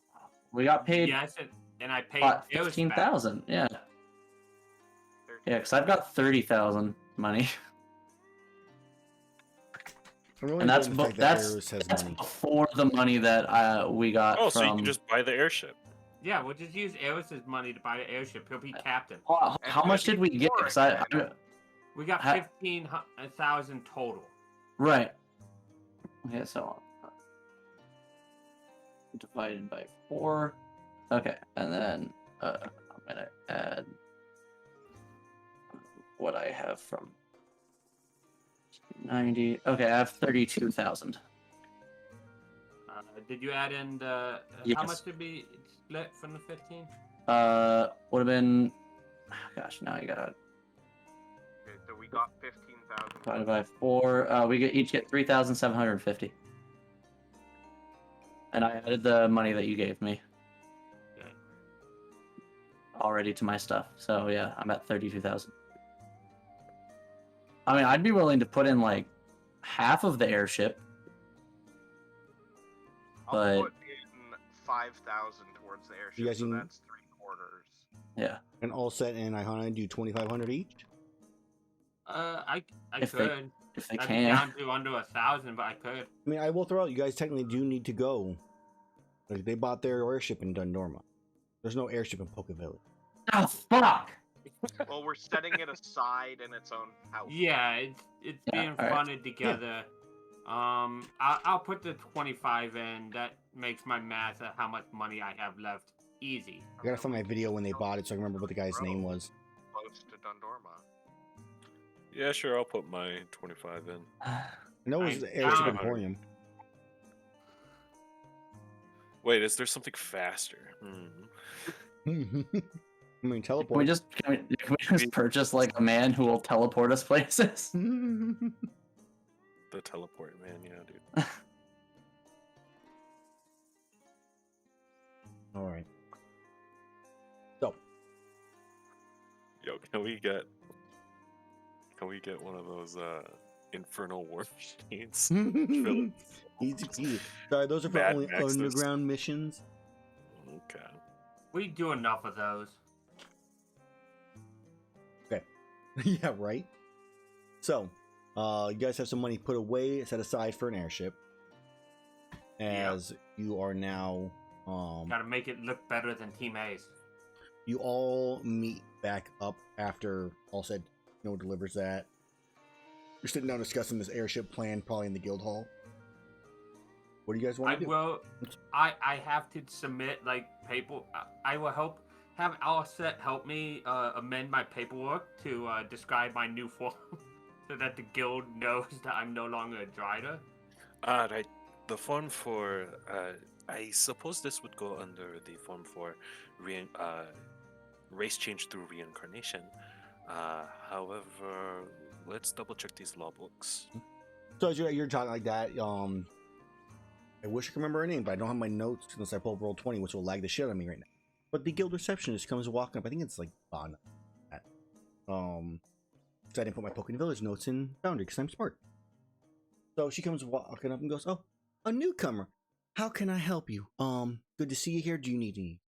S4: We got paid
S2: Yes, and I paid Erus back.
S4: 15,000. Yeah. Yeah, because I've got 30,000 money.
S1: I'm really
S4: And that's
S1: enjoying the fact that Erus has
S4: that's
S1: money.
S4: before the money that we got
S5: Oh,
S4: from.
S5: so you can just buy the airship.
S2: Yeah, we'll just use Erus's money to buy the airship. He'll be captain.
S4: How much did we get? 'Cause
S2: We got 15,000 total.
S4: Right. Okay, so divided by 4. Okay, and then I'm gonna add what I have from 90. Okay, I have 32,000.
S2: Did you add in the how
S4: Yes.
S2: much did be split from the 15?
S4: Would have been. Gosh, now I got
S3: Okay, so we got 15,000.
S4: divided by 4. We each get 3,750. And I added the money that you gave me
S2: Okay.
S4: already to my stuff. So yeah, I'm at 32,000. I mean, I'd be willing to put in like half of the airship.
S3: I'll
S4: But-
S3: put in 5,000 towards the airship,
S1: guys
S3: so
S1: can-
S3: that's 3/4.
S4: Yeah.
S1: And all set and Iihane do 2,500 each.
S2: I
S4: If they
S2: could.
S4: If they
S2: I'd be
S4: can.
S2: down to under 1,000, but I could.
S1: I mean, I will throw out. You guys technically do need to go. Like they bought their airship in Dundorma. There's no airship in Poke Village.
S4: Oh fuck!
S3: Well, we're setting it aside in its own house.
S2: Yeah, it's
S4: Yeah,
S2: being
S4: alright.
S2: funded together. I'll put the 25 in. That makes my math at how much money I have left easy.
S1: I gotta find my video when they bought it so I can remember what the guy's name was.
S3: Close to Dundorma.
S5: Yeah, sure. I'll put my 25 in.
S1: I know it was
S2: I-
S1: the Airship
S2: I-
S1: Emporium.
S5: Wait, is there something faster? Hmm.
S1: I mean,
S4: Can we
S1: teleport.
S4: just purchase like a man who will teleport us places?
S5: The teleport man, yeah, dude.
S1: All right. So,
S5: Yo, can we get one of those infernal war machines?
S1: easy peasy. Sorry, those are for
S5: Mad
S1: only
S5: Maxes.
S1: underground missions.
S5: Okay.
S2: We do enough of those.
S1: Yeah, right. So, you guys have some money put away, set aside for an airship. As you are now,
S2: Gotta make it look better than Team A's.
S1: you all meet back up after all said. No one delivers that. You're sitting down discussing this airship plan, probably in the guild hall. What do you guys want to do?
S2: I have to submit like paper. I will have Alset help me amend my paperwork to describe my new form, so that the guild knows that I'm no longer a Drider.
S5: Right. The form for I suppose this would go under the form for race change through reincarnation. However, let's double check these law books.
S1: So as you're talking like that, I wish I could remember her name, but I don't have my notes unless I pull up roll 20, which will lag the shit out of me right now. But the guild receptionist comes walking up. I think it's like Bana. So I didn't put my Pokken Village notes in Foundry because I'm smart. So she comes walking up and goes, "Oh, a newcomer. How can I help you? Good to see you here. Do you need any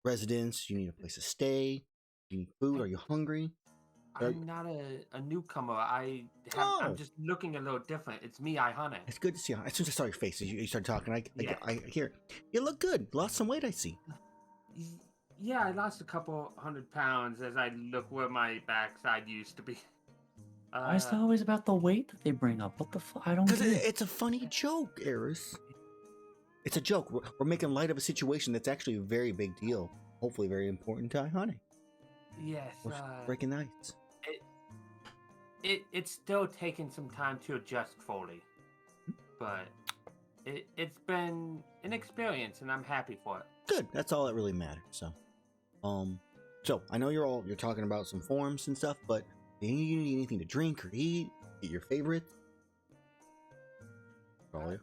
S1: residence? Do you need a place to stay? Do you need food? Are you hungry?"
S2: I'm not a newcomer. I'm
S1: Oh.
S2: just looking a little different. It's me, Iihane.
S1: It's good to see you. As soon as I saw your face, you started talking.
S2: Yeah.
S1: I hear. You look good. Lost some weight, I see.
S2: Yeah, I lost a couple 100 pounds as I look where my backside used to be.
S4: Why is it always about the weight that they bring up? What the fuck? I don't
S1: Because
S4: get it.
S1: it's a funny joke, Erus. It's a joke. We're making light of a situation that's actually a very big deal. Hopefully very important to Iihane.
S2: Yes,
S1: We're breaking the ice.
S2: it's still taking some time to adjust fully, but it's been an experience, and I'm happy for it.
S1: Good. That's all that really matters. So I know you're talking about some forms and stuff, but do you need anything to drink or eat? Get your favorites? Probably.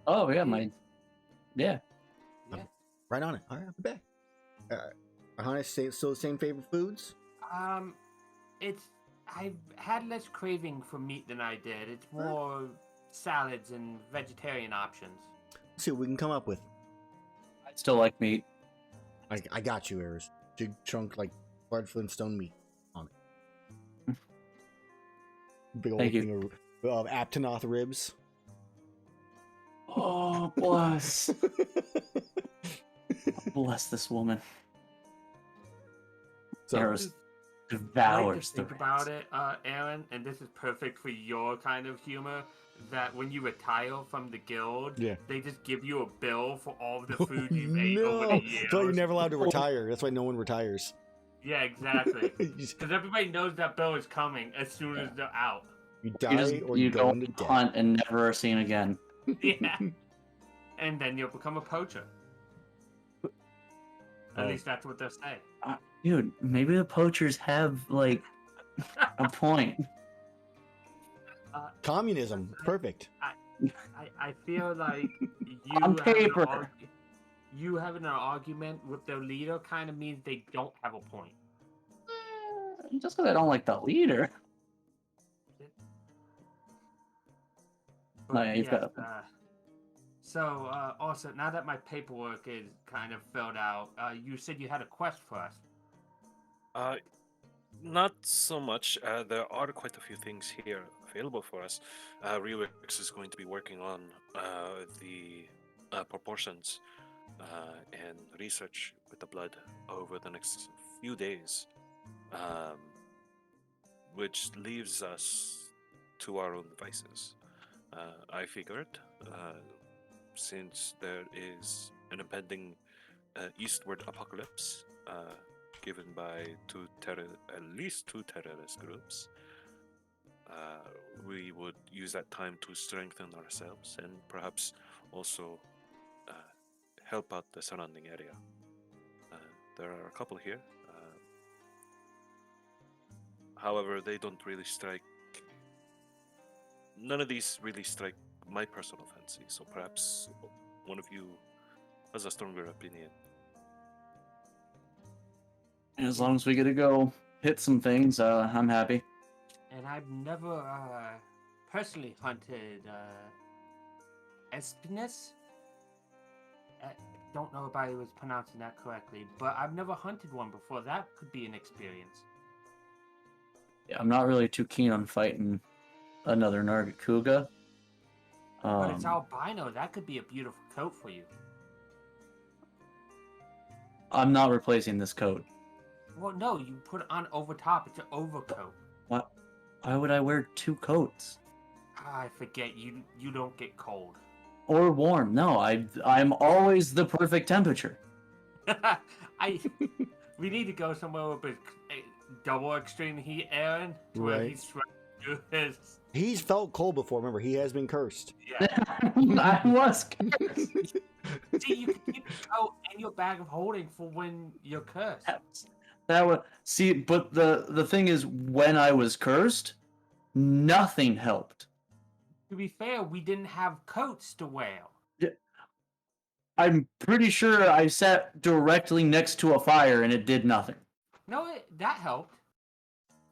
S4: Oh yeah, yeah.
S2: Yeah.
S1: Right on it. All right, I'll be back. Iihane, still the same favorite foods?
S2: I've had less craving for meat than I did. It's more salads and vegetarian options.
S1: Let's see what we can come up with.
S4: I still like meat.
S1: I got you, Erus. Big chunk like Bud Flintstone meat on it. Big old
S4: Thank you.
S1: thing of Aptonoth ribs.
S4: Oh bless, bless this woman.
S1: So,
S4: Erus
S2: I like
S4: devours
S2: to
S4: the
S2: think about it, Aaron, and this is perfect for your kind of humor, that when you retire from the guild,
S1: Yeah.
S2: they just give you a bill for all the food you've ate
S1: no,
S2: over the years.
S1: that's why you're never allowed to retire. That's why no one retires.
S2: Yeah, exactly.
S1: You just-
S2: Because everybody knows that bill is coming as soon as they're out.
S1: You
S4: You just
S1: die or
S4: you
S1: go
S4: go
S1: into debt.
S4: hunt and never are seen again.
S2: Yeah. And then you'll become a poacher. At
S1: Oh.
S2: least that's what they'll say.
S4: Dude, maybe the poachers have like a point.
S1: Communism. Perfect.
S2: I feel like
S4: On paper.
S2: you having an argument with their leader kind of means they don't have a point.
S4: Just because I don't like the leader.
S2: But
S4: No, yeah, you've got
S2: so also now that my paperwork is kind of filled out, you said you had a quest for us.
S5: Not so much. There are quite a few things here available for us. Rewix is going to be working on the proportions and research with the blood over the next few days, which leaves us to our own devices. I figured, since there is an impending eastward apocalypse given by at least two terrorist groups, we would use that time to strengthen ourselves and perhaps also help out the surrounding area. There are a couple here. However, they don't really strike. None of these really strike my personal fancy, so perhaps one of you has a stronger opinion.
S4: As long as we get to go hit some things, I'm happy.
S2: And I've never personally hunted Espinus. I don't know if I was pronouncing that correctly, but I've never hunted one before. That could be an experience.
S4: Yeah, I'm not really too keen on fighting another Nargacuga.
S2: But it's albino. That could be a beautiful coat for you.
S4: I'm not replacing this coat.
S2: Well, no, you put it on over top. It's an overcoat.
S4: What? Why would I wear two coats?
S2: I forget. You don't get cold.
S4: Or warm? No, I'm always the perfect temperature.
S2: We need to go somewhere with a double extreme heat, Aaron. Where
S1: Right.
S2: he's trying to do his.
S1: He's felt cold before. Remember, he has been cursed.
S2: Yeah.
S4: I was cursed.
S2: See, you can keep your coat and your bag of holding for when you're cursed.
S4: That was but the thing is, when I was cursed, nothing helped.
S2: To be fair, we didn't have coats to wear.
S4: I'm pretty sure I sat directly next to a fire and it did nothing.
S2: No, that helped.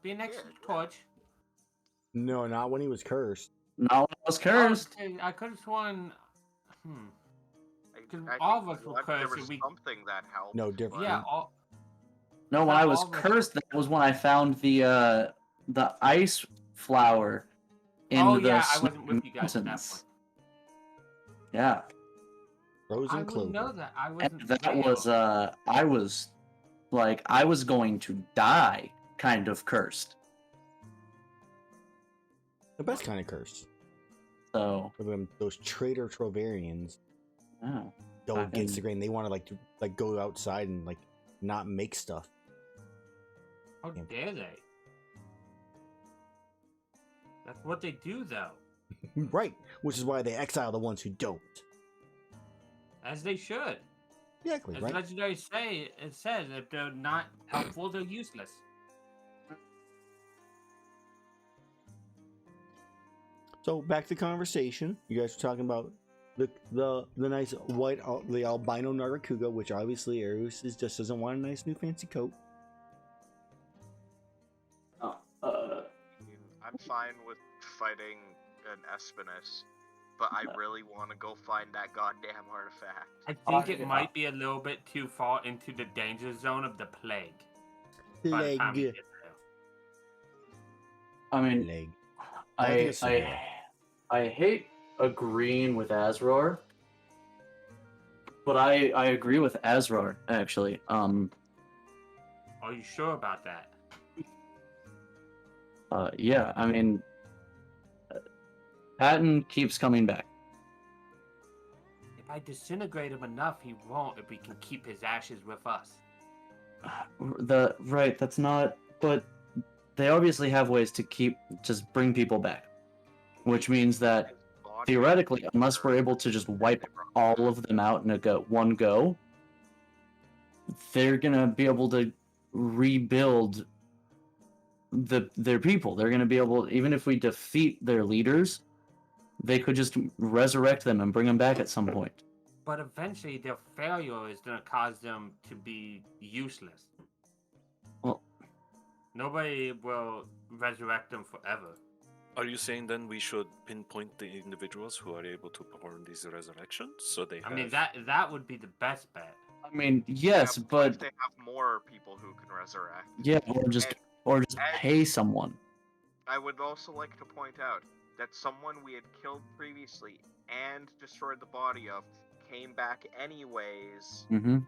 S2: Being next to the torch.
S1: No, not when he was cursed.
S4: Not when I was cursed.
S2: I could have sworn. Because
S3: I
S2: all of
S3: think
S2: us were
S3: there
S2: cursed.
S3: was
S2: And
S3: something that helped.
S1: No, different.
S2: yeah,
S4: No, when I was
S2: all of us-
S4: cursed, that was when I found the ice flower in
S2: oh
S4: the
S2: yeah, I wasn't with you guys at that
S4: mountains.
S2: point.
S4: Yeah,
S1: Frozen
S2: I wouldn't
S1: clover.
S2: know that. I
S4: and
S2: wasn't.
S4: that
S2: there.
S4: was I was going to die, kind of cursed.
S1: The best kind of curse.
S4: So
S1: For them, those traitor Trovarians
S4: yeah.
S1: go against the
S4: Fucking-
S1: grain. They want to go outside and not make stuff.
S2: How dare they? That's what they do, though.
S1: Right, which is why they exile the ones who don't.
S2: As they should.
S1: Exactly,
S2: As
S1: right?
S2: legendary it says, if they're not helpful, they're useless.
S1: So back to the conversation. You guys were talking about the nice white the albino Nargacuga, which obviously Erus just doesn't want a nice new fancy coat.
S3: I'm fine with fighting an Espinus, but I really want to go find that goddamn artifact.
S2: I think it
S4: yeah.
S2: might be a little bit too far into the danger zone of the plague. By the time we
S1: Leg.
S2: get there.
S4: I mean,
S1: Leg. I think it's so
S4: I hate agreeing with Azrar, but I agree with Azrar actually.
S2: Are you sure about that?
S4: Yeah, I mean, Patton keeps coming back.
S2: If I disintegrate him enough, he won't if we can keep his ashes with us.
S4: That's not. But they obviously have ways to just bring people back, which means that
S3: His body
S4: theoretically, unless we're able to just wipe all of them out in one go, they're gonna be able to rebuild their people. They're gonna be able, even if we defeat their leaders, they could just resurrect them and bring them back at some point.
S2: But eventually, their failure is going to cause them to be useless.
S4: Well,
S2: nobody will resurrect them forever.
S5: Are you saying then we should pinpoint the individuals who are able to perform these resurrections so they
S2: I mean,
S5: have...
S2: that would be the best bet.
S4: I mean, yes,
S3: Yeah, what
S4: but
S3: if they have more people who can resurrect?
S4: yeah, or just pay someone.
S3: I would also like to point out that someone we had killed previously and destroyed the body of came back anyways.
S4: Mm-hmm.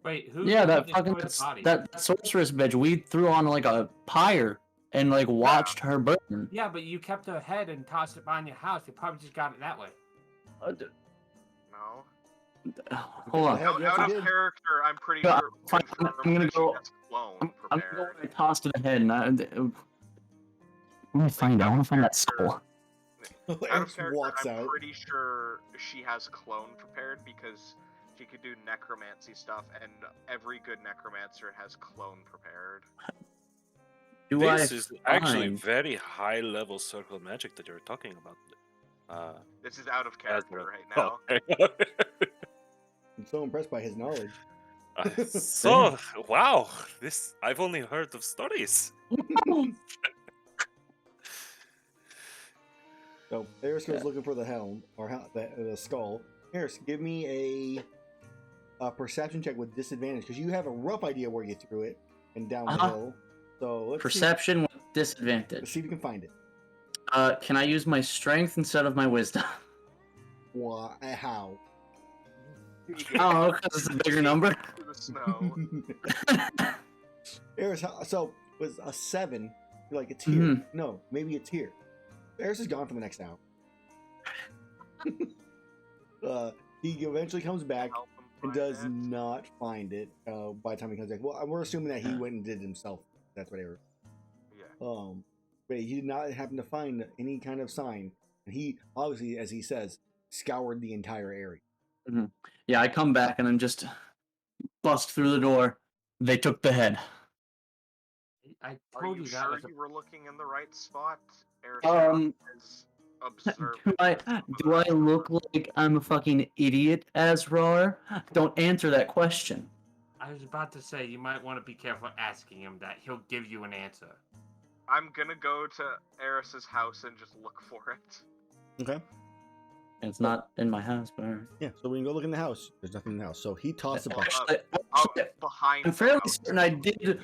S2: Wait, who?
S4: Yeah,
S2: who
S4: that
S2: destroyed
S4: fucking
S2: the body?
S4: that sorceress bitch. We threw on like a pyre and like watched her burn.
S2: Yeah, but you kept her head and tossed it behind your house. You probably just got it that way.
S3: No.
S4: Hold on.
S1: Yeah,
S3: Out
S1: yes, you
S3: of
S1: did.
S3: character, I'm pretty
S4: Yeah,
S3: sure.
S4: fine,
S3: confirmed
S4: I'm gonna
S3: that she
S4: go-
S3: has clone
S4: I'm gonna go
S3: prepared.
S4: and toss to the head, and I want to find it. I want to find that skull.
S3: Out of
S1: Erus
S3: character,
S1: walks
S3: I'm
S1: out.
S3: pretty sure she has clone prepared because she could do necromancy stuff, and every good necromancer has clone prepared.
S4: Do
S5: This
S4: I
S5: is actually
S4: find-
S5: very high level circle magic that you're talking about.
S3: This is out of character
S5: Azrar.
S3: right now.
S5: Okay.
S1: I'm so impressed by his knowledge.
S5: So, wow, this I've only heard of stories.
S1: So Erus goes looking for the helm or the skull. Erus, give me a perception check with disadvantage because you have a rough idea where you threw it and down the hill. So let's
S4: Perception with
S1: let's
S4: disadvantage.
S1: see if you can find it.
S4: Can I use my strength instead of my wisdom?
S1: Why? How?
S4: Oh, because it's a bigger number.
S3: To the snow.
S1: Erus, so was a 7. You're like, it's here.
S4: Mhm.
S1: No, maybe it's here. Erus is gone for the next hour. He eventually comes back
S3: Help him
S1: and
S3: find
S1: does
S3: it.
S1: not find it by the time he comes back. Well, we're assuming that he went and did it himself. That's what Erus.
S3: Yeah.
S1: But he did not happen to find any kind of sign. And he, obviously, as he says, scoured the entire area.
S4: Yeah, I come back and then just bust through the door. They took the head.
S2: I
S3: Are
S2: told
S3: you
S2: you that
S3: sure
S2: was a
S3: you were looking in the right spot? Erus has observed.
S4: Do I look like I'm a fucking idiot, Azrar? Don't answer that question.
S2: I was about to say you might want to be careful asking him that. He'll give you an answer.
S3: I'm gonna go to Erus's house and just look for it.
S1: Okay.
S4: It's not in my house, but alright.
S1: Yeah, so we can go look in the house. There's nothing in the house. So he tossed a bucket.
S4: Actually,
S3: Behind.
S4: I'm
S3: the
S4: fairly
S3: house.
S4: certain I did.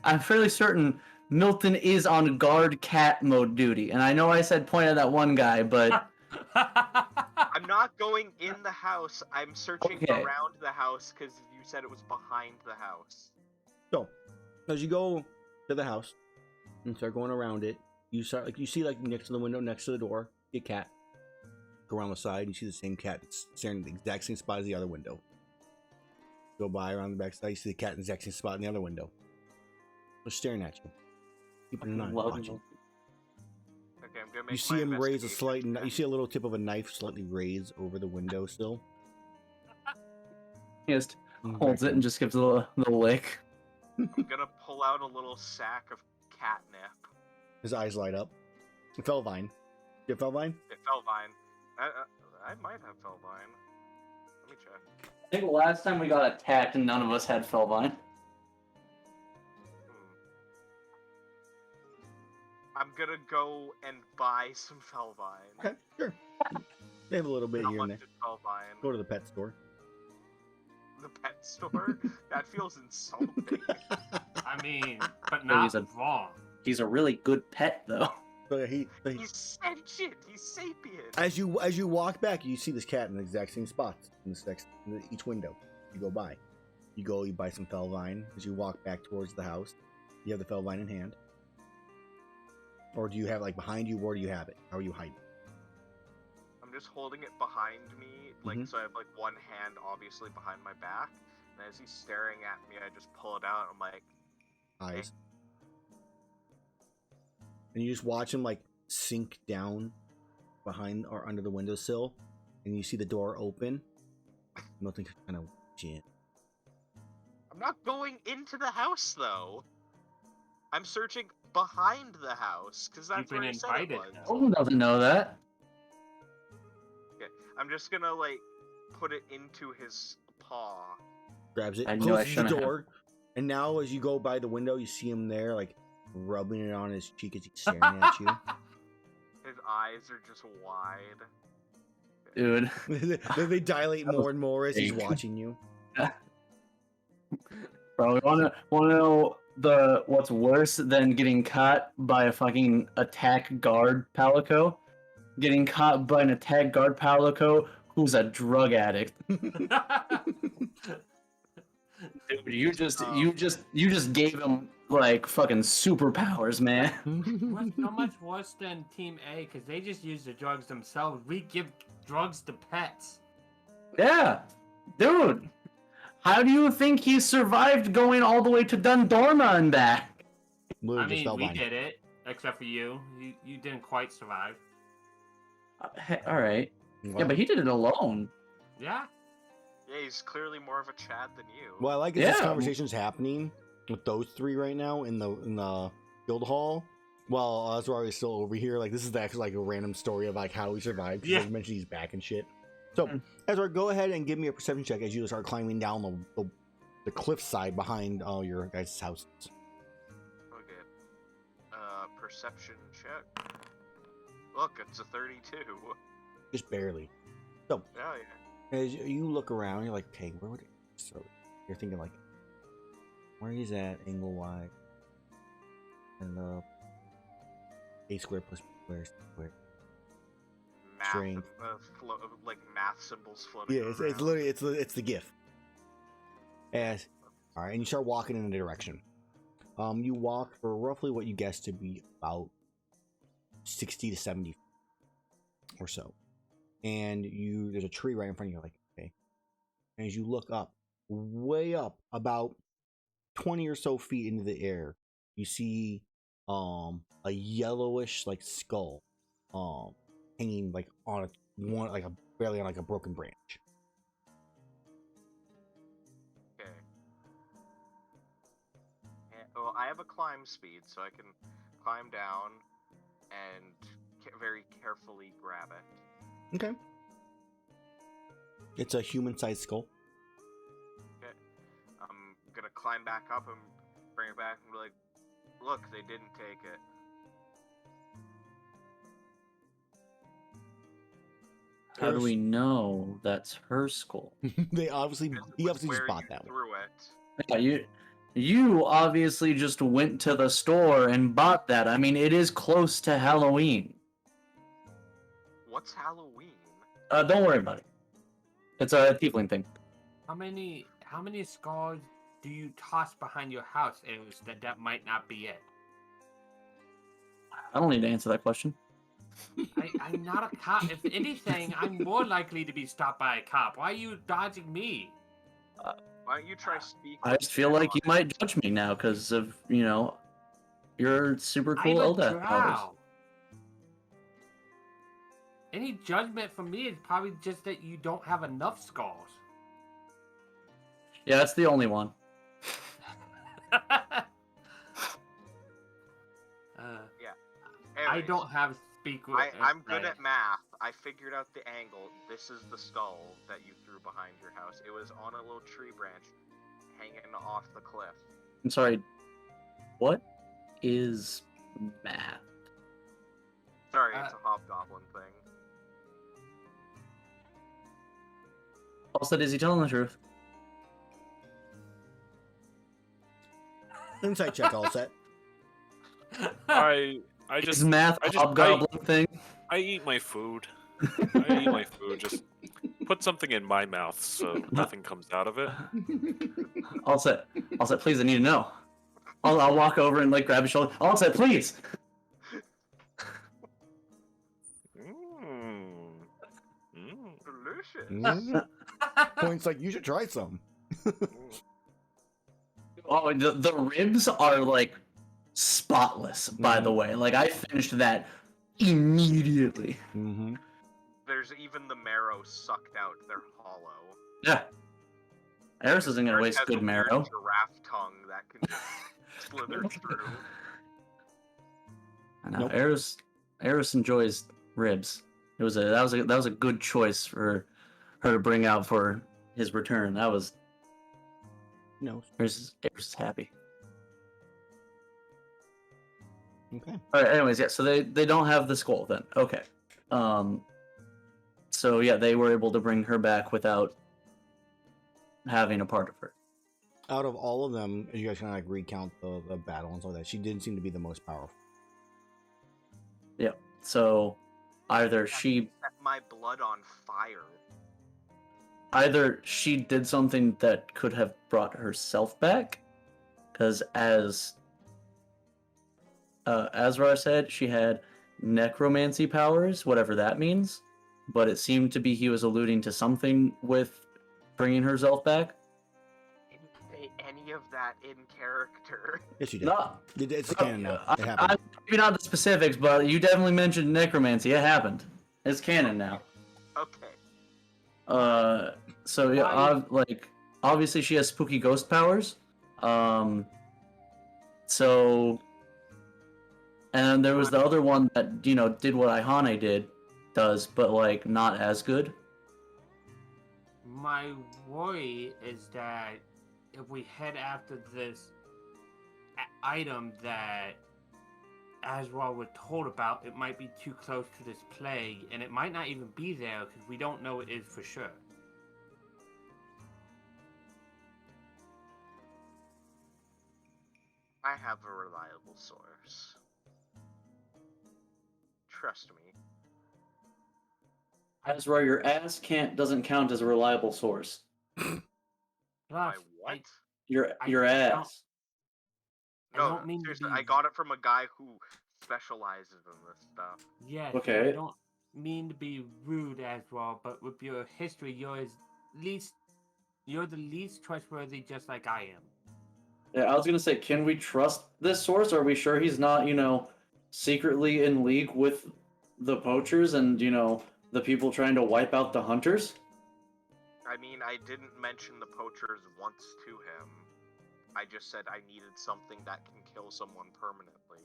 S4: I'm fairly certain Milton is on guard cat mode duty, and I know I said point at that one guy, but
S3: I'm not going in the house. I'm searching
S4: Okay.
S3: around the house because you said it was behind the house.
S1: So, as you go to the house and start going around it, you see next to the window, next to the door, a cat. Go around the side, you see the same cat that's staring at the exact same spot as the other window. Go by around the back side, you see the cat in the exact same spot in the other window. They're staring at you. Keeping an eye, watching.
S3: Okay, I'm gonna make
S1: You see
S3: my
S1: him raise a
S3: investigation
S1: slight. You see a little tip of a knife slightly raised over the windowsill.
S4: he just holds it and just gives a little lick.
S3: I'm gonna pull out a little sack of catnip.
S1: His eyes light up. Felvine. You have Felvine?
S3: It Felvine. I might have Felvine. Let me check.
S4: I think the last time we got attacked, none of us had Felvine.
S3: I'm gonna go and buy some Felvine.
S1: Okay, sure. They have a little bit
S3: How
S1: here and
S3: much
S1: there.
S3: is Felvine?
S1: Go to the pet store.
S3: The pet store? That feels insulting.
S2: I mean, but not
S4: he's a-
S2: wrong.
S4: He's a really good pet, though.
S1: So he
S3: He's sentient. He's sapient.
S1: as you walk back, you see this cat in the exact same spots in each window. You go by. You buy some Felvine. As you walk back towards the house, you have the Felvine in hand. Or do you have behind you? Where do you have it? How are you hiding?
S3: I'm just holding it behind me, so I have one hand obviously behind my back, and as he's staring at me, I just pull it out. I'm like,
S1: Eyes. and you just watch him like sink down behind or under the windowsill, and you see the door open. Nothing kind of shit.
S3: I'm not going into the house though. I'm searching behind the house because that's
S2: been
S3: where he said it
S2: invited,
S3: was.
S2: though.
S4: Colton doesn't know that.
S3: Okay, I'm just gonna like put it into his paw.
S1: Grabs it,
S4: I knew I
S1: closes the
S4: shouldn't have.
S1: door, and now as you go by the window, you see him there, like rubbing it on his cheek as he's staring at you.
S3: His eyes are just wide.
S4: Dude.
S1: They dilate more and more as he's
S4: fake.
S1: watching you.
S4: Bro, we wanna know what's worse than getting caught by a fucking attack guard palico? Getting caught by an attack guard palico who's a drug addict. Dude, you just gave him like fucking superpowers, man.
S2: What's so much worse than Team A? Because they just use the drugs themselves. We give drugs to pets.
S4: Yeah, dude. How do you think he survived going all the way to Dundorma and back?
S1: Literally
S2: I
S1: just
S2: mean,
S1: fell
S2: we
S1: behind.
S2: did it, except for you. You didn't quite survive.
S4: All right. Yeah,
S1: Well,
S4: but he did it alone.
S2: Yeah.
S3: Yeah, he's clearly more of a Chad than you.
S1: What I like is this
S4: Yeah.
S1: conversation's happening with those three right now in the guild hall. While Azrar is still over here, like this is actually like a random story of like how he survived. 'Cause
S2: Yeah.
S1: Like, you mentioned he's back and shit. So
S4: Mm.
S1: Azrar, go ahead and give me a perception check as you start climbing down the cliffside behind your guys' houses.
S3: Okay. Perception check. Look, it's a 32.
S1: Just barely. So
S3: Yeah, yeah.
S1: as you look around, you're like, okay, where would it? So you're thinking like, where is that angle wide? And a square plus b square.
S3: Math,
S1: Strength.
S3: like math symbols floating
S1: Yeah, it's
S3: around.
S1: literally it's the GIF. As all right, and you start walking in a direction. You walk for roughly what you guess to be about 60 to 70 feet or so, and there's a tree right in front of you. Like, okay, and as you look up, way up, about 20 or so feet into the air, you see a yellowish like skull hanging like on barely on like a broken branch.
S3: Okay. Well, I have a climb speed, so I can climb down and very carefully grab it.
S1: Okay. It's a human-sized skull.
S3: Okay. I'm gonna climb back up and bring it back and be like, look, they didn't take it.
S4: How do we know that's her skull?
S1: He obviously just
S3: Where
S1: bought
S3: you
S1: that one.
S3: threw it.
S4: Yeah, you obviously just went to the store and bought that. I mean, it is close to Halloween.
S3: What's Halloween?
S4: Don't worry about it. It's a tiefling thing.
S2: How many skulls do you toss behind your house, Erus, that might not be it?
S4: I don't need to answer that question.
S2: I'm not a cop. If anything, I'm more likely to be stopped by a cop. Why are you dodging me?
S3: Why don't you try speaking?
S4: I just feel like you might judge me now because of, your super cool
S2: I'm a
S4: Eldath powers.
S2: drow. Any judgment from me is probably just that you don't have enough skulls.
S4: Yeah, that's the only one.
S3: Anyways,
S2: I don't have speak with.
S3: I'm good at math. I figured out the angle. This is the skull that you threw behind your house. It was on a little tree branch hanging off the cliff.
S4: I'm sorry. What is math?
S3: Sorry, it's a hobgoblin thing.
S4: Also, is he telling the truth?
S1: Insight check all set.
S5: I
S4: Is
S5: just
S4: math
S5: I
S4: a
S5: just-
S4: hobgoblin thing?
S5: I eat my food. I eat my food. Just put something in my mouth so nothing comes out of it.
S4: All set. Please, I need to know. I'll walk over and like grab his shoulder. All set, please.
S3: Delicious.
S1: Points like you should try some.
S4: Oh, the ribs are like spotless, by the way. Like, I finished that immediately.
S1: Mm-hmm.
S3: There's even the marrow sucked out. They're hollow.
S4: Yeah. Erus isn't gonna
S3: Erus
S4: waste
S3: has
S4: good
S3: a weird
S4: marrow.
S3: giraffe tongue that can just slither through.
S4: I know.
S1: Nope.
S4: Erus enjoys ribs. That was a good choice for her to bring out for his return. That was
S1: No.
S4: Erus is happy.
S1: Okay.
S4: All right. Anyways, yeah. So they don't have the skull then. Okay. So yeah, they were able to bring her back without having a part of her.
S1: Out of all of them, you guys kind of like recount the battle and stuff like that. She didn't seem to be the most powerful.
S4: Yeah. So either she
S3: Set my blood on fire.
S4: did something that could have brought herself back, because as Azrar said, she had necromancy powers, whatever that means. But it seemed to be he was alluding to something with bringing herself back.
S3: Didn't say any of that in character.
S1: Yes, you did.
S4: No,
S1: It's canon now. It
S4: I,
S1: happened.
S4: maybe not the specifics, but you definitely mentioned necromancy. It happened. It's canon now.
S3: Okay.
S4: So yeah, like obviously she has spooky ghost powers. So, and there was the other one that did what Iihane does, but like not as good.
S2: My worry is that if we head after this item that Azrar was told about, it might be too close to this plague, and it might not even be there because we don't know it is for sure.
S3: I have a reliable source. Trust me.
S4: Azrar, your ass doesn't count as a reliable source.
S3: My
S2: Plus,
S3: what?
S4: Your
S2: I
S4: ass.
S2: I
S3: No,
S2: don't mean
S3: seriously,
S2: to be.
S3: I got it from a guy who specializes in this stuff.
S2: Yes,
S4: Okay.
S2: I don't mean to be rude as well, but with your history, you're the least trustworthy, just like I am.
S4: Yeah, I was gonna say, can we trust this source? Are we sure he's not, secretly in league with the poachers and, the people trying to wipe out the hunters?
S3: I mean, I didn't mention the poachers once to him. I just said I needed something that can kill someone permanently.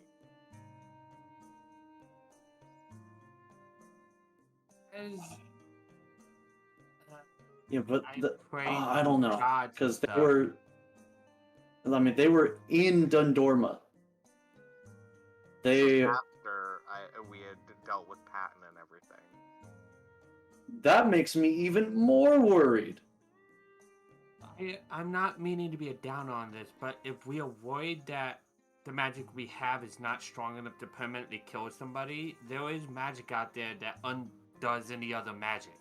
S4: Yeah, but
S2: pray
S4: I don't know,
S2: God
S4: because they
S2: stuff.
S4: were. I mean, they were in Dundorma. They.
S3: After we had dealt with Patton and everything.
S4: That makes me even more worried.
S2: I'm not meaning to be a downer on this, but if we avoid that the magic we have is not strong enough to permanently kill somebody, there is magic out there that undoes any other magic.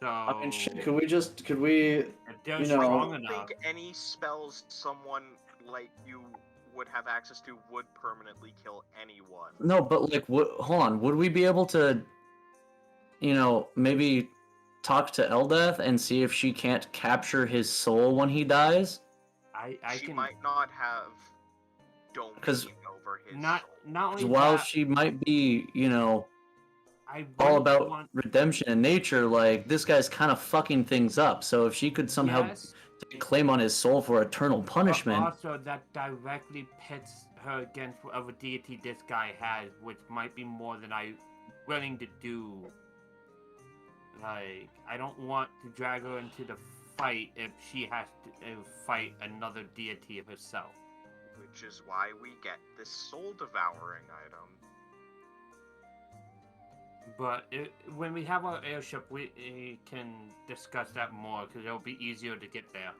S2: So
S4: I mean, shit, could we,
S2: if they're
S4: you
S2: strong
S4: know-
S3: I don't
S2: enough.
S3: think any spells someone like you would have access to would permanently kill anyone.
S4: No, but like, hold on, would we be able to, maybe talk to Eldath and see if she can't capture his soul when he dies?
S2: I
S3: She
S2: can
S3: might not have domain
S4: 'Cause
S3: over his
S2: not
S3: soul.
S2: not only
S4: While
S2: that,
S4: she might be,
S2: I
S4: all
S2: wouldn't
S4: about
S2: want,
S4: redemption in nature, like, this guy's kind of fucking things up. So if she could somehow
S2: yes,
S4: take claim on his soul for eternal
S2: but
S4: punishment,
S2: also that directly pits her against whatever deity this guy has, which might be more than I'm willing to do. Like, I don't want to drag her into the fight if she has to fight another deity herself.
S3: Which is why we get this soul devouring item.
S2: But when we have our airship, we can discuss that more because it'll be easier to get there.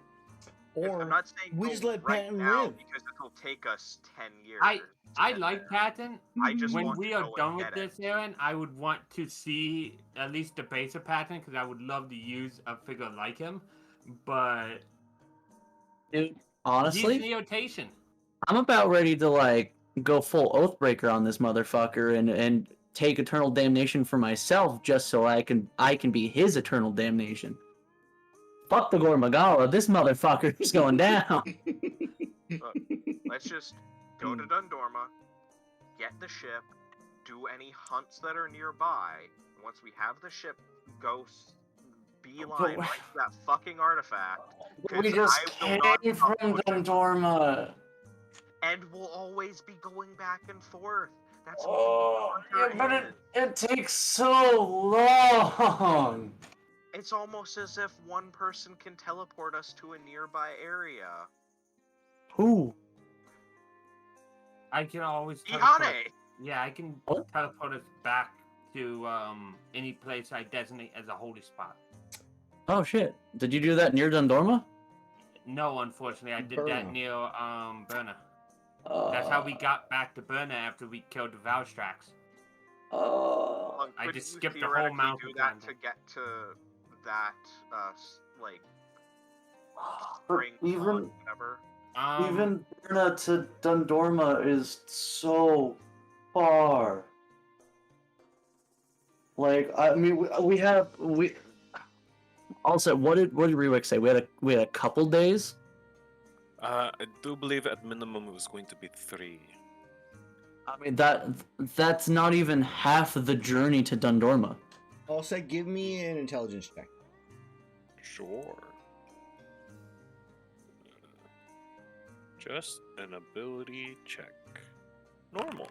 S1: Or
S3: I'm not saying
S1: we
S3: go
S1: just let
S3: right
S1: Patton
S3: now
S1: live.
S3: because it'll take us 10 years.
S2: I
S3: to get
S2: like
S3: there.
S2: Patton.
S3: I just
S2: When
S3: want
S2: we
S3: to
S2: are
S3: go
S2: done
S3: and
S2: with
S3: get it.
S2: this, Aaron, I would want to see at least the base of Patton because I would love to use a figure like him. But
S4: dude,
S2: he's
S4: honestly,
S2: Neotation.
S4: I'm about ready to like go full Oathbreaker on this motherfucker and take eternal damnation for myself just so I can be his eternal damnation. Fuck the Gore Magala, this motherfucker is going down.
S3: Let's just go to Dundorma, get the ship, do any hunts that are nearby. Once we have the ship, go beeline right to that fucking artifact.
S4: We just came from Dundorma.
S3: And we'll always be going back and forth. That's
S4: Oh,
S3: what
S4: yeah, but
S3: is.
S4: it takes so long.
S3: It's almost as if one person can teleport us to a nearby area.
S4: Who?
S2: I can always teleport.
S3: Iihane!
S2: Yeah, I can
S4: What?
S2: teleport us back to any place I designate as a holy spot.
S4: Oh shit! Did you do that near Dundorma?
S2: No, unfortunately, I did
S1: Burna.
S2: that near Burna. That's how we got back to Burna after we killed the Valstrax. I
S3: Couldn't
S2: just
S3: you
S2: skipped the whole
S3: theoretically
S2: mountain
S3: do that
S2: climb.
S3: to get to that, like,
S4: But
S3: spring pond, whatever?
S4: even Burna to Dundorma is so far. Like, I mean, we. Also, what did Rewick say? We had a couple days.
S5: I do believe at minimum it was going to be 3.
S4: I mean that's not even half the journey to Dundorma.
S1: Also, give me an intelligence check.
S5: Sure. Just an ability check. Normal.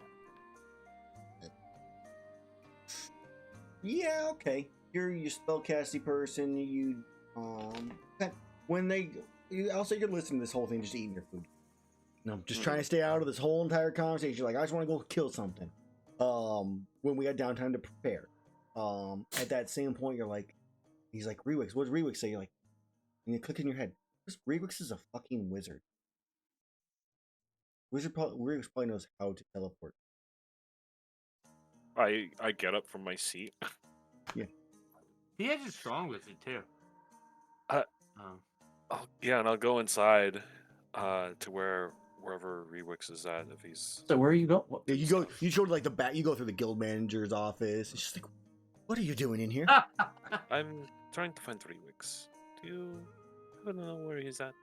S1: Yeah, okay. You're your spellcasty person. You when they, also you're listening to this whole thing, just eating your food. No, just trying to stay out of this whole entire conversation. You're like, I just want to go kill something. When we had downtime to prepare. At that same point, you're like, he's like, Rewix. What does Rewix say? You're like, and you click in your head. Rewix is a fucking wizard. Rewix probably knows how to teleport.
S5: I get up from my seat.
S2: He has a strong wizard too.
S5: Yeah, and I'll go inside to wherever Rewix is at if he's.
S4: So where are you going?
S1: Yeah, you go to like the back, you go through the guild manager's office. It's just like, what are you doing in here?
S5: I'm trying to find Rewix. Do you happen to know where he's at?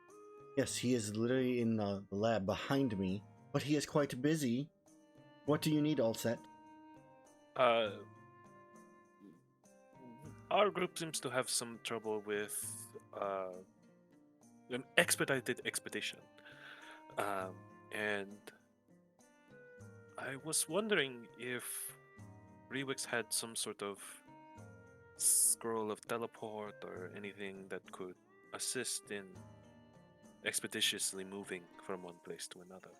S1: Yes, he is literally in the lab behind me, but he is quite busy. What do you need, all set?
S5: Our group seems to have some trouble with an expedited expedition. And I was wondering if Rewix had some sort of scroll of teleport or anything that could assist in expeditiously moving from one place to another.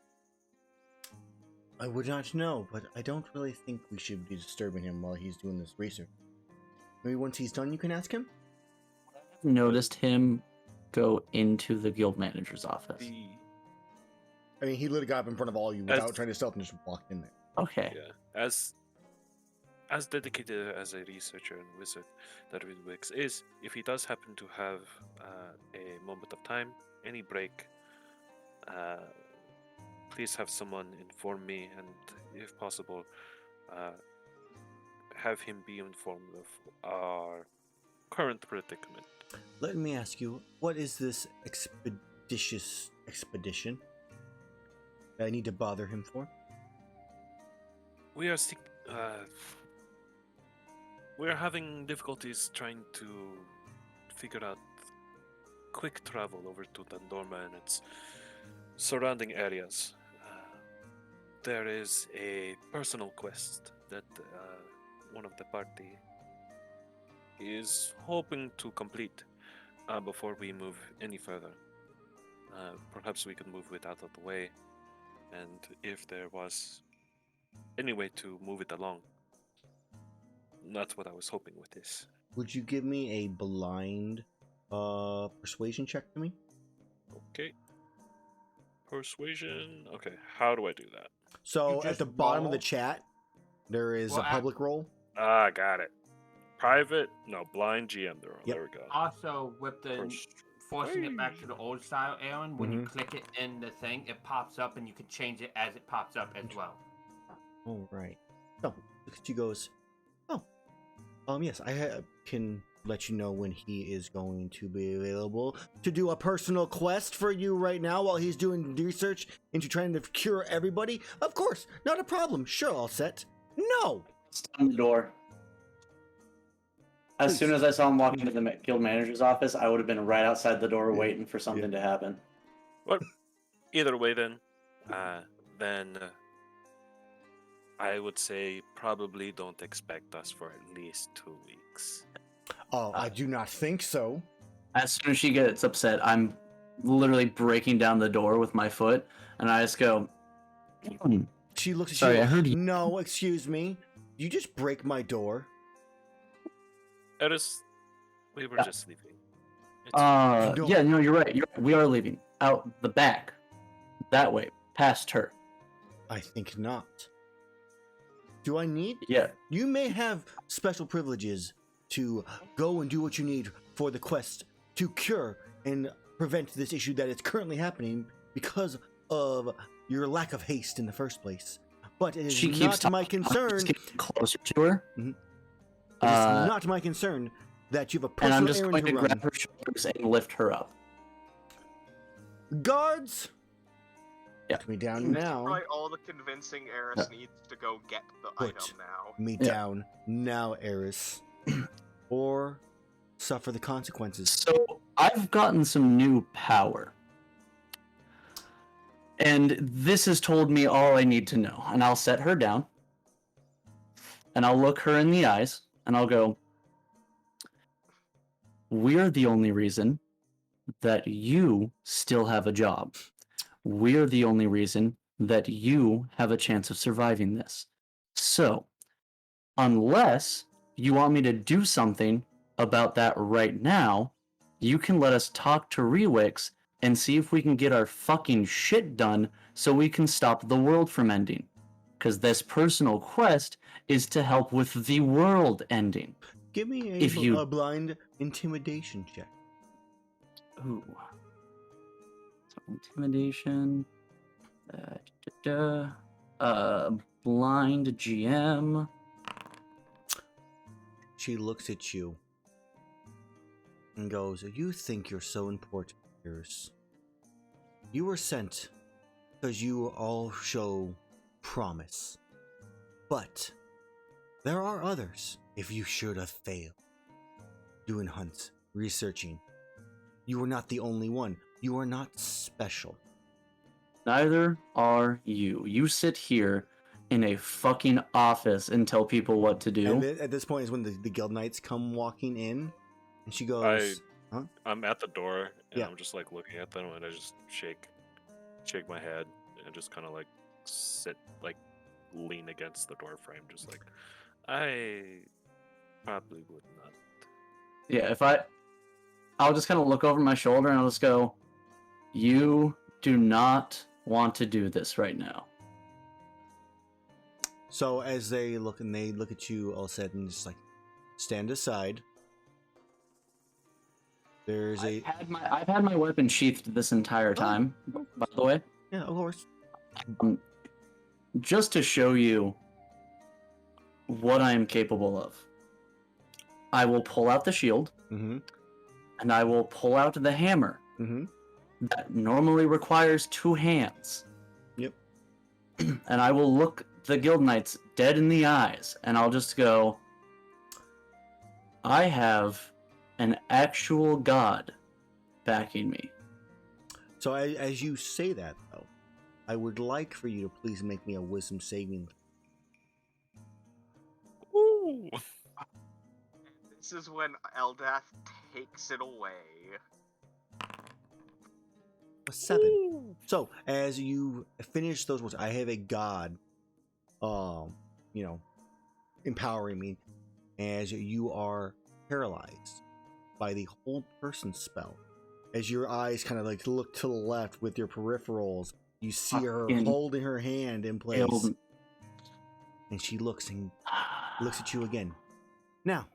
S1: I would not know, but I don't really think we should be disturbing him while he's doing this research. Maybe once he's done, you can ask him?
S4: Noticed him go into the guild manager's office.
S1: I mean, he literally got up in front of all you without trying to stealth and just walked in there.
S4: Okay.
S5: Yeah, as dedicated as a researcher and wizard that Rewix is, if he does happen to have a moment of time, any break, please have someone inform me, and if possible, have him be informed of our current predicament.
S1: Let me ask you, what is this expeditious expedition that I need to bother him for?
S5: We are we're having difficulties trying to figure out quick travel over to Dundorma and its surrounding areas. There is a personal quest that one of the party is hoping to complete before we move any further. Perhaps we could move it out of the way, and if there was any way to move it along. That's what I was hoping with this.
S1: Would you give me a blind persuasion check to me?
S5: Okay. Persuasion. Okay, how do I do that?
S1: So
S2: You
S1: at the
S2: just
S1: bottom of the
S2: roll?
S1: chat, there is
S2: Well,
S1: a public roll.
S5: Ah, got it. Private? No, blind GM. There
S1: Yep.
S5: we go.
S2: Also, with the forcing it back to the old style, Aaron, when you click it in the thing, it pops up and you can change it as it pops up as well.
S1: All right. So look at you goes. Oh, yes, I can let you know when he is going to be available to do a personal quest for you right now while he's doing research into trying to cure everybody. Of course, not a problem. Sure, all set. No!
S4: On the door. As
S1: Please.
S4: soon as I saw him walk into the guild manager's office, I would have been right outside the door
S1: Yeah.
S4: waiting for something to happen.
S5: Either way, then I would say probably don't expect us for at least 2 weeks.
S1: Oh, I do not think so.
S4: As soon as she gets upset, I'm literally breaking down the door with my foot, and I just go,
S1: She looks at
S4: Sorry,
S1: you.
S4: I heard you.
S1: No, excuse me. You just break my door.
S5: Erus, we were
S4: Yeah.
S5: just leaving. It's fine.
S1: No.
S4: Yeah, no, you're right. We are leaving. Out the back. That way. Past her.
S1: I think not. Do I need?
S4: Yeah.
S1: You may have special privileges to go and do what you need for the quest to cure and prevent this issue that is currently happening because of your lack of haste in the first place. But it is
S4: She keeps
S1: not my
S4: talking. I'm
S1: concern.
S4: just getting closer to her.
S1: It is not my concern that you have a
S4: And I'm
S1: personal
S4: just
S1: errand
S4: going
S1: to
S4: to
S1: run.
S4: grab her shoulders and lift her up.
S1: Guards!
S4: Yeah.
S1: Put me down now.
S3: Right, all the convincing Erus needs to go get the
S1: Put
S3: item now.
S1: me
S4: Yeah.
S1: down now, Erus. Or suffer the consequences.
S4: So I've gotten some new power. And this has told me all I need to know. And I'll set her down. And I'll look her in the eyes. And I'll go, we're the only reason that you still have a job. We're the only reason that you have a chance of surviving this. So, unless you want me to do something about that right now, you can let us talk to Rewix and see if we can get our fucking shit done so we can stop the world from ending. Because this personal quest is to help with the world ending.
S1: Give me
S4: If you-
S1: a blind intimidation check.
S4: Ooh. So intimidation. Blind GM.
S1: She looks at you and goes, "You think you're so important, Erus. You were sent because you all show promise. But there are others if you should have failed. Doing hunts, researching. You are not the only one. You are not special.
S4: Neither are you. You sit here in a fucking office and tell people what to do.
S1: And at this point is when the guild knights come walking in, and she goes,
S5: I'm at the door and
S1: Yeah.
S5: I'm just like looking at them and I just shake my head and just kind of like sit, like lean against the door frame, just like I probably would not.
S4: Yeah, I'll just kind of look over my shoulder and I'll just go, you do not want to do this right now.
S1: So as they look at you all said and just like stand aside. There's
S4: I've had my weapon sheathed this entire time, by the way.
S1: Yeah, of course.
S4: Just to show you what I am capable of. I will pull out the shield,
S1: Mm-hmm.
S4: and I will pull out the hammer.
S1: Mm-hmm.
S4: That normally requires 2 hands.
S1: Yep.
S4: And I will look the guild knights dead in the eyes, and I'll just go, I have an actual god backing me.
S1: So as you say that though, I would like for you to please make me a wisdom saving.
S5: Ooh.
S3: This is when Eldath takes it away.
S1: A 7. So as you finish those words, I have a god, empowering me as you are paralyzed by the hold person spell. As your eyes kind of like look to the left with your peripherals, you see her
S4: Fucking
S1: holding her hand in place,
S4: Killed-
S1: and she looks at you again. Now,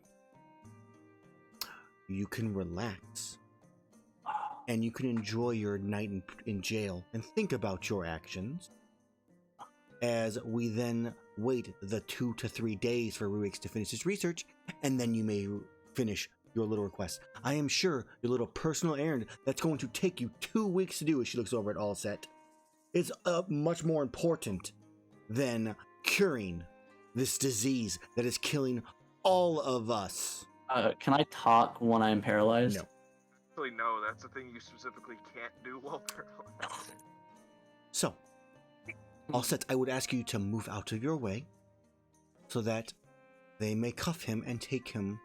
S1: you can relax, and you can enjoy your night in jail and think about your actions, as we then wait the 2 to 3 days for Ruix to finish his research, and then you may finish your little request. I am sure your little personal errand that's going to take you 2 weeks to do, as she looks over at Allset, is much more important than curing this disease that is killing all of us.
S4: Can I talk when I'm paralyzed?
S1: No.
S3: Actually, no, that's the thing you specifically can't do while paralyzed.
S1: So, Allset, I would ask you to move out of your way so that they may cuff him and take him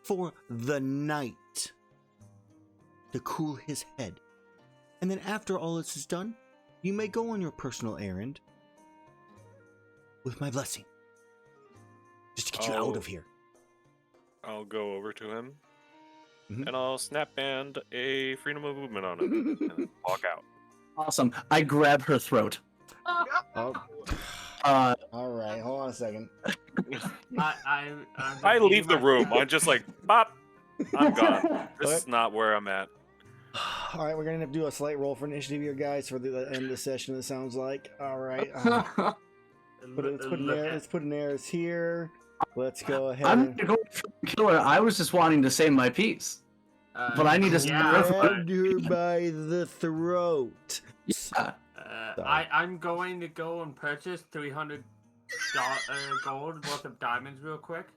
S1: for the night to cool his head. And then after all this is done, you may go on your personal errand with my blessing. Just to get you out of here.
S5: I'll go over to him,
S1: Mhm.
S5: and I'll snap band a freedom of movement on him, and then walk out.
S4: Awesome. I grab her throat.
S1: Oh. All right, hold on a second.
S5: I leave the room. I'm just like, bop, I'm gone. This is not where I'm at.
S1: All right, we're gonna have to do a slight roll for initiative here, guys, for the end of the session. It sounds like. All right, let's put an Erus here. Let's go ahead.
S4: I'm gonna go for the killer. I was just wanting to say my piece, but I need to
S1: grab her by the throat.
S4: Yeah.
S2: I'm going to go and purchase 300 gold worth of diamonds real quick.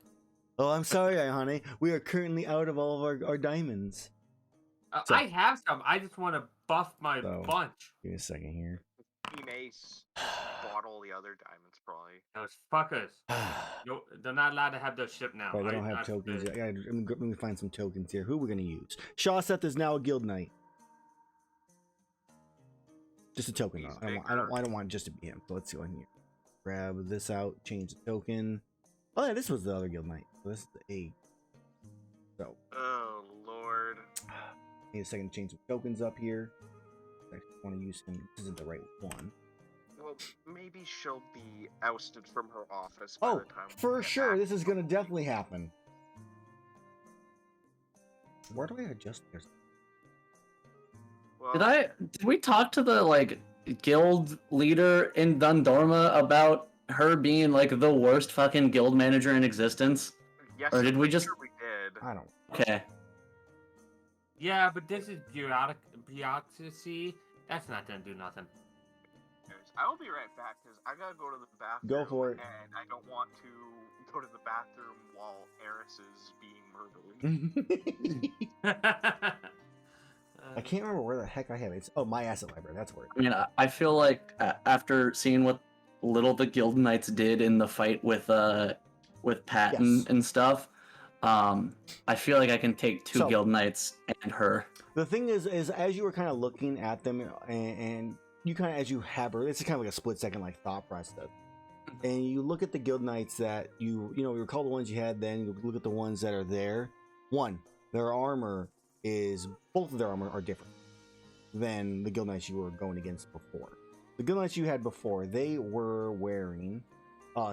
S1: Oh, I'm sorry, Iihane. We are currently out of all of our diamonds. So-
S2: I have some. I just want to buff my
S1: So-
S2: bunch.
S1: Give me a second here.
S3: Team Ace bought all the other diamonds, probably.
S2: Those fuckers. No, they're not allowed to have their ship now.
S1: Right, they don't have tokens yet. Let me find some tokens here. Who we're gonna use? Shawseth is now a guild knight. Just a token.
S3: He's
S1: I don't want just to be him. So let's go in here. Grab this out. Change the token. Oh yeah, this was the other guild knight. So this is the A. So
S3: Oh, Lord.
S1: need a second to change some tokens up here. I want to use him. This isn't the right one.
S3: Well, maybe she'll be ousted from her office by
S1: Oh,
S3: the time we
S1: for
S3: get
S1: sure.
S3: back.
S1: This is gonna definitely happen. Where do I adjust this?
S3: Well,
S4: Did we talk to the guild leader in Dundorma about her being like the worst fucking guild manager in existence?
S3: yes,
S4: or did
S3: I'm
S4: we
S3: pretty
S4: just-
S3: sure we did.
S1: I don't.
S4: Okay.
S2: Yeah, but this is bureaucracy. That's not gonna do nothing.
S3: I will be right back because I gotta go to the bathroom.
S1: Go for it.
S3: And I don't want to go to the bathroom while Erus is being murdered.
S1: I can't remember where the heck I have it. It's, my asset library. That's where.
S4: I mean, I feel like after seeing what little the guild knights did in the fight with Patton
S1: Yes.
S4: and stuff, I feel like I can take two
S1: So-
S4: guild knights and her.
S1: The thing is as you were kind of looking at them, and you kind of, as you have her, it's kind of like a split second thought process. And you look at the guild knights that you recall the ones you had then. You look at the ones that are there. One, their armor is, both of their armor are different than the guild knights you were going against before. The guild knights you had before, they were wearing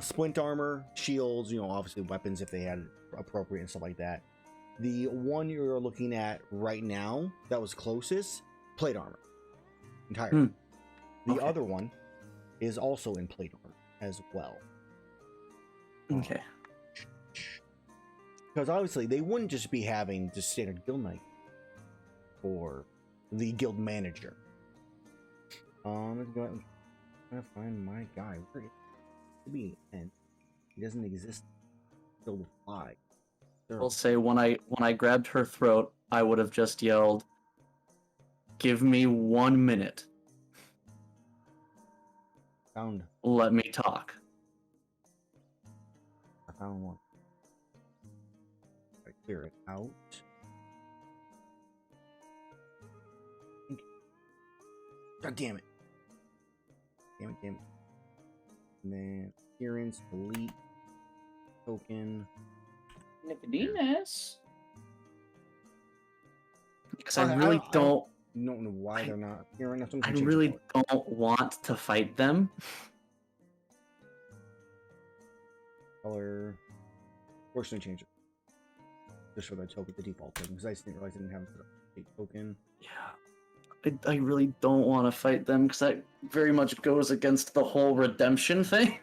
S1: splint armor, shields, obviously weapons if they had appropriate and stuff like that. The one you're looking at right now that was closest, plate armor entirely. The
S4: Okay.
S1: other one is also in plate armor as well.
S4: Okay.
S1: Because obviously they wouldn't just be having just standard guild knight for the guild manager. Let's go ahead and try to find my guy. Where is he? He doesn't exist. Guild fly.
S4: I'll say when I grabbed her throat, I would have just yelled, "Give me 1 minute.
S1: Found.
S4: Let me talk."
S1: I found one. I clear it out. God damn it. Damn it. And then appearance, delete, token.
S4: Nicodemus. Because
S1: Okay,
S4: I really
S1: I
S4: don't.
S1: don't know why they're not appearing.
S4: I really don't want to fight them.
S1: Color. Fortunately, change it. Just for the token, the default token, because I just didn't realize I didn't have a token.
S4: Yeah. I really don't want to fight them because that very much goes against the whole redemption thing.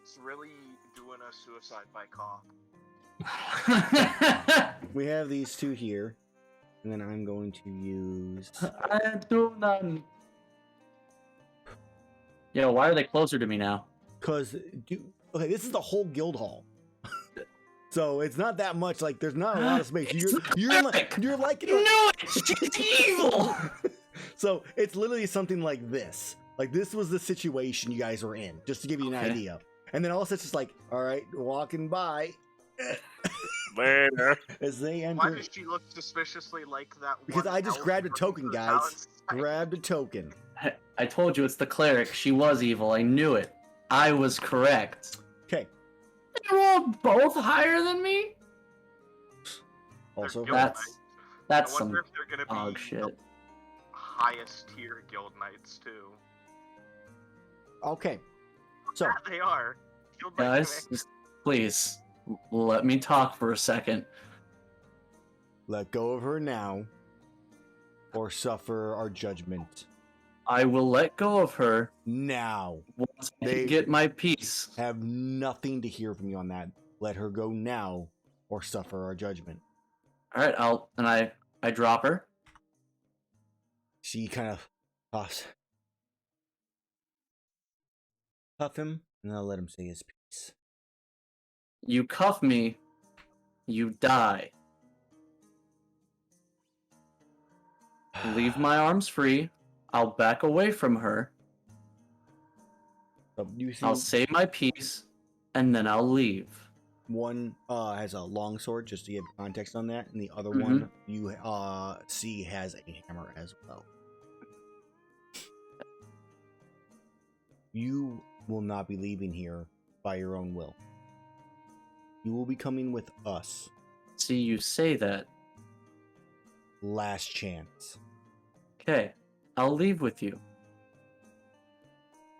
S3: It's really doing a suicide by cop.
S1: We have these two here, and then I'm going to use.
S4: I do none. Yo, why are they closer to me now?
S1: Cause, okay, this is the whole guild hall, so it's not that much. Like, there's not a lot of space. You're like
S4: No, she's evil.
S1: So it's literally something like this. Like, this was the situation you guys were in, just to give you an idea. And then all of a sudden, it's just like, all right, walking by.
S5: Later.
S1: As they enter.
S3: Why does she look suspiciously like that?
S1: Because
S3: one
S1: I just
S3: elf
S1: grabbed a
S3: from
S1: token,
S3: the
S1: guys.
S3: outside?
S1: Grabbed a token.
S4: I told you it's the cleric. She was evil. I knew it. I was correct.
S1: Okay.
S4: They're all both higher than me?
S1: Also,
S3: They're guild
S4: That's
S3: knights.
S4: that's
S3: I
S4: some
S3: wonder if they're gonna
S4: dog
S3: be
S4: shit.
S3: the highest tier guild knights too.
S1: okay. So,
S3: Yeah, they are. Guild Knight
S4: Guys,
S3: Command-
S4: just please let me talk for a second.
S1: let go of her now, or suffer our judgment.
S4: I will let go of her
S1: Now.
S4: once I
S1: They-
S4: get my peace.
S1: Have nothing to hear from you on that. Let her go now, or suffer our judgment.
S4: All right, I drop her.
S1: She kind of cuff him, and I'll let him say his piece.
S4: You cuff me, you die. Leave my arms free. I'll back away from her.
S1: So you see,
S4: I'll say my piece, and then I'll leave.
S1: one has a long sword, just to give context on that, and the other
S4: Mhm.
S1: one you see has a hammer as well. You will not be leaving here by your own will. You will be coming with us.
S4: See, you say that.
S1: Last chance.
S4: Okay, I'll leave with you.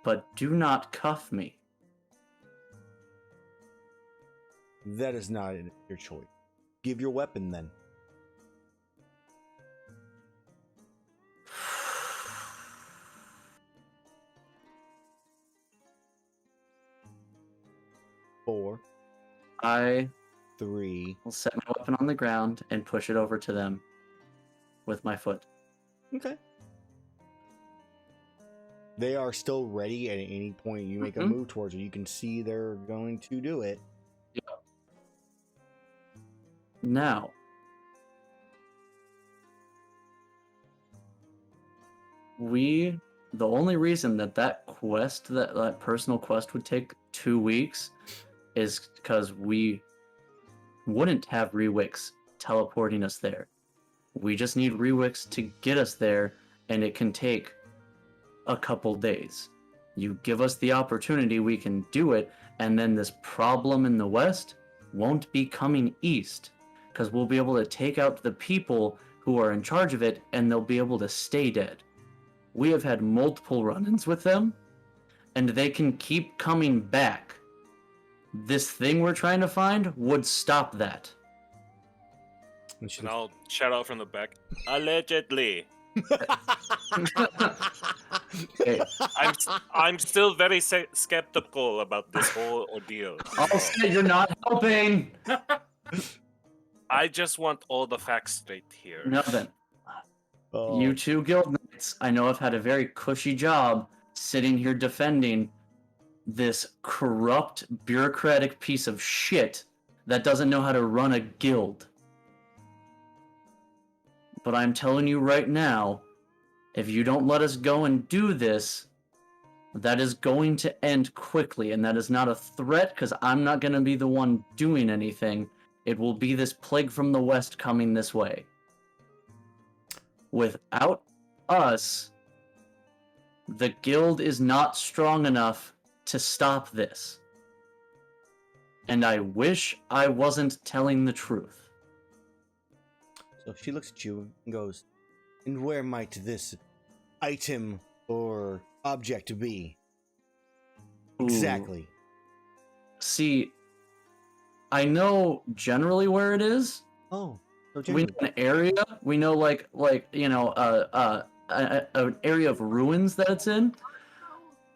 S4: But do not cuff me.
S1: That is not your choice. Give your weapon then. Four,
S4: I
S1: 3.
S4: will set my weapon on the ground and push it over to them with my foot.
S1: Okay. They are still ready at any point you make a
S4: Mhm.
S1: move towards it. You can see they're going to do it.
S4: Now, the only reason that quest, that personal quest would take 2 weeks is because we wouldn't have Rewix teleporting us there. We just need Rewix to get us there, and it can take a couple days. You give us the opportunity, we can do it, and then this problem in the west won't be coming east, because we'll be able to take out the people who are in charge of it, and they'll be able to stay dead. We have had multiple run-ins with them, and they can keep coming back. This thing we're trying to find would stop that.
S1: And she
S5: And I'll shout out from the back. Allegedly.
S4: Okay.
S5: I'm still very skeptical about this whole ordeal.
S4: I'll say you're not helping.
S5: I just want all the facts straight here.
S4: No, then.
S1: Oh.
S4: You two guild knights, I know I've had a very cushy job sitting here defending this corrupt, bureaucratic piece of shit that doesn't know how to run a guild. But I'm telling you right now, if you don't let us go and do this, that is going to end quickly, and that is not a threat, because I'm not going to be the one doing anything. It will be this plague from the west coming this way. Without us, the guild is not strong enough to stop this. And I wish I wasn't telling the truth.
S1: So she looks at you and goes, "And where might this item or object be?"
S4: Ooh.
S1: Exactly.
S4: See, I know generally where it is.
S1: Oh, so
S4: We
S1: genuine.
S4: know an area. We know like an area of ruins that it's in.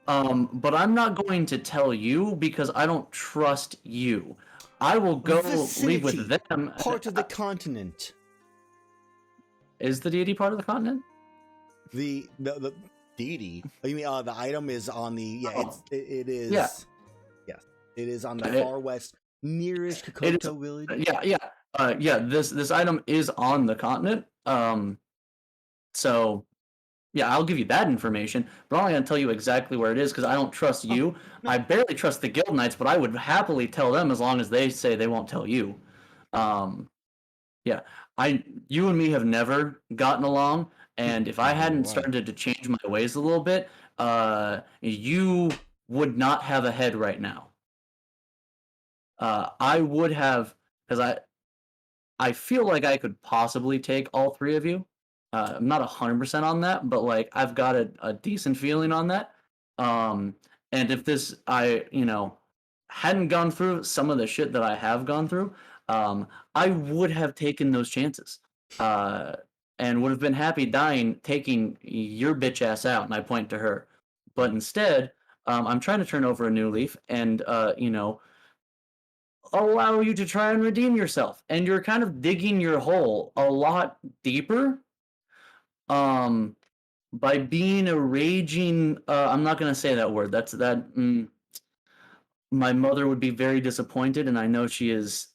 S4: But I'm not going to tell you because I don't trust you. I will go leave with
S1: Vicinity,
S4: them.
S1: part of the continent.
S4: Is the deity part of the continent?
S1: The deity. Oh, you mean the item is on the it is
S4: Yeah.
S1: Yes. It is on the
S4: It-
S1: far west nearest Kokoto village.
S4: Yeah. This item is on the continent. So yeah, I'll give you that information, but I'm not gonna tell you exactly where it is because I don't trust you.
S1: no.
S4: I barely trust the guild knights, but I would happily tell them as long as they say they won't tell you. Yeah, you and me have never gotten along, and if I hadn't
S1: Why?
S4: started to change my ways a little bit, you would not have a head right now. I would have, because I feel like I could possibly take all three of you. I'm not 100% on that, but like I've got a decent feeling on that. And if this hadn't gone through some of the shit that I have gone through, I would have taken those chances. And would have been happy dying taking your bitch ass out, and I point to her. But instead, I'm trying to turn over a new leaf and allow you to try and redeem yourself. And you're kind of digging your hole a lot deeper by being a raging I'm not going to say that word. My mother would be very disappointed, and I know she is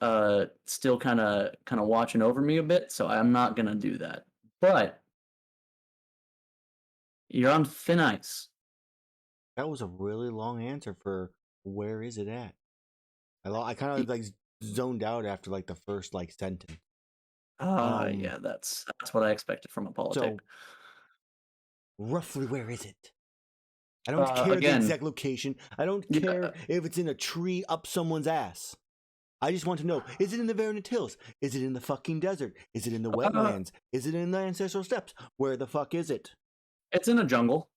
S4: still kind of watching over me a bit, so I'm not going to do that. But you're on thin ice.
S1: That was a really long answer for where is it at? I kind of like zoned out after like the first like sentence.
S4: Yeah, that's what I expected from a politic.
S1: So, roughly where is it? I don't care the
S4: again,
S1: exact location. I don't care if it's in a tree up someone's ass. I just want to know, is it in the Vernet Hills? Is it in the fucking desert? Is it in the wetlands? Is it in the ancestral steppes? Where the fuck is it?
S4: It's in a jungle.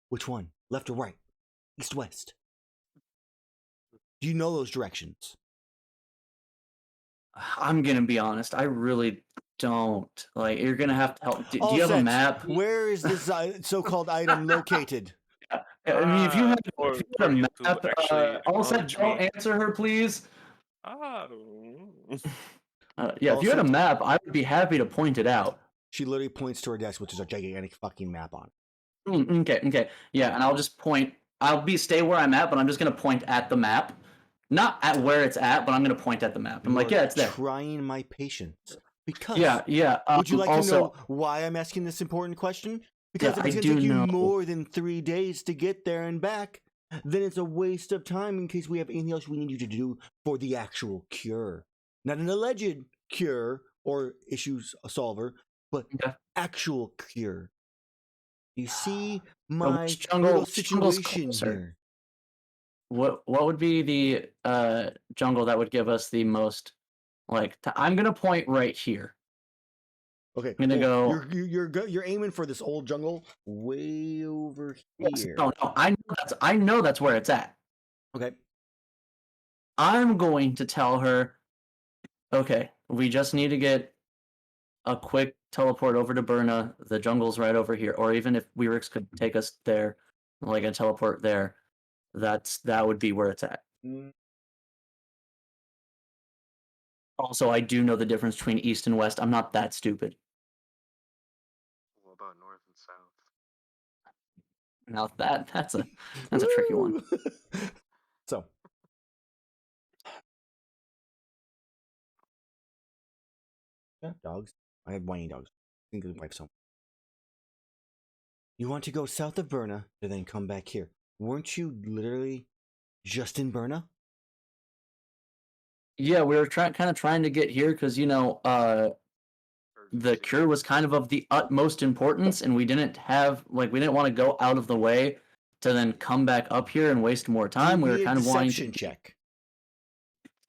S1: Which one? Left or right? East, west? Do you know those directions?
S4: I'm gonna be honest. I really don't. Like, you're gonna have to help. Do you have a map?
S1: Where is this so-called item located?
S4: I mean, if you had a
S5: you
S4: map,
S5: to actually
S4: all said,
S5: acknowledge
S4: don't
S5: me.
S4: answer her, please. Yeah, if you had a
S1: Also-
S4: map, I would be happy to point it out.
S1: She literally points to her desk, which is a gigantic fucking map on it.
S4: Okay. Yeah, and I'll just point. I'll stay where I'm at, but I'm just gonna point at the map, not at where it's at, but I'm gonna point at the map. I'm like, yeah, it's there.
S1: Trying my patience. Because
S4: Yeah.
S1: would you like
S4: also,
S1: to know why I'm asking this important question? Because
S4: Yeah,
S1: if it's
S4: I
S1: going to take
S4: do
S1: you
S4: know.
S1: more than 3 days to get there and back, then it's a waste of time in case we have anything else we need you to do for the actual cure. Not an alleged cure or issues solver, but
S4: Okay.
S1: actual cure. You see my
S4: which jungle-
S1: little
S4: which jungle's
S1: situation
S4: closer?
S1: here.
S4: What would be the jungle that would give us the most? Like, I'm gonna point right here.
S1: Okay,
S4: I'm gonna go.
S1: You're aiming for this old jungle way over
S4: Yes,
S1: here.
S4: no, I know that's where it's at.
S1: Okay.
S4: I'm going to tell her, okay, we just need to get a quick teleport over to Burna. The jungle's right over here. Or even if Weirix could take us there, like a teleport there, that would be where it's at. Also, I do know the difference between east and west. I'm not that stupid.
S3: What about north and south?
S4: Now that's a tricky one.
S1: So, yeah, dogs. I have whiny dogs. I think the wife's home. You want to go south of Burna to then come back here. Weren't you literally just in Burna?
S4: Yeah, we were kind of trying to get here because the cure was kind of the utmost importance, and we didn't want to go out of the way to then come back up here and waste more time. We were kind of wanting to
S1: check.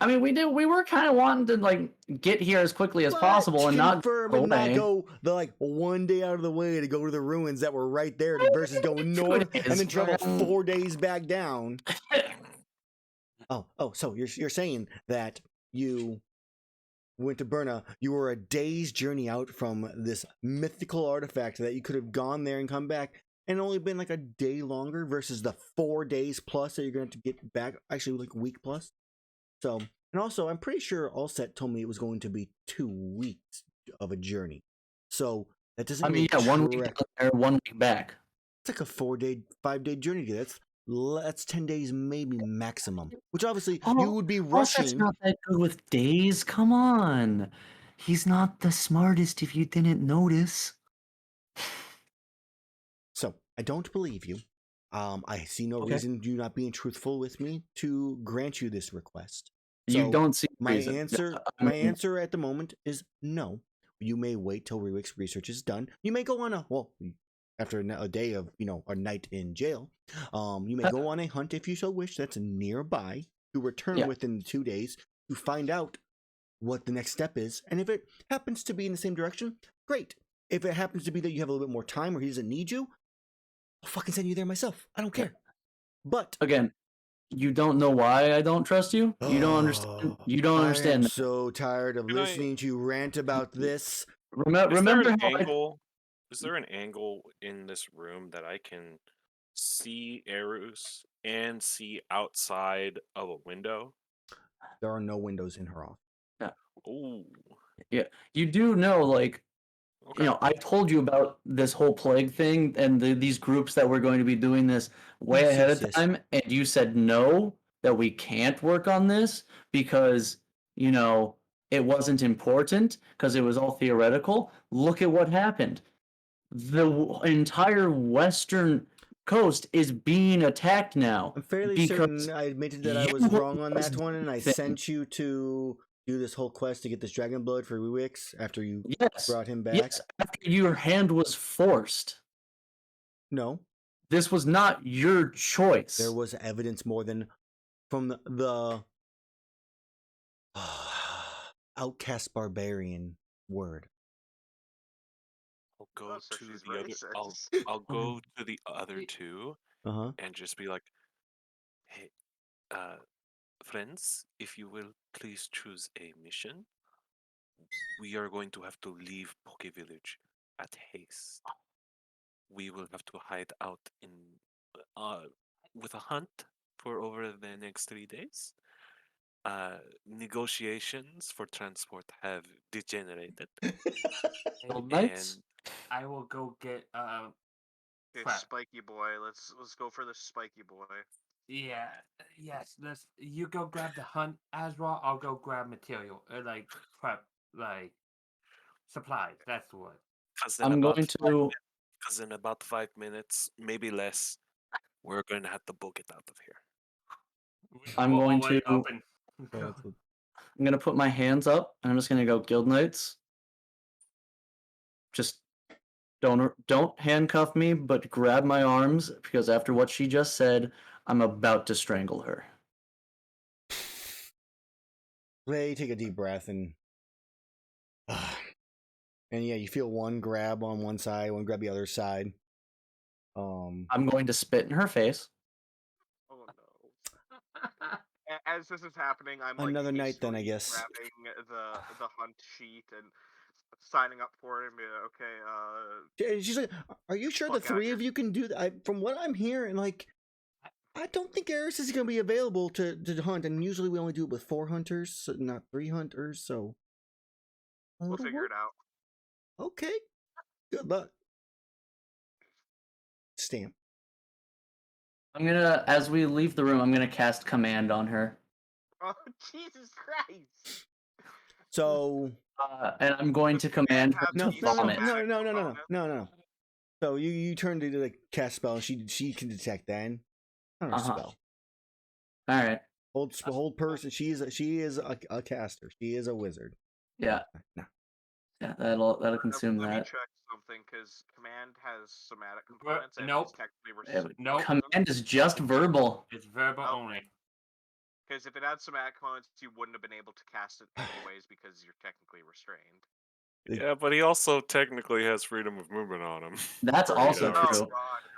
S4: I mean, we were kind of wanting to like get here as quickly as possible and not
S1: confirm and not go the like 1 day out of the way to go to the ruins that were right there versus going north and then travel 4 days back down. So you're saying that you went to Burna, you were a day's journey out from this mythical artifact that you could have gone there and come back and only been like a day longer versus the 4 days plus that you're going to get back, actually like a week plus. So And also, I'm pretty sure Allset told me it was going to be 2 weeks of a journey. So that doesn't
S4: I mean,
S1: even
S4: yeah, 1 week
S1: track.
S4: down there, 1 week back.
S1: It's like a 4-day, 5-day journey. That's 10 days maybe maximum. Which obviously you would be
S4: Allset's
S1: rushing.
S4: not that good with days. Come on. He's not the smartest if you didn't notice.
S1: So I don't believe you. I see no
S4: Okay.
S1: reason you not being truthful with me to grant you this request.
S4: You
S1: So
S4: don't see
S1: my
S4: reason.
S1: answer at the moment is no. You may wait till Rewick's research is done. You may go on after a day of a night in jail. You may go on a hunt if you so wish. That's nearby. To return within 2 days to find out what the next step is, and if it happens to be in the same direction, great. If it happens to be that you have a little bit more time or he doesn't need you, I'll fucking send you there myself. I don't care. But
S4: again, you don't know why I don't trust you. You don't understand. You don't understand.
S1: I am
S4: that.
S1: so tired of listening to you rant about this.
S4: Remember how
S5: Is there an angle in this room that I can see Erus and see outside of a window?
S1: There are no windows in her office.
S5: Ooh.
S4: Yeah, you do know, like,
S5: Okay.
S4: I told you about this whole plague thing and these groups that were going to be doing this way
S1: Yes,
S4: ahead
S1: yes,
S4: of
S1: yes.
S4: time, and you said no, that we can't work on this because, it wasn't important because it was all theoretical. Look at what happened. The entire western coast is being attacked now.
S1: I'm fairly
S4: because
S1: certain I admitted that I
S4: you
S1: was
S4: were
S1: wrong on that one, and I
S4: thing.
S1: sent you to do this whole quest to get this dragon blood for Ruix after you
S4: Yes.
S1: brought him back.
S4: Yes, after your hand was forced.
S1: No.
S4: This was not your choice.
S1: There was evidence more than from the outcast barbarian word.
S5: I'll go
S3: so
S5: to
S3: she's
S5: the other.
S3: racist.
S5: I'll go to the other two and just be like, "Hey, friends, if you will please choose a mission. We are going to have to leave Poke Village at haste. We will have to hide out in with a hunt for over the next 3 days. Negotiations for transport have degenerated,
S4: Knights?
S5: and
S2: I will go get
S3: Okay,
S2: crap.
S3: spiky boy. Let's go for the spiky boy.
S2: Yeah, yes. You go grab the hunt, Azrar. I'll go grab material, like prep, like supplies. That's the word.
S5: Because in about 5 minutes, maybe less, we're going to have to book it out of here.
S4: I'm going to put my hands up and I'm just going to go Guild Knights. Just don't handcuff me, but grab my arms because after what she just said, I'm about to strangle her.
S1: Ray, take a deep breath and yeah, you feel one grab on one side, one grab the other side.
S4: I'm going to spit in her face.
S3: Oh no. As this is happening, I'm
S1: another night then, I guess.
S3: grabbing the hunt sheet and signing up for it and be like, okay,
S1: she's like, are you sure the 3 of you can do that? From what I'm hearing, like, I don't think Erus is going to be available to hunt, and usually we only do it with 4 hunters, so not 3 hunters, so
S3: we'll figure it out.
S1: Okay, good luck. Stamp.
S4: As we leave the room, I'm gonna cast command on her.
S3: Oh, Jesus Christ!
S1: So,
S4: and I'm going to command her to vomit.
S1: No. So you turn to the cast spell, and she can detect that. Not her spell.
S4: All right.
S1: Hold person. She is a caster. She is a wizard.
S4: Yeah.
S1: No.
S4: Yeah, that'll consume that.
S3: Let me check something because command has somatic components. And
S2: Nope.
S3: Nope.
S4: Command is just verbal.
S2: It's verbal only.
S3: Because if it had somatic components, you wouldn't have been able to cast it anyways because you're technically restrained.
S5: Yeah, but he also technically has freedom of movement on him.
S4: That's also true.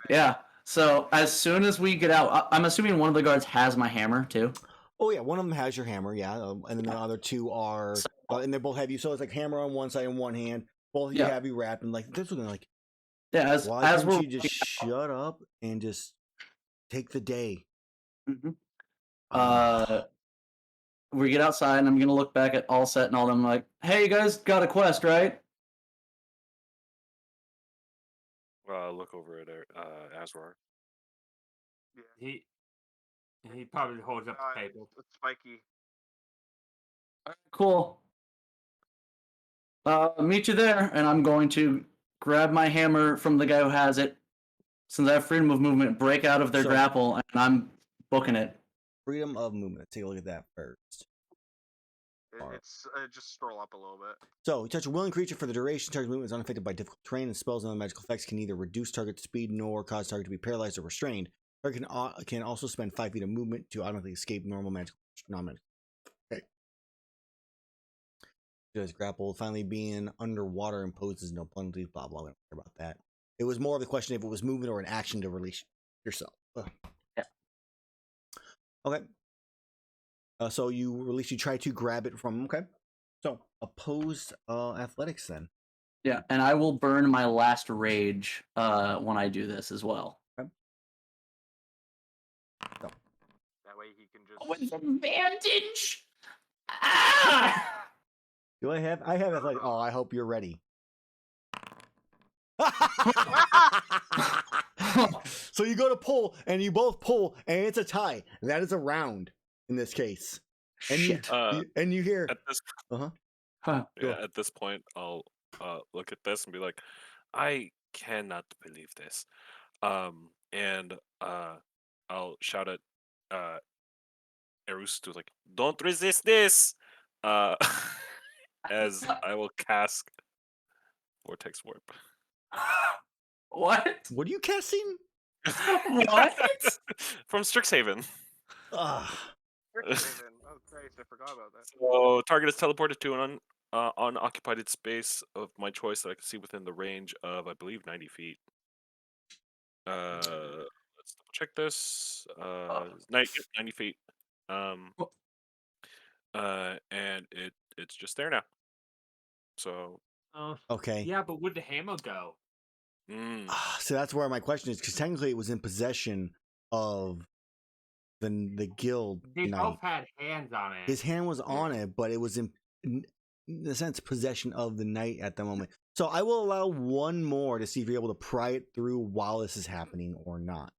S4: Yeah. So as soon as we get out, I'm assuming one of the guards has my hammer too.
S1: Oh yeah, one of them has your hammer, yeah, and then the other 2 are, and they both have you. So it's like hammer on one side and one hand. Both of you have you wrapped, and like this one, like,
S4: yeah.
S1: Why can't you just shut up and just take the day?
S4: Mm-hmm. we get outside, and I'm gonna look back at All Set and all them like, "Hey, you guys got a quest, right?"
S5: Look over at Azrar.
S3: Yeah.
S2: He probably holds up the paper.
S3: It's spiky.
S4: Cool. Meet you there, and I'm going to grab my hammer from the guy who has it. Since I have freedom of movement, break out of their grapple, and I'm booking it.
S1: Freedom of movement. Let's take a look at that first.
S3: It's just scroll up a little bit.
S1: So, you touch a willing creature for the duration. Target's movement is unaffected by difficult terrain, and spells and other magical effects can neither reduce target's speed nor cause target to be paralyzed or restrained. Target can also spend 5 feet of movement to automatically escape normal magical non-magical. Okay. Does grapple. Finally, being underwater imposes no penalty. Blah blah. We don't care about that. It was more of the question if it was movement or an action to release yourself.
S4: Yeah.
S1: Okay. So you try to grab it from. Okay. So opposed athletics then.
S4: Yeah, and I will burn my last rage when I do this as well.
S1: Okay. So.
S3: That way he can just.
S4: With advantage. Ah!
S1: Do I have? I have athletic. Oh, I hope you're ready. So you go to pull, and you both pull, and it's a tie. That is a round in this case. And
S4: Shit.
S1: you hear.
S5: At this,
S4: Huh.
S5: at this point, I'll look at this and be like, I cannot believe this. And I'll shout at Erus to like, don't resist this. As I will cast Vortex Warp.
S4: What?
S1: What are you casting?
S4: What?
S5: From Strixhaven.
S1: Ugh.
S3: Oh Christ, I forgot about that.
S5: So target is teleported to an unoccupied space of my choice that I can see within the range of, I believe, 90 feet. Let's double check this. 90 feet. And it's just there now. So.
S1: Okay.
S2: Yeah, but where'd the hammer go?
S1: So that's where my question is, because technically it was in possession of the guild.
S2: They
S1: knight.
S2: both had hands on it.
S1: His hand was on it, but it was in a sense possession of the knight at the moment. So I will allow one more to see if you're able to pry it through while this is happening or not.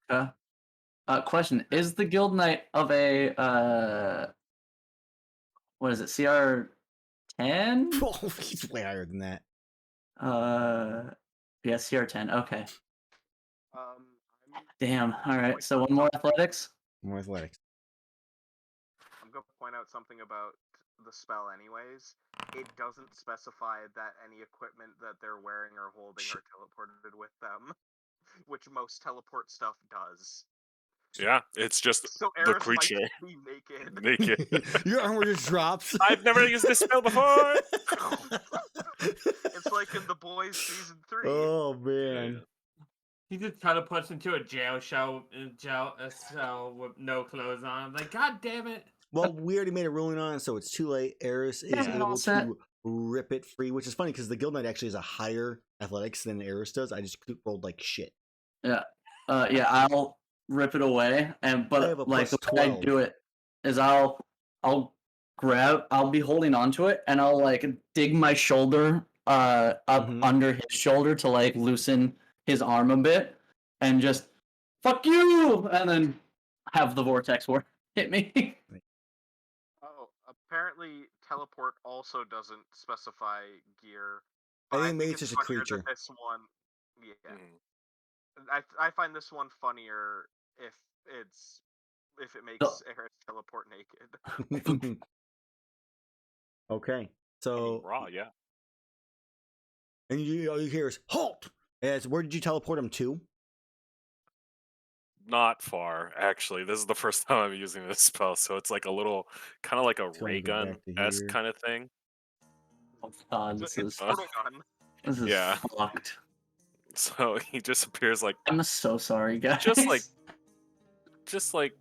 S4: Question: is the guild knight of a what is it? CR 10?
S1: Oh, he's way higher than that.
S4: Yeah, CR 10. Okay.
S3: I'm
S4: Damn. All right. So one more athletics.
S1: More athletics.
S3: I'm gonna point out something about the spell anyways. It doesn't specify that any equipment that they're wearing or holding are teleported with them, which most teleport stuff does.
S5: Yeah, it's just
S3: So
S5: the
S3: Erus
S5: creature
S3: might be naked.
S5: naked.
S1: Your armor just drops.
S5: I've never used this spell before.
S3: It's like in The Boys season 3.
S1: Oh man.
S2: He just teleports into a jail cell with no clothes on. I'm like, God damn it!
S1: Well, we already made a ruling on it, so it's too late. Erus is
S4: Yeah, all
S1: able
S4: set.
S1: to rip it free, which is funny because the guild knight actually has a higher athletics than Erus does. I just rolled like shit.
S4: Yeah. Yeah. I'll rip it away, and
S1: I have a
S4: but like the
S1: plus
S4: way I
S1: 12.
S4: do it is I'll be holding onto it, and I'll like dig my shoulder up
S1: Mhm.
S4: under his shoulder to like loosen his arm a bit, and just fuck you, and then have the vortex work hit me.
S3: Oh, apparently teleport also doesn't specify gear.
S1: I
S3: But
S1: think maybe it's just a
S3: funnier that
S1: creature.
S3: This one, yeah.
S5: Mhm.
S3: I find this one funnier if it makes Erus teleport naked.
S1: Okay,
S5: I
S1: so
S5: mean, raw, yeah.
S1: and you hear is halt. As where did you teleport him to?
S5: Not far, actually. This is the first time I'm using this spell, so it's like a little, kind of like a
S1: So let me
S5: ray
S1: go
S5: gun
S1: back to
S5: esque
S1: here.
S5: kind of thing.
S4: Oh God, this
S3: It's
S4: is
S3: portal gun.
S5: Yeah.
S4: fucked.
S5: So he just appears like
S4: I'm so sorry, guys.
S5: just like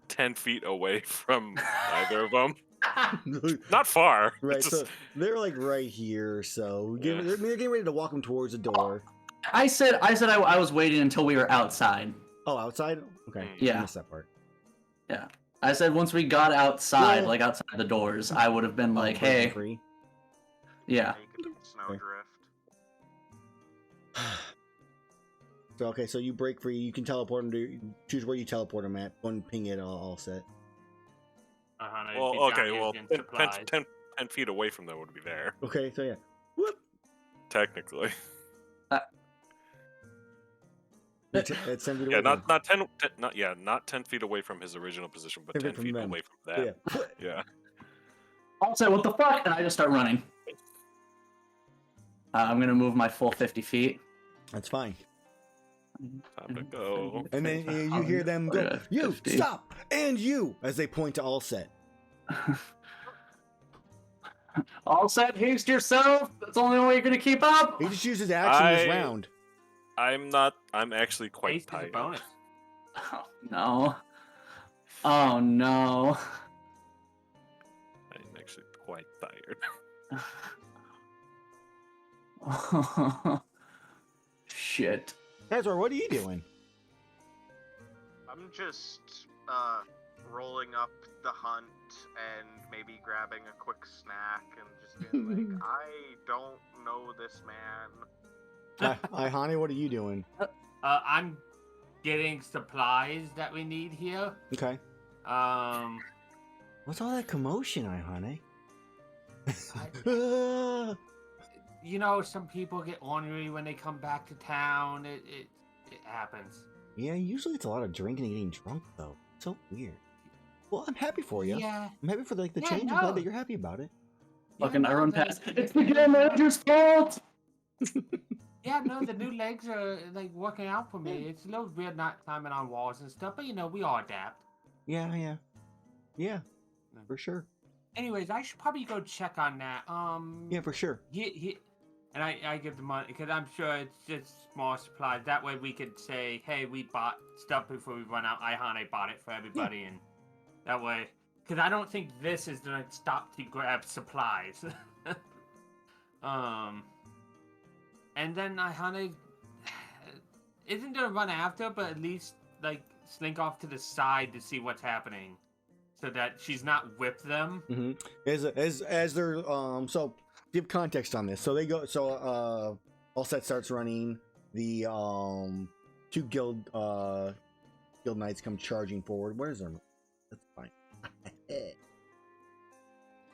S5: 10 feet away from either of them. Not far.
S1: Right,
S5: Just,
S1: so they're like right here. So
S5: Yeah.
S1: they're getting ready to walk him towards the door.
S4: I said I was waiting until we were outside.
S1: Oh, outside? Okay,
S5: Mm.
S1: I
S4: Yeah.
S1: missed that part.
S4: Yeah. I said once we got outside,
S1: Yeah.
S4: like outside the doors, I would have been like,
S1: breaking
S4: hey,
S1: free.
S4: yeah.
S3: You can snowdrift.
S1: So okay, so you break free. You can teleport him to choose where you teleport him at. Go and ping it. All set.
S5: Well, okay, well, 10 feet away from them would be there,
S1: Okay, so yeah. Whoop.
S5: technically.
S1: It's 10 feet away.
S5: Yeah,
S1: from him.
S5: not 10 feet away from his original position, but
S1: 10
S5: 10
S1: feet from
S5: feet
S1: them.
S5: away from
S1: So,
S5: that.
S1: yeah.
S5: Yeah.
S4: Also, what the fuck? And I just start running. I'm gonna move my full 50 feet.
S1: That's fine.
S5: Time to go.
S1: And then you hear them go, "You
S4: 50.
S1: stop!" and "You," as they point to all set.
S4: All set, haste yourself. That's the only way you're gonna keep up.
S1: He just uses action this round.
S5: I'm actually quite
S2: Haste is a
S5: tired.
S2: bonus.
S4: Oh no. Oh no.
S5: I'm actually quite tired.
S4: Shit.
S1: Azrar, what are you doing?
S3: I'm just rolling up the hunt and maybe grabbing a quick snack and just being like, I don't know this man.
S1: Iihane, what are you doing?
S2: I'm getting supplies that we need here.
S1: Okay. What's all that commotion, Iihane?
S2: You know, some people get ornery when they come back to town. It happens.
S1: Yeah, usually it's a lot of drinking and getting drunk, though. So weird. Well, I'm happy for you.
S2: Yeah.
S1: I'm happy for the
S2: Yeah,
S1: change. I'm
S2: no.
S1: glad that you're happy about it.
S4: Fucking I
S2: no,
S4: run
S2: the-
S4: past. It's the game manager's fault.
S2: Yeah, no, the new legs are like working out for me. It's a little weird not climbing on walls and stuff, but you know, we all adapt.
S1: Yeah, for sure.
S2: Anyways, I should probably go check on that.
S1: Yeah, for sure.
S2: And I give the money because I'm sure it's just small supplies. That way we could say, hey, we bought stuff before we run out. Iihane bought it for everybody, and that way, because I don't think this is gonna stop to grab supplies. And then Iihane isn't gonna run after, but at least like slink off to the side to see what's happening, so that she's not with them.
S1: Mm-hmm. As they're so give context on this. So they go. So all set starts running. The two guild knights come charging forward. Where's their? That's fine.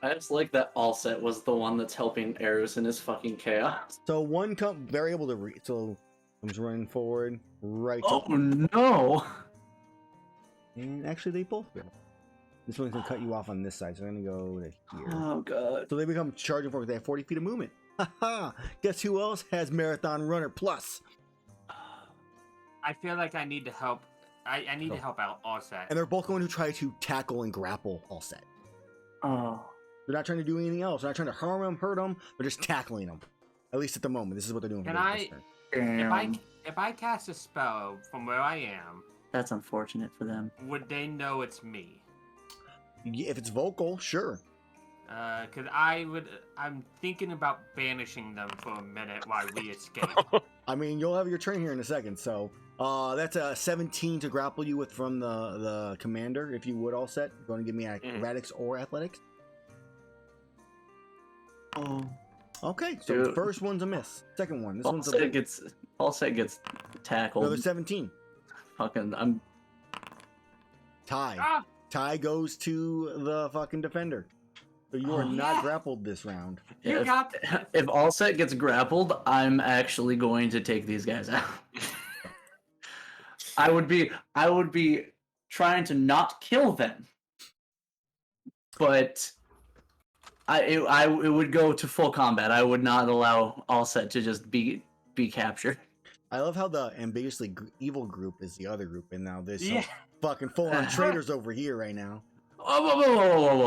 S4: I just like that all set was the one that's helping Erus in his fucking chaos.
S1: So one they're able to read. So comes running forward right.
S4: Oh no!
S1: And actually, they both will. This one's gonna cut you off on this side, so I'm gonna go to here.
S4: Oh god.
S1: So they become charging forward. They have 40 feet of movement. Haha! Guess who else has Marathon Runner Plus?
S2: I feel like I need to help. I need to help out Allset.
S1: And they're both going to try to tackle and grapple all set.
S4: Oh.
S1: They're not trying to do anything else. They're not trying to harm them, hurt them. They're just tackling them. At least at the moment, this is what they're doing.
S2: Can
S1: for
S2: I-
S1: this turn.
S4: Damn.
S2: If I cast a spell from where I am,
S4: That's unfortunate for them.
S2: would they know it's me?
S1: Yeah, if it's vocal, sure.
S2: Because I'm thinking about banishing them for a minute while we escape.
S1: I mean, you'll have your turn here in a second. So that's a 17 to grapple you with from the commander. If you would all set, going to give me acrobatics or athletics.
S4: Oh.
S1: Okay, so the
S4: Dude.
S1: first one's a miss. Second one, this
S4: All
S1: one's a
S4: set gets tackled.
S1: another 17.
S4: Fucking I'm
S1: Tie.
S2: Ah!
S1: Tie goes to the fucking defender. So you are
S4: Oh,
S1: not
S2: yeah.
S1: grappled this round.
S2: You got this.
S4: if all set gets grappled, I'm actually going to take these guys out. I would be trying to not kill them, but it would go to full combat. I would not allow all set to just be captured.
S1: I love how the ambiguously evil group is the other group, and now there's some
S2: Yeah.
S1: fucking full-on traitors over here right now.
S4: Whoa.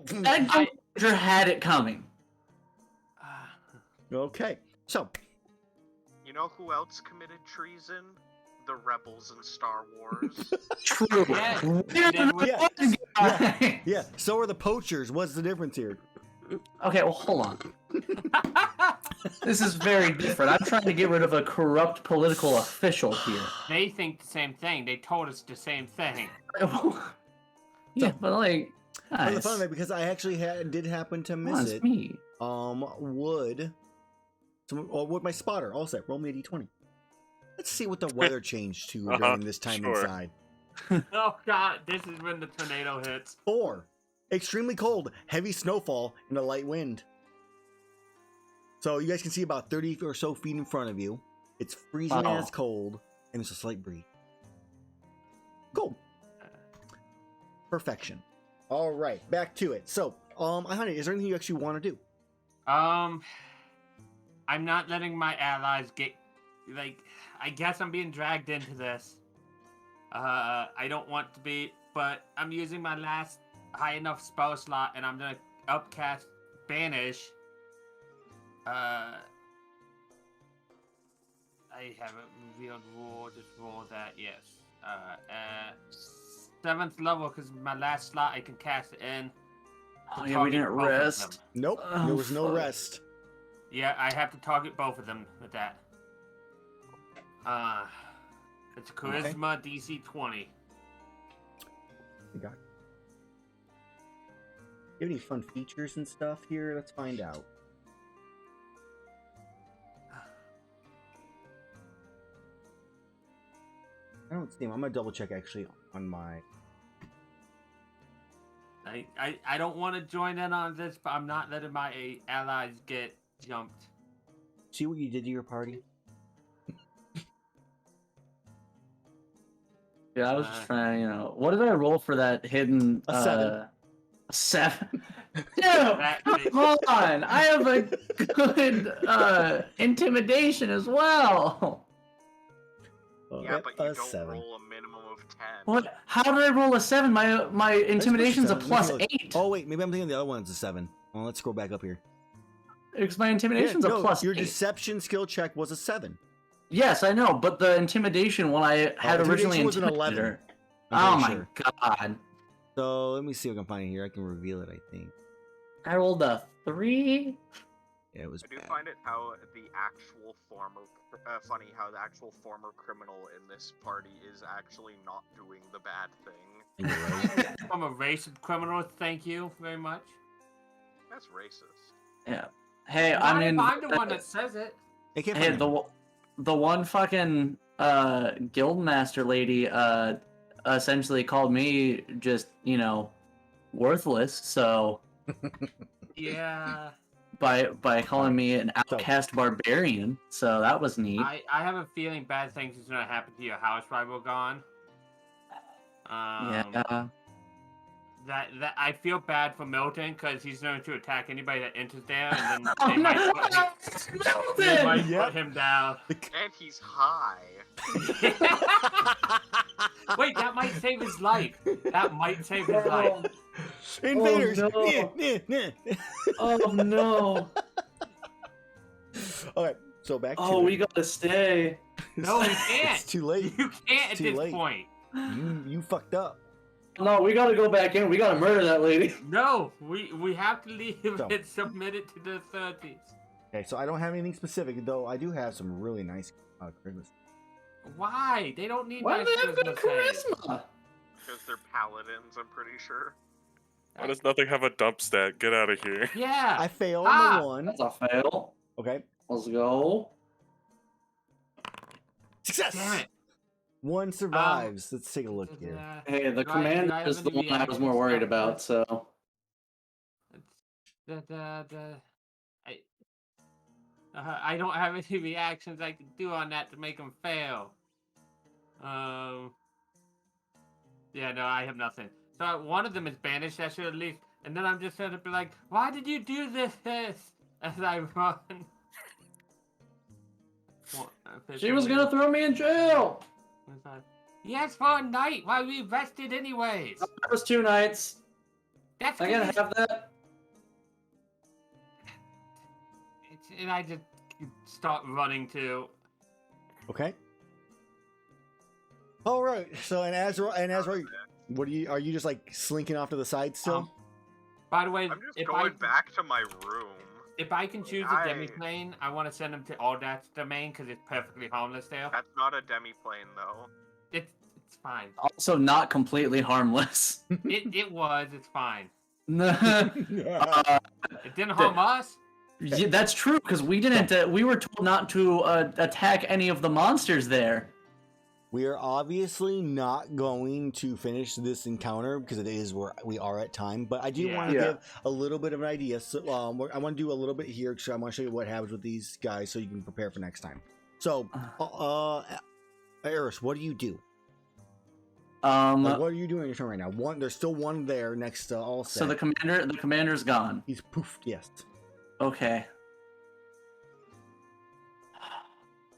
S4: That guy had it coming.
S1: Okay, so
S3: You know who else committed treason? The rebels in Star Wars.
S4: True.
S2: Yeah.
S1: yeah, so are the poachers. What's the difference here?
S4: Okay, well, hold on. This is very different. I'm trying to get rid of a corrupt political official here.
S2: They think the same thing. They told us the same thing.
S4: Yeah, but like,
S1: For
S4: nice.
S1: the fun of it, because I actually did happen to
S4: Come on,
S1: miss
S4: it's
S1: it.
S4: me.
S1: Would my spotter all set? Roll me a d20. Let's see what the weather changed to during this time
S5: sure.
S1: inside.
S2: Oh god, this is when the tornado hits.
S1: 4. Extremely cold, heavy snowfall, and a light wind. So you guys can see about 30 or so feet in front of you. It's freezing and it's cold, and there's a slight breeze. Cool. Perfection. All right, back to it. So, Iihane, is there anything you actually want to do?
S2: I'm not letting my allies get, like, I guess I'm being dragged into this. I don't want to be, but I'm using my last high enough spell slot, and I'm gonna upcast Banish. I haven't revealed rule, just roll that, yes. At 7th level, because my last slot I can cast it in.
S4: Oh
S2: to
S4: yeah, we
S2: target
S4: didn't
S2: both of
S4: rest.
S2: them.
S1: Nope,
S4: Oh,
S1: there was no
S4: fuck.
S1: rest.
S2: Yeah, I have to target both of them with that. It's Charisma DC 20.
S1: You got it. You have any fun features and stuff here? Let's find out. I don't see him. I'm gonna double check actually on my.
S2: I don't want to join in on this, but I'm not letting my allies get jumped.
S1: See what you did to your party?
S4: Yeah, I was just trying, you know. What did I roll for that hidden?
S1: A 7.
S4: A 7. Dude,
S2: That
S4: come on! I have a good intimidation as well.
S3: Yeah, but you
S1: a
S3: don't
S1: 7.
S3: roll a minimum of 10.
S4: What? How did I roll a 7? My intimidation's a
S1: Let me push
S4: plus
S1: a 7.
S4: 8.
S1: Oh wait, maybe I'm thinking the other one's a 7. Well, let's scroll back up here.
S4: Because my intimidation's a plus
S1: your
S4: 8.
S1: deception skill check was a 7.
S4: Yes, I know, but the intimidation when I had originally
S1: intimidation was an
S4: intimidated
S1: 11.
S4: her.
S1: I'm
S4: Oh my
S1: pretty sure.
S4: god!
S1: So let me see what I can find here. I can reveal it. I think.
S4: I rolled a 3.
S1: Yeah, it was
S3: I do
S1: bad.
S3: find it how the actual former, funny how the actual former criminal in this party is actually not doing the bad thing.
S1: You're right.
S2: I'm a racist criminal. Thank you very much.
S3: That's racist.
S4: Yeah. Hey,
S2: Not
S4: I
S2: if
S4: mean,
S2: I'm the one that says it.
S1: They can't
S4: hey,
S1: find him.
S4: the one fucking guildmaster lady essentially called me just, you know, worthless. So
S2: Yeah.
S4: by calling me an outcast barbarian, so that was neat.
S2: I have a feeling bad things is gonna happen to your house while we're gone.
S4: Yeah.
S2: That I feel bad for Milton because he's going to attack anybody that enters there, and then
S4: Oh,
S2: they
S4: no!
S2: might
S1: Yep.
S2: put him down.
S3: And he's high.
S2: Wait, that might save his life. That might save his life.
S1: Invaders!
S4: Oh, no.
S1: Yeah.
S4: Oh no!
S1: Okay, so back to
S4: Oh,
S1: it.
S4: we gotta stay.
S2: No, you can't.
S1: It's too late.
S2: You can't at
S1: too
S2: this
S1: late.
S2: point.
S1: You fucked up.
S4: No, we gotta go back in. We gotta murder that lady.
S2: No, we have to leave
S1: So.
S2: and submit it to the authorities.
S1: Okay, so I don't have anything specific, though I do have some really nice charisma.
S2: Why? They don't need
S4: Why
S2: my
S4: do they have good
S2: charisma save.
S4: charisma?
S3: Because they're paladins, I'm pretty sure.
S5: Why does nothing have a dump stat? Get out of here.
S2: Yeah.
S1: I failed
S2: Ah!
S1: on the 1.
S4: That's a fail.
S1: Okay.
S4: Let's go.
S1: Success!
S2: Damn it.
S1: 1 survives. Let's take a look here.
S4: Hey, the
S2: Do I
S4: commander
S2: have
S4: is the
S2: any
S4: one I was
S2: reaction
S4: more worried
S2: stuff
S4: about,
S2: first?
S4: so.
S2: I don't have any reactions I can do on that to make them fail. Yeah, no, I have nothing. So one of them is banished, I should at least. And then I'm just gonna be like, why did you do this? As I run.
S4: She was gonna throw me in jail!
S2: Yes, for a night while we rested anyways.
S4: That was 2 nights.
S2: That's
S4: I gotta
S2: good.
S4: have that.
S2: And I just start running too.
S1: Okay. All right. So and Azrar, what are you just like slinking off to the side still?
S2: By the way,
S3: I'm just
S2: if
S3: going back to my room.
S2: If I can choose a demi-plane, I want to send him to Aldat's domain because it's perfectly harmless there.
S3: That's not a demi-plane, though.
S2: It's fine.
S4: Also, not completely harmless.
S2: It was. It's fine.
S4: uh,
S2: It didn't harm us.
S4: yeah, that's true because we didn't. We were told not to attack any of the monsters there.
S1: We are obviously not going to finish this encounter because it is where we are at time. But I do want to give a little bit of an idea. So I want to do a little bit here because I want to show you what happens with these guys so you can prepare for next time. So, Erus, what do you do? Like, what are you doing in your turn right now? There's still one there next to all set.
S4: So the commander's gone.
S1: He's poofed. Yes.
S4: Okay.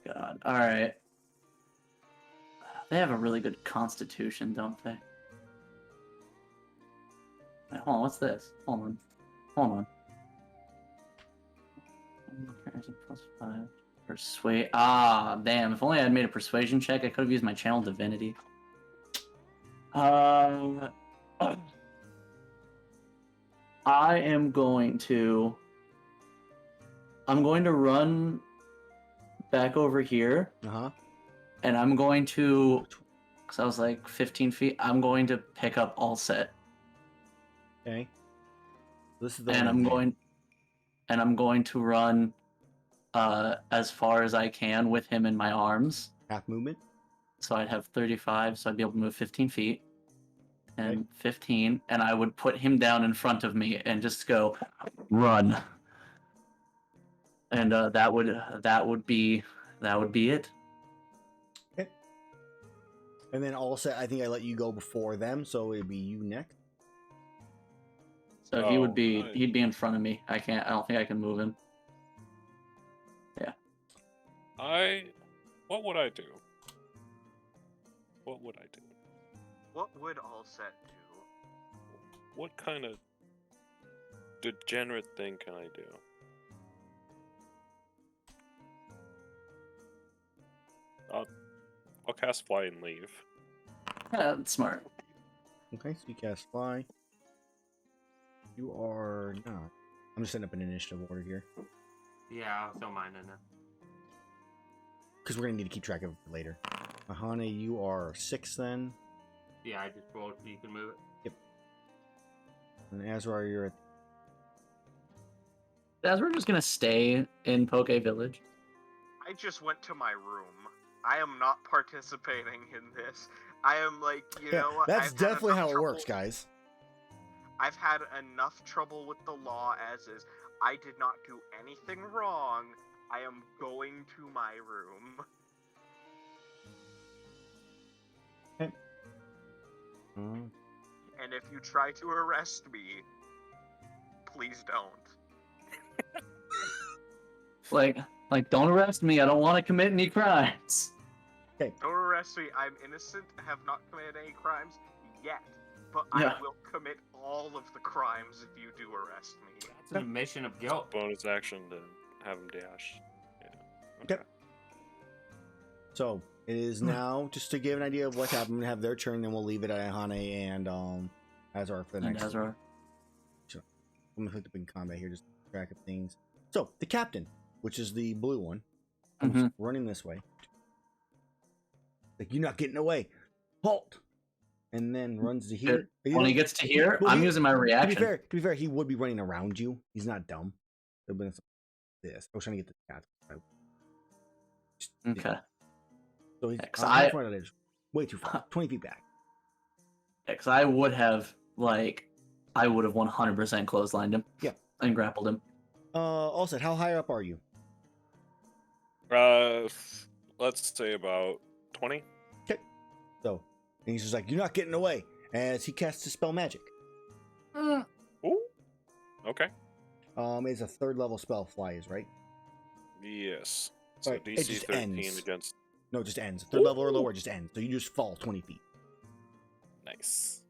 S4: God. All right. They have a really good constitution, don't they? Wait, hold on, what's this? Hold on. +5. Persuade. Ah, damn. If only I had made a persuasion check, I could have used my channel divinity. I am going to run back over here. And I'm going to, because I was like 15 feet, I'm going to pick up all set.
S1: Okay. This is the
S4: and I'm going to run as far as I can with him in my arms.
S1: Half movement.
S4: So I'd have 35, so I'd be able to move 15 feet. And 15, and I would put him down in front of me and just go, run. And that would be it.
S1: Okay. And then all set. I think I let you go before them, so it'd be you next.
S4: So he'd be in front of me. I don't think I can move him. Yeah.
S5: What would I do? What would all set do? What kind of degenerate thing can I do? I'll cast fly and leave.
S4: Yeah, that's smart.
S1: Okay, so you cast fly. You are not. I'm just setting up an initiative order here.
S2: Yeah, I'll throw mine in there.
S1: Because we're going to need to keep track of it later. Iihane, you are 6 then.
S2: Yeah, I just rolled so you can move it.
S1: Yep. And Azrar, you're at...
S4: Azrar just going to stay in Poke Village.
S3: I just went to my room. I am not participating in this. I am like, you know what?
S1: That's definitely how it works, guys.
S3: I've had enough trouble with the law as is. I did not do anything wrong. I am going to my room.
S1: Okay.
S3: And if you try to arrest me, please don't.
S4: Like, don't arrest me. I don't want to commit any crimes.
S1: Okay.
S3: Don't arrest me. I'm innocent. Have not committed any crimes yet. But
S4: Yeah.
S3: I will commit all of the crimes if you do arrest me.
S2: It's an admission of guilt.
S5: Bonus action to have him dash. Yeah.
S1: Okay. So, it is now, just to give an idea of what's happening, I'm going to have their turn, then we'll leave it at Iihane and Azrar for the next one.
S4: Azrar.
S1: So, I'm going to put the big combat here, just to keep track of things. So, the captain, which is the blue one, comes running this way. Like, you're not getting away. Halt! And then runs to here.
S4: When he gets to here, I'm using my reaction.
S1: To be fair, he would be running around you. He's not dumb. It would have been this. I was trying to get the cat.
S4: Okay.
S1: So he's way too far. 20 feet back.
S4: Yeah, because I would have 100% clotheslined him.
S1: Yeah.
S4: And grappled him.
S1: Also, how high up are you?
S5: Let's say about 20.
S1: Okay. So, and he's just like, you're not getting away. As he casts his spell magic.
S5: Ooh. Okay.
S1: It's a 3rd level spell, fly is, right?
S5: Yes. So
S1: Right, it
S5: DC
S1: just
S5: 13
S1: ends.
S5: against...
S1: No, it just ends. 3rd level or lower, it just ends. So you just fall 20 feet.
S5: Nice.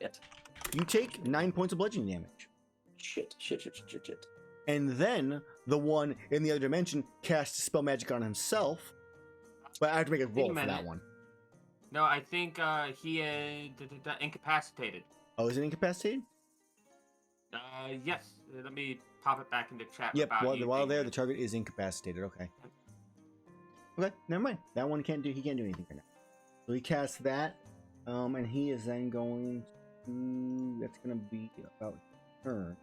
S4: Shit.
S1: You take 9 points of bludgeoning damage.
S4: Shit.
S1: And then the one in the other dimension casts spell magic on himself. But I have to make a roll for that one.
S2: No, I think he is incapacitated.
S1: Oh, is it incapacitated?
S2: Yes. Let me pop it back into chat.
S1: Yep,
S2: about you
S1: while
S2: being
S1: there, the target is incapacitated. Okay. Okay, never mind. That one he can't do anything right now. So he casts that, and he is then going to. That's going to be about his turn.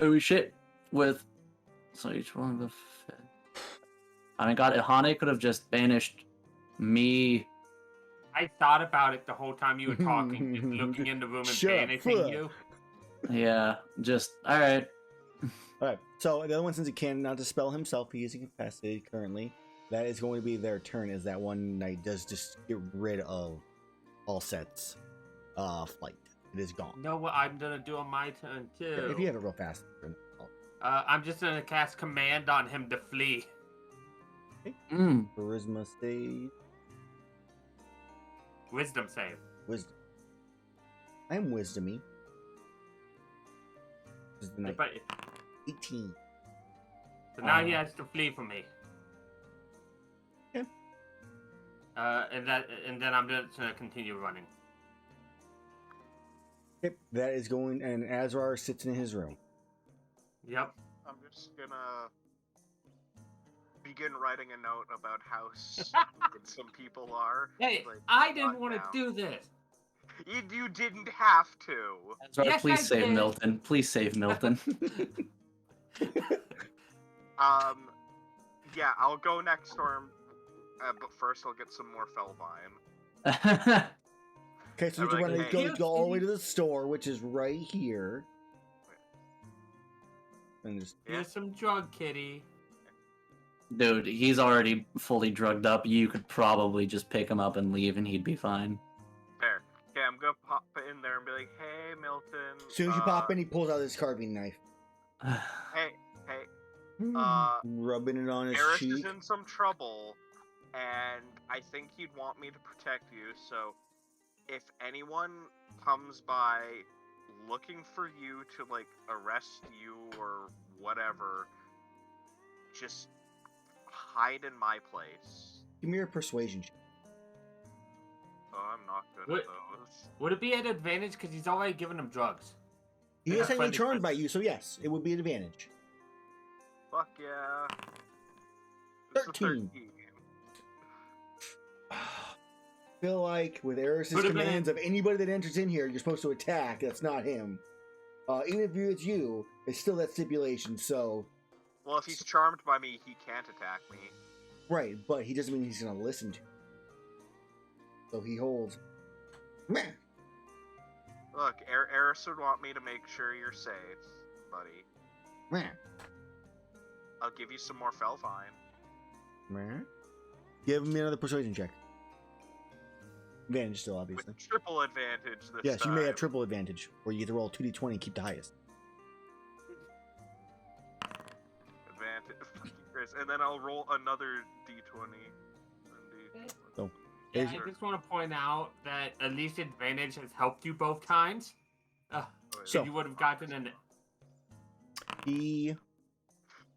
S4: Oh shit! So each one of the. I mean, God, Iihane could have just banished me.
S2: I thought about it the whole time you were talking, just looking in the room and
S1: Shut up,
S2: banishing
S1: fuck.
S2: you.
S4: Yeah, just all right.
S1: Alright, so the other one, since he cannot dispel himself, he is incapacitated currently. That is going to be their turn, as that one knight does just get rid of all sets. Flight. It is gone.
S2: You know what I'm gonna do on my turn too?
S1: If you have it real fast.
S2: I'm just gonna cast command on him to flee.
S1: Charisma save.
S2: Wisdom save.
S1: Wisdom. I am wisdomy. This is the knight.
S2: But
S1: 18.
S2: so now he has to flee from me.
S1: Okay.
S2: And then I'm just gonna continue running.
S1: Yep, that is going, and Azrar sits in his room.
S2: Yep.
S3: I'm just gonna begin writing a note about how stupid some people are.
S2: Hey,
S3: Like,
S2: I didn't
S3: not
S2: want to
S3: now.
S2: do this.
S3: You didn't have to.
S4: Azrar,
S2: Yes,
S4: please
S2: I
S4: save
S2: did.
S4: Milton. Please save Milton.
S3: Yeah, I'll go next storm, but first I'll get some more Felvine.
S1: Okay, so you
S3: I'm
S1: can
S3: like,
S1: run,
S3: hey.
S1: go all the way to the store, which is right here. And just
S2: Here's some drug, kitty.
S4: Dude, he's already fully drugged up. You could probably just pick him up and leave, and he'd be fine.
S3: There. Okay, I'm gonna pop in there and be like, hey, Milton.
S1: as soon as you pop in, he pulls out his carving knife.
S3: Hey,
S1: Rubbing it on his
S3: Erus
S1: cheek.
S3: is in some trouble, and I think he'd want me to protect you, so if anyone comes by looking for you to, like, arrest you or whatever, just hide in my place.
S1: Give me your persuasion check.
S3: Oh, I'm not good
S2: What?
S3: at those.
S2: Would it be an advantage because he's already given him drugs?
S1: He
S2: Yeah,
S1: is technically
S2: friendly
S1: charmed by
S2: person.
S1: you, so yes, it would be an advantage.
S3: Fuck yeah. It's a
S1: 13. Feel like with Erus's
S2: Would've been
S1: commands of anybody that enters in here, you're supposed to attack. That's not him. Even if it's you, it's still that stipulation. So,
S3: Well, if he's charmed by me, he can't attack me.
S1: right, but he doesn't mean he's gonna listen to you. So he holds. Meh.
S3: Look, Erus would want me to make sure you're safe, buddy.
S1: Meh.
S3: I'll give you some more Felvine.
S1: Meh. Give me another persuasion check. Advantage still, obviously.
S3: With triple advantage this
S1: Yes, you
S3: time.
S1: may have triple advantage, where you get to roll 2d20 and keep the highest.
S3: Advantage. Chris. And then I'll roll another d20. And
S1: Oh.
S2: Yeah,
S1: Is-
S2: I just want to point out that at least advantage has helped you both times.
S1: So-
S2: You would have gotten an.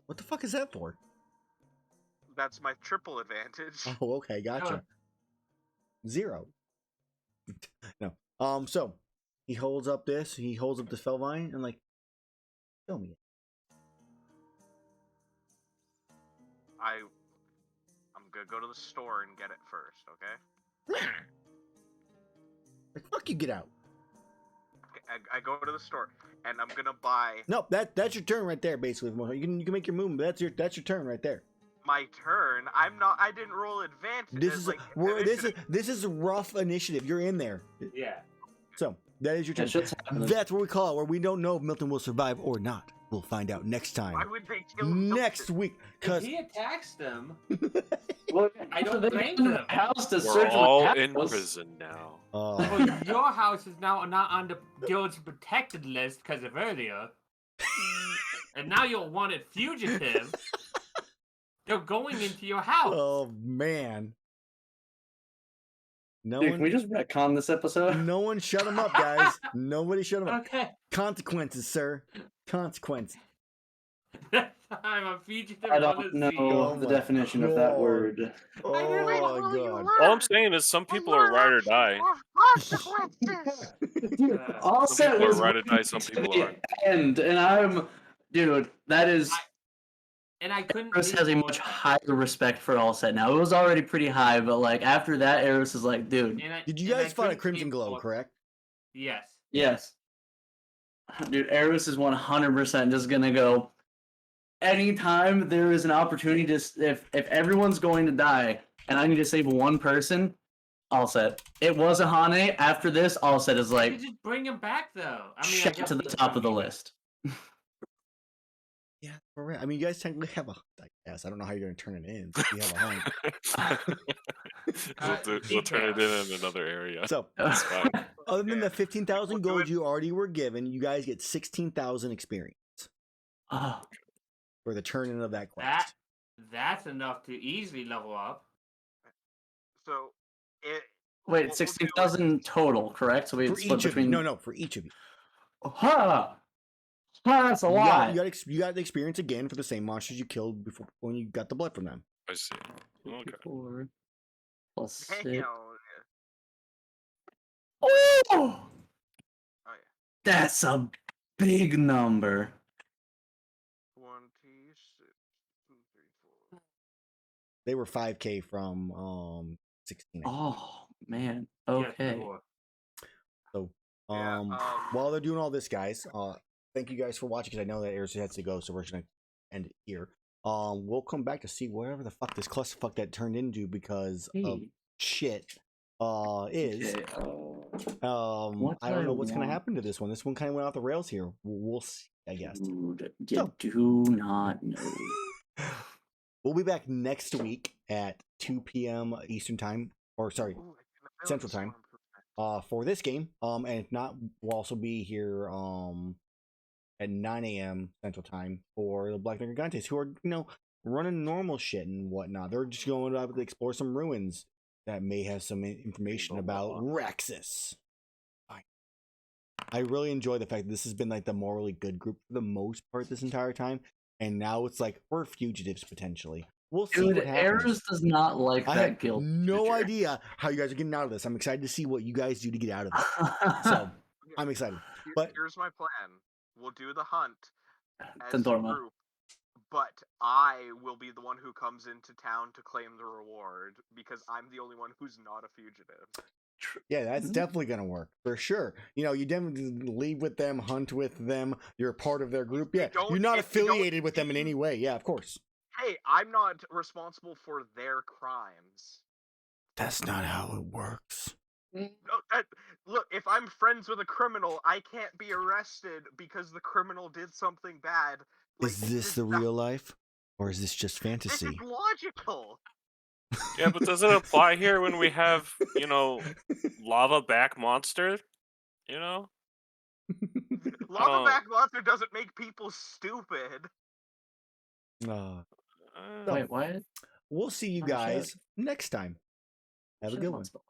S1: What the fuck is that for?
S3: That's my triple advantage.
S1: Oh, okay, gotcha. 0. No. So he holds up this Felvine and like, show me it.
S3: I'm gonna go to the store and get it first, okay?
S1: Like, fuck you, get out.
S3: I go to the store and I'm gonna buy
S1: Nope, that's your turn right there, basically. You can make your movement, but that's your turn right there.
S3: my turn. I didn't roll advantage.
S1: This is a rough initiative. You're in there.
S2: Yeah.
S1: So that is your turn.
S4: That shit's happening.
S1: That's what we call it, where we don't know if Milton will survive or not. We'll find out next time.
S3: Why would they kill
S1: Next
S3: Milton?
S1: week,
S2: If
S1: because
S2: he attacks them,
S4: Well,
S2: I don't
S4: they
S2: blame
S4: went to
S2: them.
S4: the house to
S5: We're
S4: search
S5: all
S4: the
S5: in
S4: house.
S5: prison now.
S2: well, your house is now not on the guild's protected list because of earlier, and now you're a wanted fugitive. They're going into your house.
S1: oh man, no
S4: Dude,
S1: one,
S4: can we just retcon this episode?
S1: no one, shut him up, guys. Nobody shut him up.
S2: Okay.
S1: Consequences, sir. Consequences.
S2: I'm a fugitive
S4: I
S2: on
S4: don't
S2: the
S4: know
S2: sea.
S1: Oh
S4: the
S1: my
S4: definition of that
S1: God.
S4: word.
S1: Oh
S2: really
S1: my
S3: Will you
S1: god.
S3: learn?
S5: All I'm saying is some people are ride or die.
S3: Consequences.
S4: Dude, all
S5: Some
S4: said
S5: people are
S4: was
S5: ride or die, some
S4: to
S5: people
S4: the
S5: aren't.
S4: end, and I'm, dude, that is
S2: And I couldn't.
S4: Erus has a
S2: leave-
S4: much higher respect for all set now. It was already pretty high, but like after that, Erus is like, dude,
S1: Did you
S2: and I
S1: guys find a
S2: couldn't
S1: Crimson
S2: leave
S1: Glow,
S2: all-
S1: correct?
S2: Yes.
S4: yes. Dude, Erus is 100% just gonna go. Anytime there is an opportunity to, if everyone's going to die and I need to save one person, all set. It was Iihane. After this, all set is
S2: You
S4: like
S2: just bring him back though. I mean, I
S4: shot
S2: guess
S4: to the
S2: we
S4: top of the
S2: can-
S4: list.
S1: Yeah, for real. I mean, you guys technically have a hunt, I guess. I don't know how you're going to turn it in. But you have a hunt.
S5: We'll turn it in another area.
S1: So,
S5: It's fine.
S1: other than the 15,000
S3: We'll do
S1: gold
S3: it.
S1: you already were given, you guys get 16,000 experience
S4: Oh,
S1: for the turn-in of that quest.
S2: That's enough to easily level up.
S3: So, it.
S4: wait,
S3: what we'll do
S4: 16,000 total, correct? So we
S1: For
S4: split
S1: each of
S4: between.
S1: you. No, for each of you.
S4: Ha! That's a lot.
S1: You got the experience again for the same monsters you killed before when you got the blood from them.
S5: I see. Okay.
S4: 54 plus
S3: Damn.
S4: 6.
S3: Oh,
S4: Oh!
S3: yeah.
S4: That's a big number.
S3: 26, 2, 3, 4.
S1: They were 5k from 16.
S4: Oh, man.
S2: Yes,
S4: Okay.
S2: more.
S1: So,
S3: Yeah,
S1: while they're doing all this, guys, thank you guys for watching because I know that Erus has to go, so we're just gonna end it here. We'll come back to see whatever the fuck this clusterfuck that turned into because of
S4: Hey.
S1: shit is.
S4: Okay, what
S1: I don't
S4: do
S1: know
S4: I
S1: what's gonna
S4: want?
S1: happen to this one. This one kind of went off the rails here. We'll see, I guess.
S4: Dude, you
S1: So-
S4: do not know.
S1: We'll be back next week at 2 p.m. Eastern time, or sorry,
S3: Ooh, I can
S1: Central
S3: build
S1: Time.
S3: this one.
S1: for this game. And if not, we'll also be here at 9 a.m. Central Time for the Black Gigantes, who are, running normal shit and whatnot. They're just going to explore some ruins that may have some information about Rexus. I really enjoy the fact that this has been like the morally good group for the most part this entire time, and now it's like we're fugitives potentially. We'll see
S4: Dude,
S1: what happens.
S4: Erus does not like
S1: I
S4: that
S1: have
S4: guild.
S1: no
S4: feature.
S1: idea how you guys are getting out of this. I'm excited to see what you guys do to get out of it. So I'm excited. But
S3: Here's my plan. We'll do the hunt as a
S4: Tentorma.
S3: group, but I will be the one who comes into town to claim the reward because I'm the only one who's not a fugitive.
S1: yeah, that's definitely gonna work for sure. You definitely leave with them, hunt with them. You're a part of their group. Yeah,
S3: don't-
S1: you're not
S3: if you don't-
S1: affiliated with them in any way. Yeah, of course.
S3: Hey, I'm not responsible for their crimes.
S1: That's not how it works.
S3: No, look, if I'm friends with a criminal, I can't be arrested because the criminal did something bad.
S1: Is this the real life, or is this just
S3: This
S1: fantasy?
S3: is logical.
S5: Yeah, but does it apply here when we have, lava back monster?
S3: Lava
S5: Oh.
S3: back monster doesn't make people stupid.
S1: Uh,
S5: Uh,
S4: Wait, what?
S1: we'll see you
S4: Oh, shit.
S1: guys next time. Have a
S4: Shit,
S1: good one.
S4: let's go.